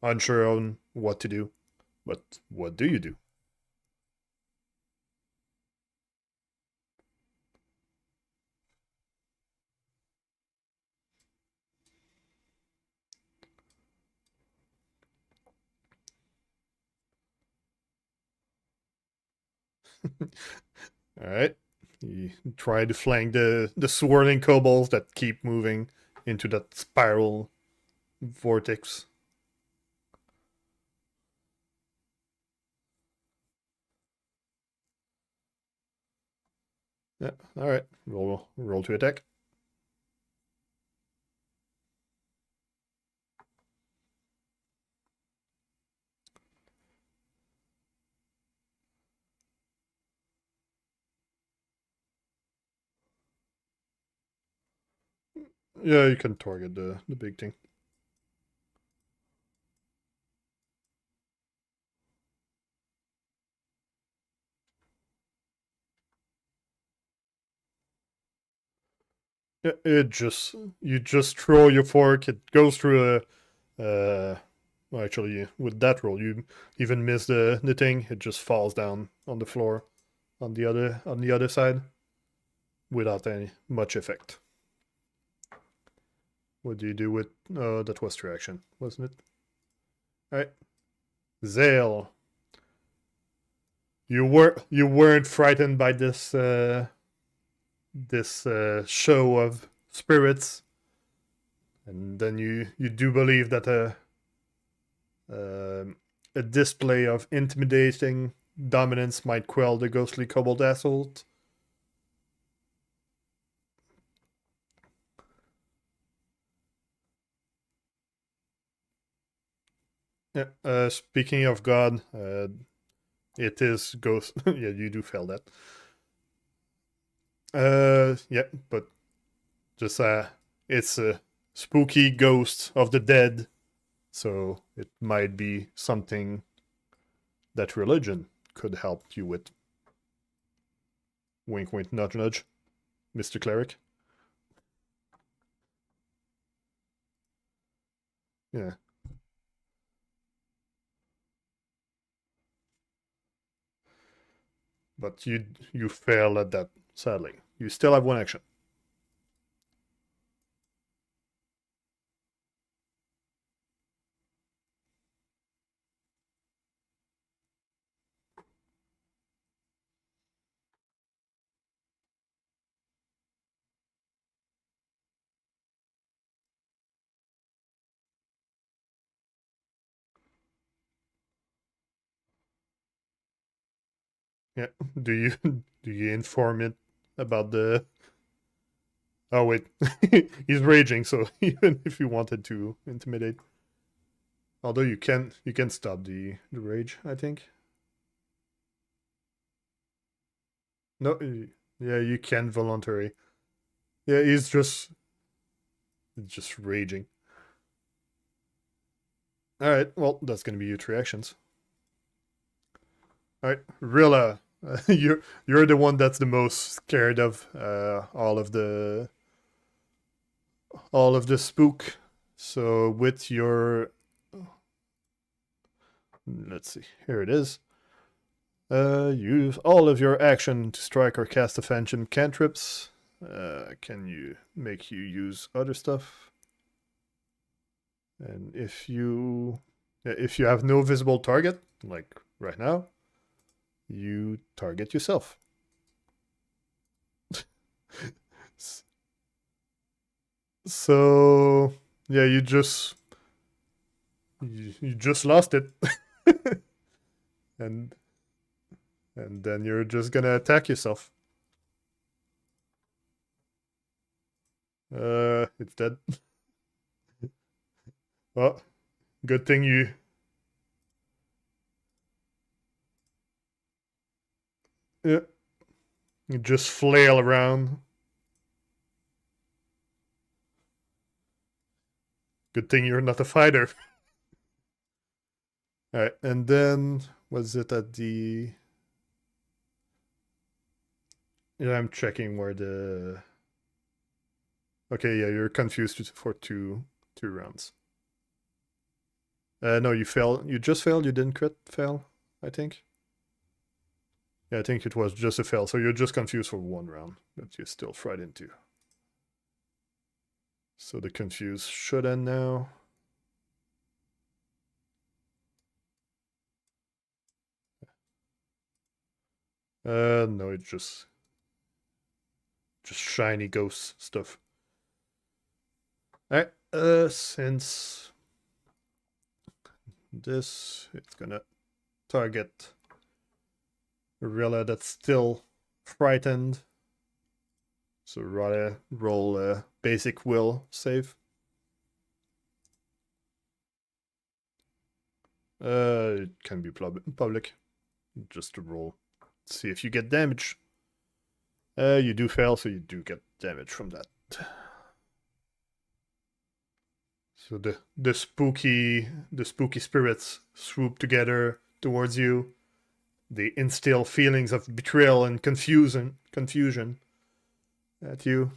Unsure on what to do, but what do you do? Alright. You try to flank the swirling kobolds that keep moving into that spiral vortex. Yeah, alright. Roll to attack. Yeah, you can target the big thing. Yeah, you just throw your fork, it goes through well, actually with that roll you even miss the thing, it just falls down on the floor on the other side without any much effect. What do you do with that was your action, wasn't it? Alright. Zael. You weren't frightened by this show of spirits, and then you do believe that a display of intimidating dominance might quell the ghostly kobold assault. Yeah. Speaking of God, it is ghost. Yeah, you do fail that. Yeah, but just it's a spooky ghost of the dead, so it might be something that religion could help you with. Wink, wink, nudge, nudge, Mr. Cleric. Yeah. But you fail at that, sadly. You still have one action. Yeah. Do you inform it about the? Oh wait, he's raging. So even if you wanted to intimidate, although you can stop the rage, I think. No, yeah, you can voluntary. Yeah, he's just raging. All right, well that's gonna be your 3 actions. All right, Rilla, you're the one that's the most scared of all of the spook. So with your, let's see, here it is. Use all of your action to strike or cast offension cantrips. Can you make you use other stuff? And if you have no visible target, like right now, you target yourself. So yeah, you just lost it. and then you're just gonna attack yourself. It's dead. Well, good thing you just flail around. Good thing you're not a fighter. Alright, and then was it at the? Yeah, I'm checking where the. Okay, yeah, you're confused for two rounds. No, you failed. You just failed. You didn't crit fail, I think. Yeah, I think it was just a fail. So you're just confused for 1 round, but you're still frightened too. So the confuse should end now. No, it's just shiny ghost stuff. Alright, since this, it's gonna target Rilla that's still frightened. So roll a basic will save. It can be public. Just to roll. See if you get damage. You do fail, so you do get damage from that. So the spooky spirits swoop together towards you. They instill feelings of betrayal and confusion at you.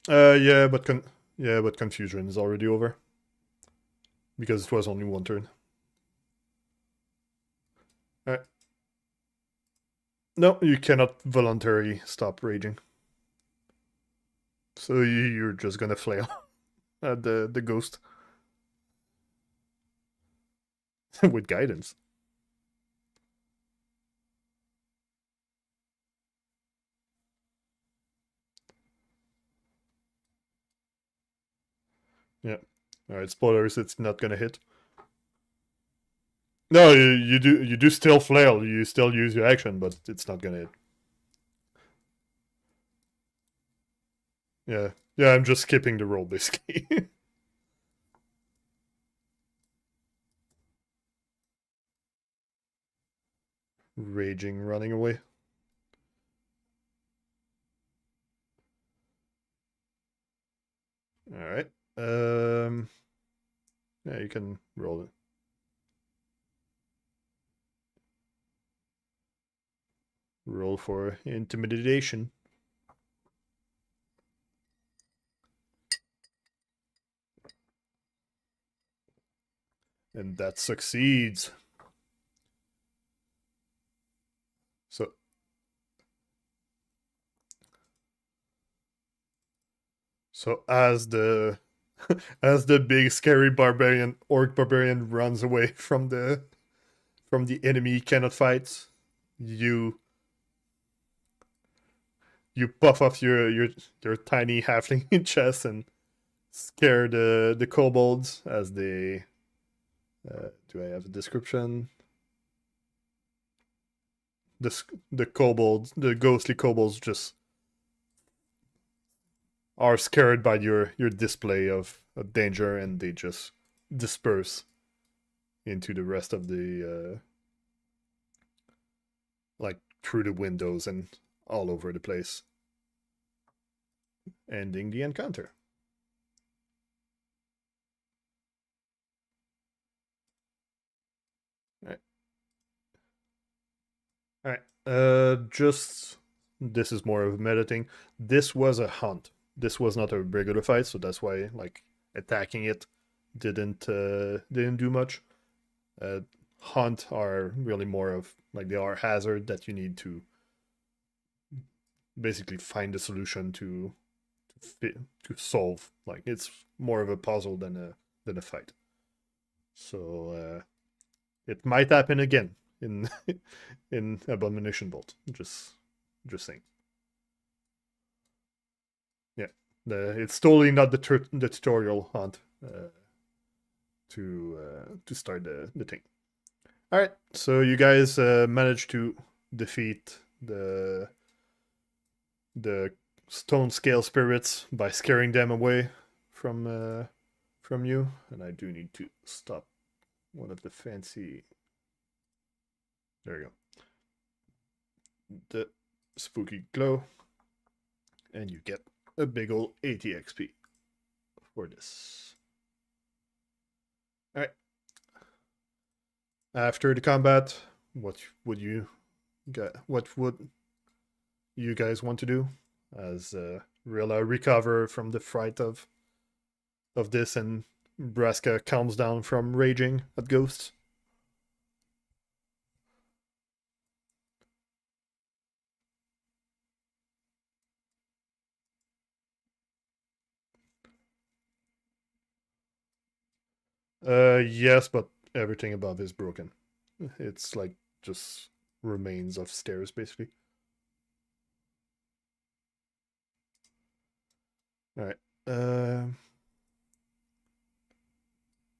Yeah, but confusion is already over because it was only one turn. Alright. No, you cannot voluntarily stop raging. So you're just gonna flail at the ghost with guidance. Yeah. Alright, spoilers, it's not gonna hit. No, you do still flail, you still use your action, but it's not gonna hit. Yeah. Yeah, I'm just skipping the roll basically. Raging, running away. Alright. Yeah, you can roll it. Roll for intimidation. And that succeeds. So as the as the big scary orc barbarian runs away from the enemy cannot fight, you puff off your tiny halfling chest and scare the kobolds as they do I have a description? The kobolds, the ghostly kobolds just are scared by your display of danger, and they just disperse into the rest of the like through the windows and all over the place, ending the encounter. All right. Just this is more of a meta thing. This was a hunt. This was not a regular fight, so that's why like attacking it didn't do much. Hunt are really more of like they are hazard that you need to basically find a solution to solve. Like it's more of a puzzle than a fight. So it might happen again in in Abomination Vault. Just saying. Yeah, it's totally not the tutorial hunt to start the thing. All right, so you guys managed to defeat the stone scale spirits by scaring them away from you, and I do need to stop one of the fancy. There you go. The spooky glow, and you get a big ol' 80 XP for this. All right. After the combat, what would you guys want to do as Rilla recover from the fright of this, and Braska calms down from raging at ghosts? Yes, but everything above is broken. It's like just remains of stairs, basically. Alright.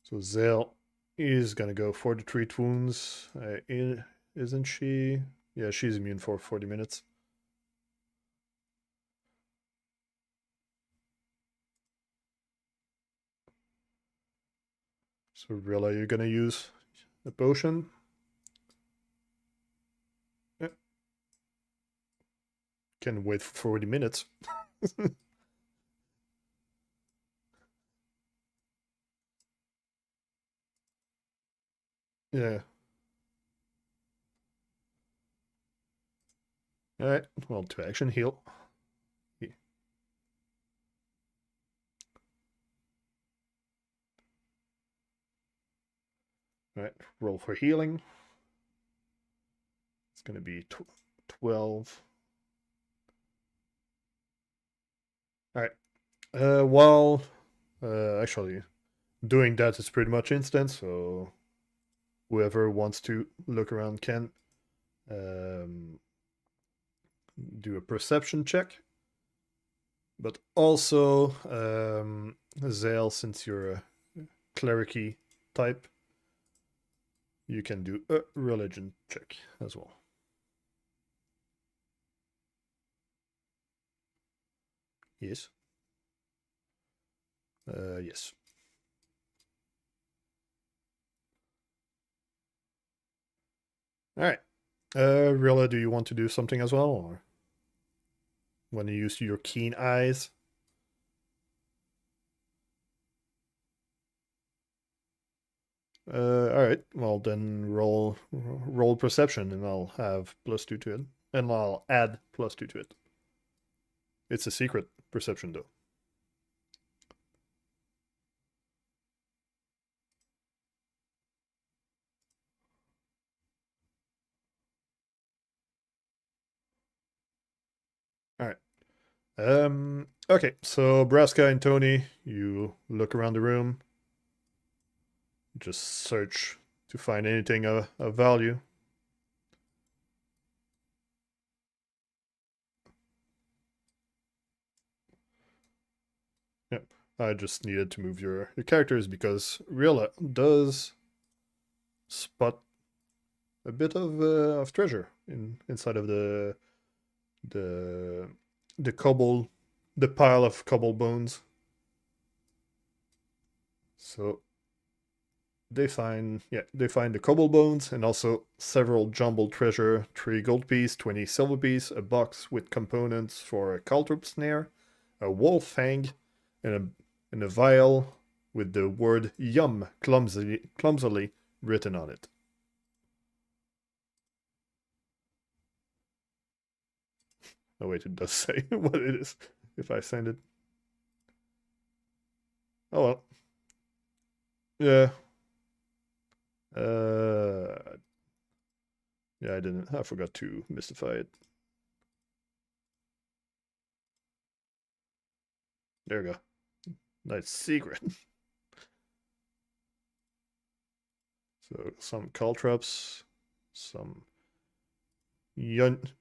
So Zael is gonna go for the treat wounds. Isn't she? Yeah, she's immune for 40 minutes. So Rilla, you're gonna use a potion. Yeah. Can wait for 40 minutes. Yeah. Alright, well, to action heal. Alright, roll for healing. It's gonna be 12. Alright. While actually doing that is pretty much instant, so whoever wants to look around can do a perception check. But also, Zael, since you're a cleric-y type, you can do a religion check as well. Yes. Yes. Alright. Rilla, do you want to do something as well, or want to use your keen eyes? Alright, well then roll perception and I'll have +2 to it. And I'll add +2 to it. It's a secret perception though. Alright. Okay, so Braska and Tony, you look around the room. Just search to find anything of value. Yep, I just needed to move your characters because Rilla does spot a bit of treasure inside of the pile of cobble bones. So they find the cobble bones and also several jumbled treasure, 3 gold piece, 20 silver piece, a box with components for a caltrop snare, a wolf fang, and a vial with the word yum clumsily written on it. Oh wait, it does say what it is if I send it. Oh well. Yeah. Yeah, I forgot to mystify it. There we go. Nice secret. So some caltrops, some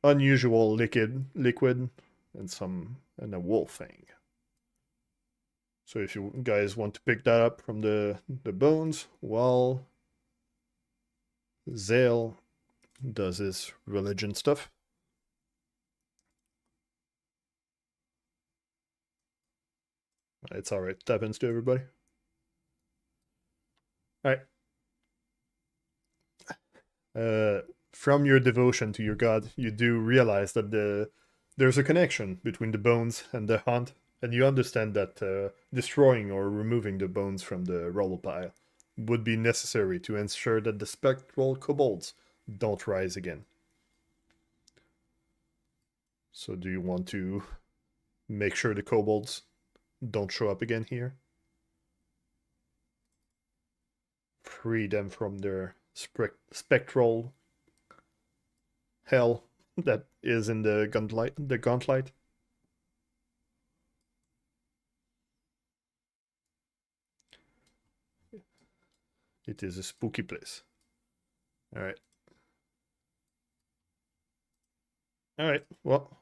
unusual liquid, and a wolf fang. So if you guys want to pick that up from the bones, while Zael does his religion stuff. It's alright, that happens to everybody. Alright. From your devotion to your god, you do realize that there's a connection between the bones and the hunt, and you understand that destroying or removing the bones from the rubble pile would be necessary to ensure that the spectral kobolds don't rise again. So do you want to make sure the kobolds don't show up again here? Free them from their spectral hell that is in the Gauntlight. It is a spooky place. Alright. Alright, well,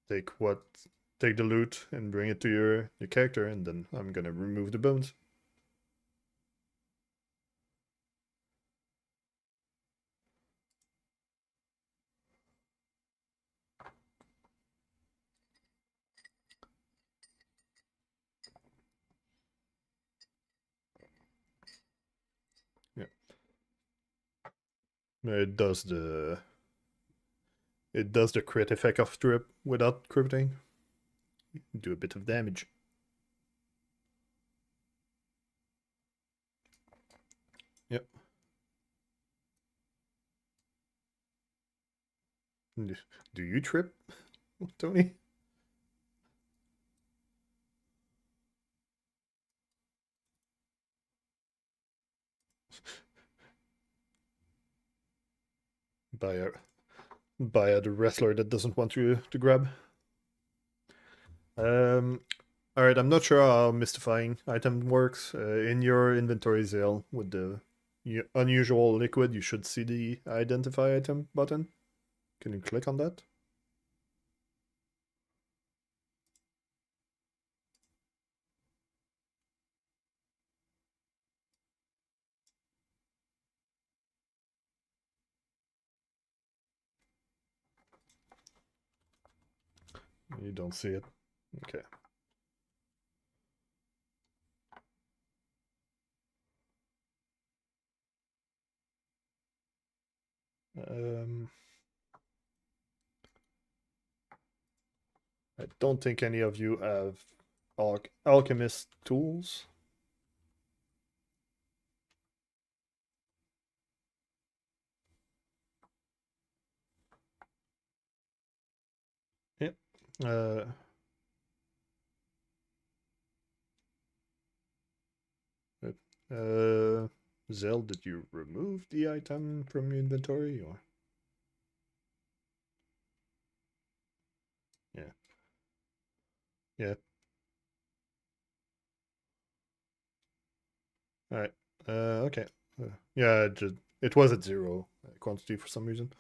take the loot and bring it to your character, and then I'm gonna remove the bones. Yeah. It does the crit effect of trip without crypting. Do a bit of damage. Yep. Do you trip, Tony? By a wrestler that doesn't want you to grab. Alright, I'm not sure how mystifying item works. In your inventory, Zael, with the unusual liquid, you should see the identify item button. Can you click on that? You don't see it. Okay. I don't think any of you have alchemist tools. Yep. Zael, did you remove the item from your inventory, or? Yeah. Yeah. Alright. Okay. Yeah, it was at 0 quantity for some reason.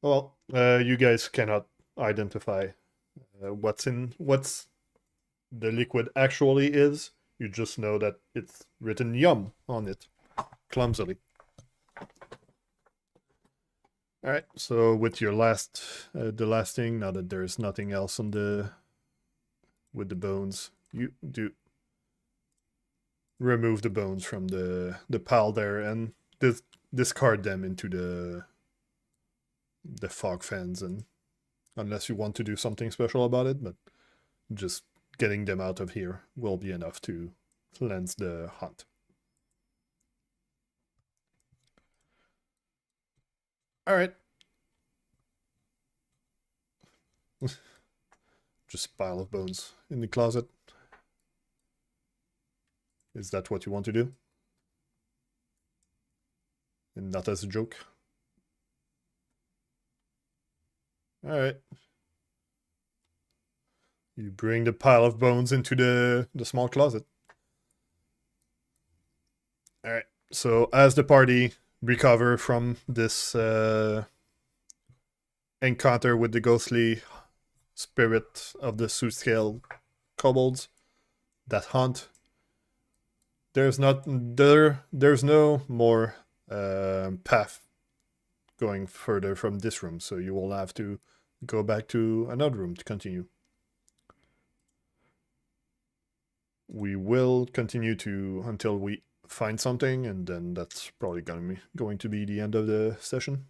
Well, you guys cannot identify what's the liquid actually is. You just know that it's written yum on it, clumsily. Alright, so with your the last thing, now that there's nothing else on with the bones, you do remove the bones from the pile there and discard them into the fog fans, and unless you want to do something special about it, but just getting them out of here will be enough to cleanse the hunt. Alright. Just a pile of bones in the closet. Is that what you want to do? And not as a joke? Alright. You bring the pile of bones into the small closet. Alright, so as the party recover from this encounter with the ghostly spirit of the Soothscale kobolds that hunt, there's no more path going further from this room, so you will have to go back to another room to continue. We will continue until we find something, and then that's probably going to be the end of the session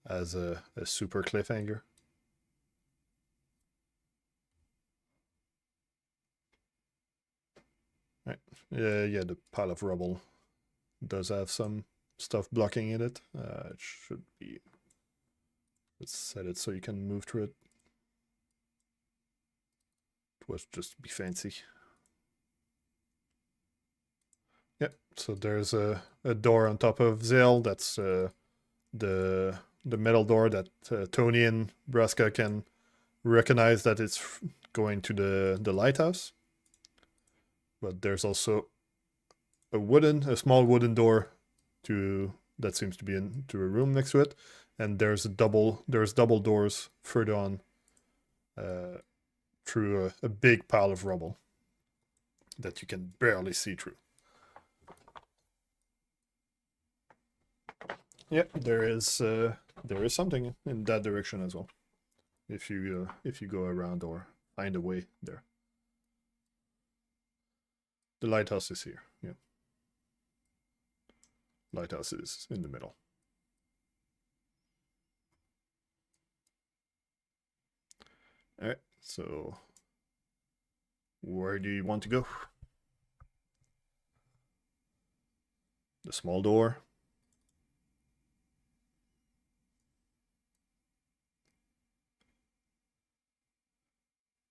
as a super cliffhanger. Right. Yeah, the pile of rubble does have some stuff blocking in it. It should be. Let's set it so you can move through it. It was just to be fancy. Yep, so there's a door on top of Zael. That's the metal door that Tony and Braska can recognize that it's going to the lighthouse. But there's also a small wooden door that seems to be into a room next to it, and there's double doors further on through a big pile of rubble that you can barely see through. Yep, there is something in that direction as well. If you go around or find a way there. The lighthouse is here. Yeah. Lighthouse is in the middle. Alright, so where do you want to go? The small door.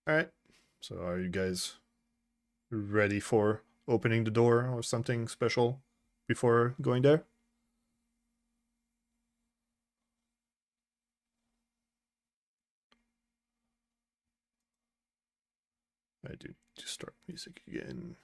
Alright, so are you guys ready for opening the door or something special before going there? I do to start music again.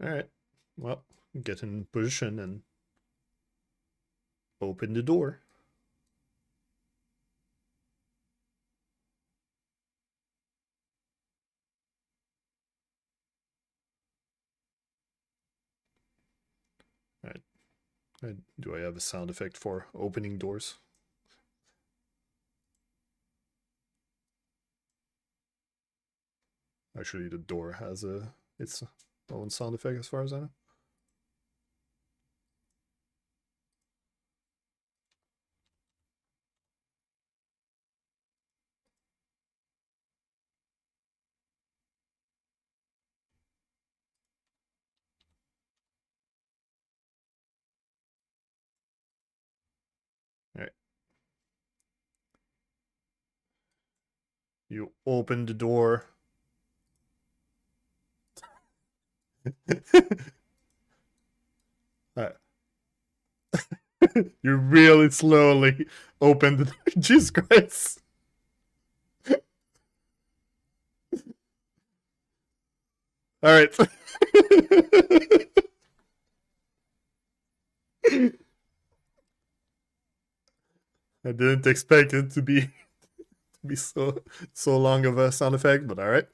Alright, well, get in position and open the door. Alright, do I have a sound effect for opening doors? Actually, the door has its own sound effect as far as I know. Alright. You open the door. Alright. You really slowly open the door. Jesus Christ. Alright. I didn't expect it to be so long of a sound effect, but alright.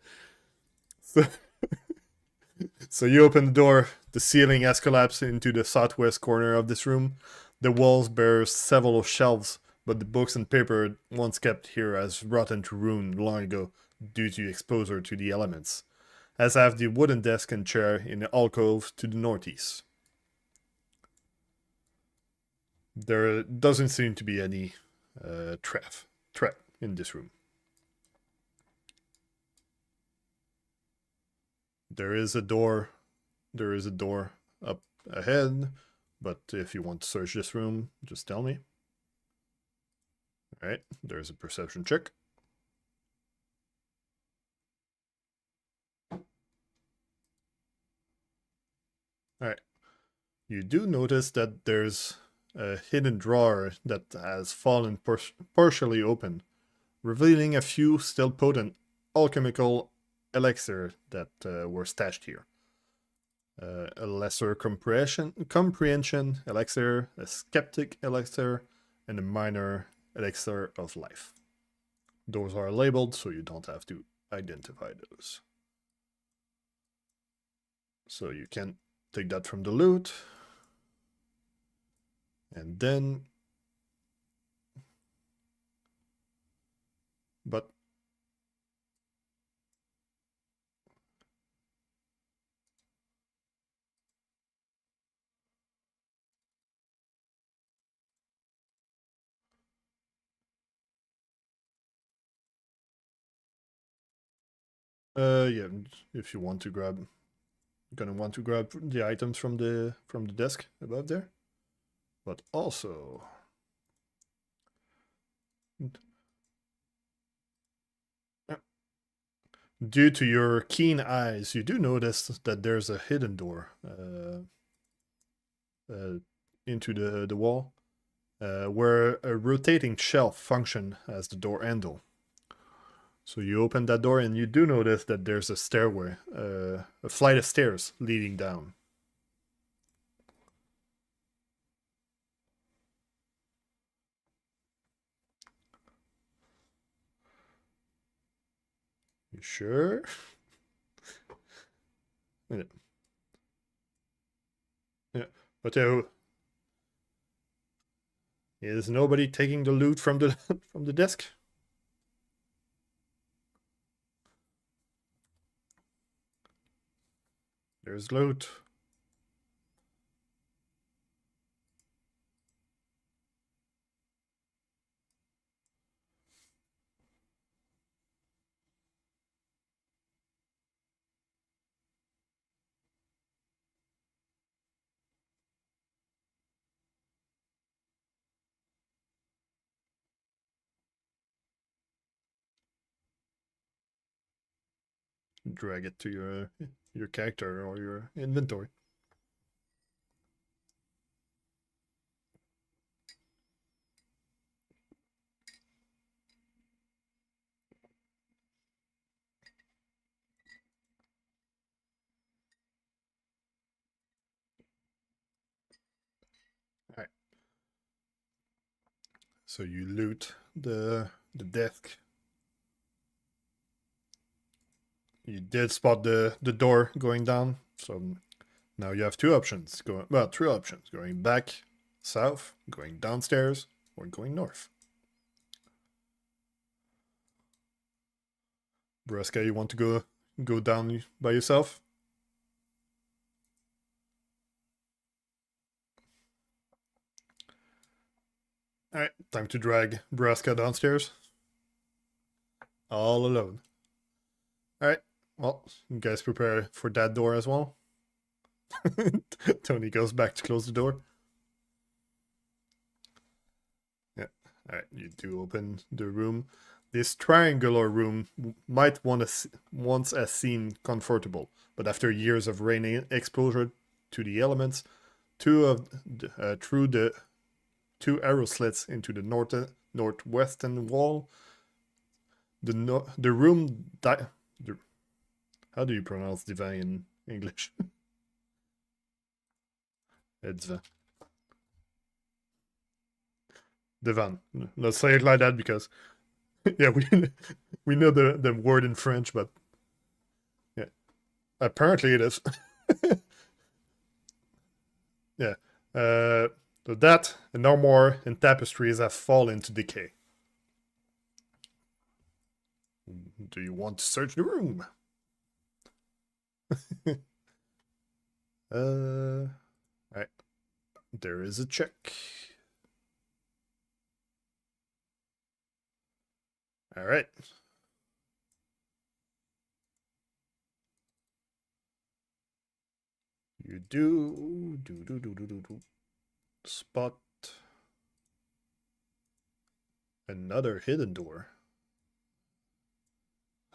So you open the door, the ceiling has collapsed into the southwest corner of this room. The walls bear several shelves, but the books and paper once kept here has rotten to ruin long ago due to exposure to the elements, as have the wooden desk and chair in the alcove to the northeast. There doesn't seem to be any threat in this room. There is a door up ahead, but if you want to search this room, just tell me. Alright, there's a perception check. Alright. You do notice that there's a hidden drawer that has fallen partially open, revealing a few still potent alchemical elixir that were stashed here. A lesser comprehension elixir, a skeptic elixir, and a minor elixir of life. Those are labeled, so you don't have to identify those. So you can take that from the loot. And then... But... yeah, if you want to grab... You're gonna want to grab the items from the desk above there. But also... due to your keen eyes, you do notice that there's a hidden door into the wall, where a rotating shelf functions as the door handle. So you open that door and you do notice that there's a stairway, a flight of stairs leading down. You sure? Yeah. Yeah. But is nobody taking the loot from the from the desk? There's loot. Drag it to your character or your inventory. Alright. So you loot the desk. You did spot the door going down, so now you have two options. Three options. Going back south, going downstairs, or going north. Braska, you want to go down by yourself? Alright, time to drag Braska downstairs. All alone. Alright, well, you guys prepare for that door as well. Tony goes back to close the door. Yeah, alright, you do open the room. This triangular room might once have seemed comfortable, but after years of rain exposure to the elements, through the two arrow slits into the northwestern wall, the room how do you pronounce divine in English? It's divan. Let's say it like that because yeah, we know the word in French, but yeah, apparently it is. Yeah. So that and no more and tapestries have fallen into decay. Do you want to search the room? Right. There is a check. All right. You do spot another hidden door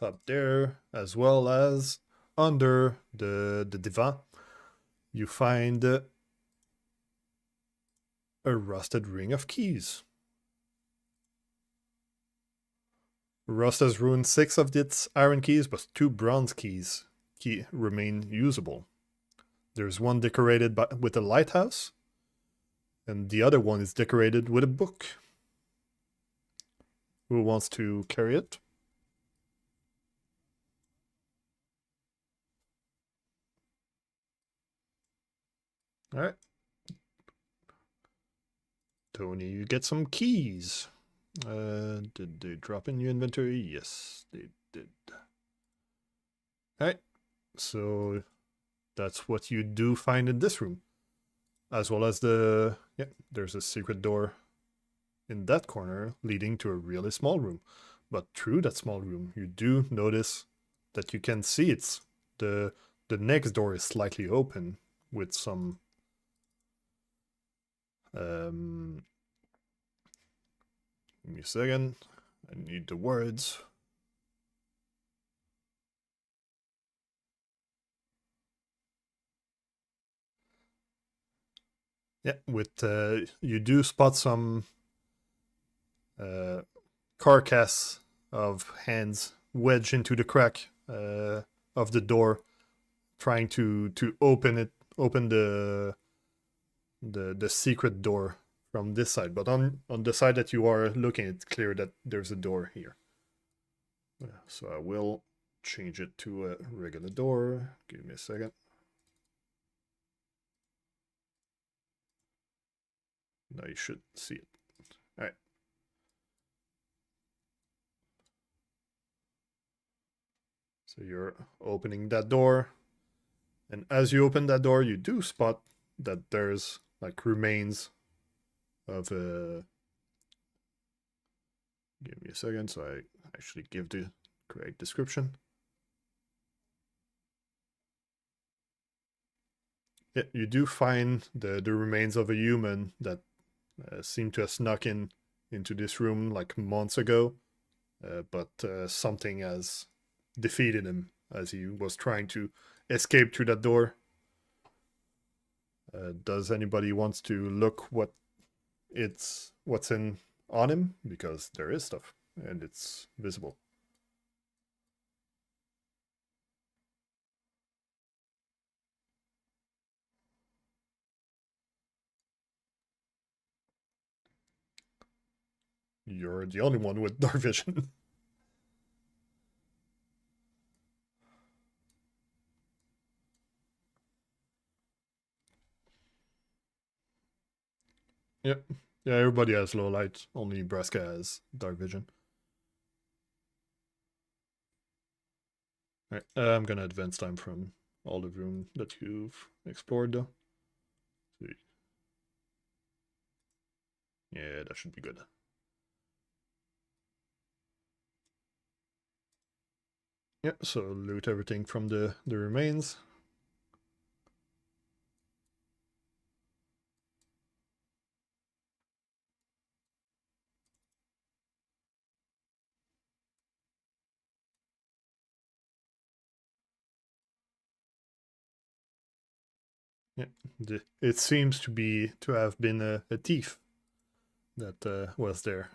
up there, as well as under the divan. You find a rusted ring of keys. Rust has ruined 6 of its iron keys, but 2 bronze keys remain usable. There's one decorated with a lighthouse, and the other one is decorated with a book. Who wants to carry it? Alright. Tony, you get some keys. Did they drop in your inventory? Yes, they did. Alright. So that's what you do find in this room. As well as there's a secret door in that corner leading to a really small room. But through that small room, you do notice that you can see the next door is slightly open with some give me a second. I need the words. Yeah, with you do spot some carcass of hands wedged into the crack of the door, trying to open the secret door from this side. But on the side that you are looking, it's clear that there's a door here. So I will change it to a regular door. Give me a second. Now you should see it. All right. So you're opening that door. And as you open that door, you do spot that there's like remains of a... Give me a second so I actually give the correct description. Yeah, you do find the remains of a human that seemed to have snuck into this room like months ago, but something has defeated him as he was trying to escape through that door. Does anybody wants to look what's in on him? Because there is stuff and it's visible. You're the only one with dark vision. Yep. Yeah, everybody has low light. Only Braska has dark vision. Alright, I'm gonna advance time from all the room that you've explored though. Yeah, that should be good. Yeah, so loot everything from the remains. Yeah, it seems to have been a thief that was there.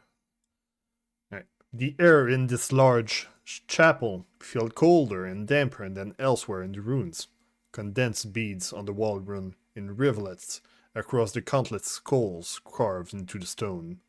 Right. The air in this large chapel felt colder and damper than elsewhere in the ruins. Condensed beads on the wall run in rivulets across the countless skulls carved into the stone.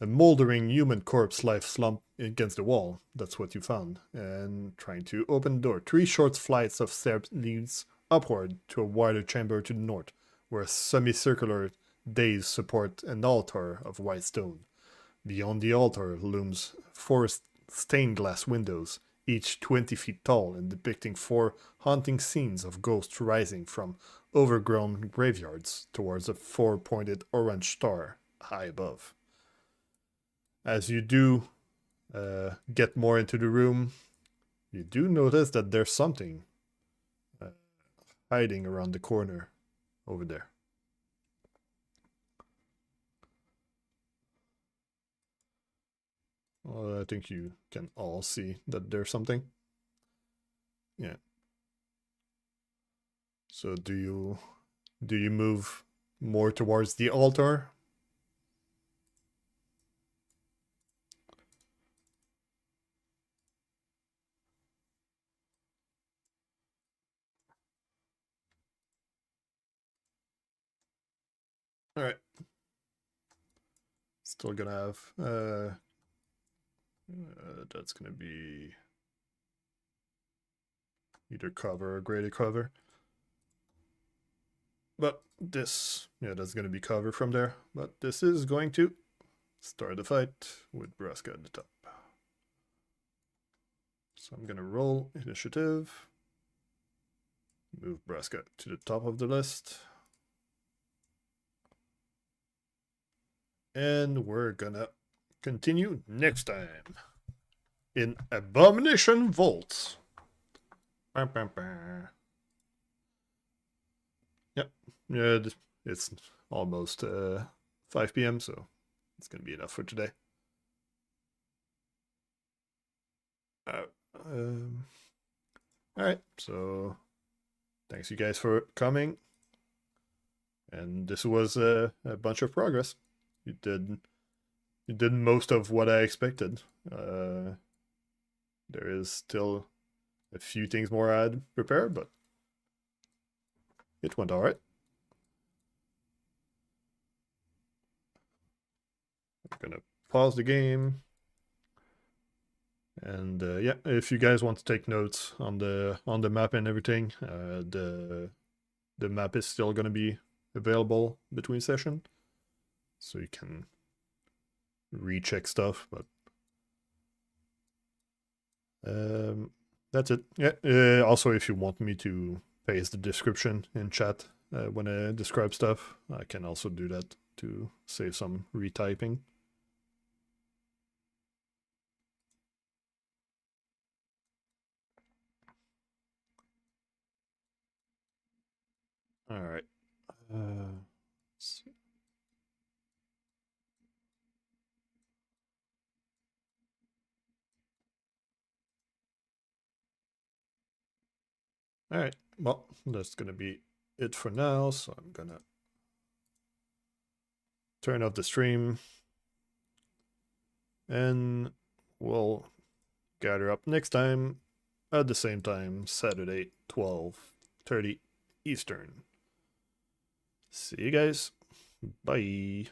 A moldering human corpse lies slumped against the wall. That's what you found. And trying to open the door. 3 short flights of steps leads upward to a wider chamber to the north, where a semicircular dais support an altar of white stone. Beyond the altar looms 4 stained glass windows, each 20 feet tall and depicting 4 haunting scenes of ghosts rising from overgrown graveyards towards a 4-pointed orange star high above. As you do get more into the room, you do notice that there's something hiding around the corner over there. Well, I think you can all see that there's something. Yeah. So do you move more towards the altar? All right. Still gonna have that's gonna be either cover or graded cover. But this, yeah, that's gonna be cover from there. But this is going to start the fight with Braska at the top. So I'm gonna roll initiative. Move Braska to the top of the list. And we're gonna continue next time in Abomination Vault. Yep. Yeah, it's almost 5 p.m., so it's gonna be enough for today. Alright, so thanks you guys for coming. And this was a bunch of progress. You did most of what I expected. There is still a few things more I'd prepare, but it went alright. I'm gonna pause the game. And yeah, if you guys want to take notes on the map and everything, the map is still gonna be available between session, so you can recheck stuff. But that's it. Yeah. Also, if you want me to paste the description in chat when I describe stuff, I can also do that to save some retyping. All right. Let's see. All right. Well, that's gonna be it for now. So I'm gonna turn off the stream, and we'll gather up next time at the same time, Saturday, 12:30 Eastern. See you guys. Bye.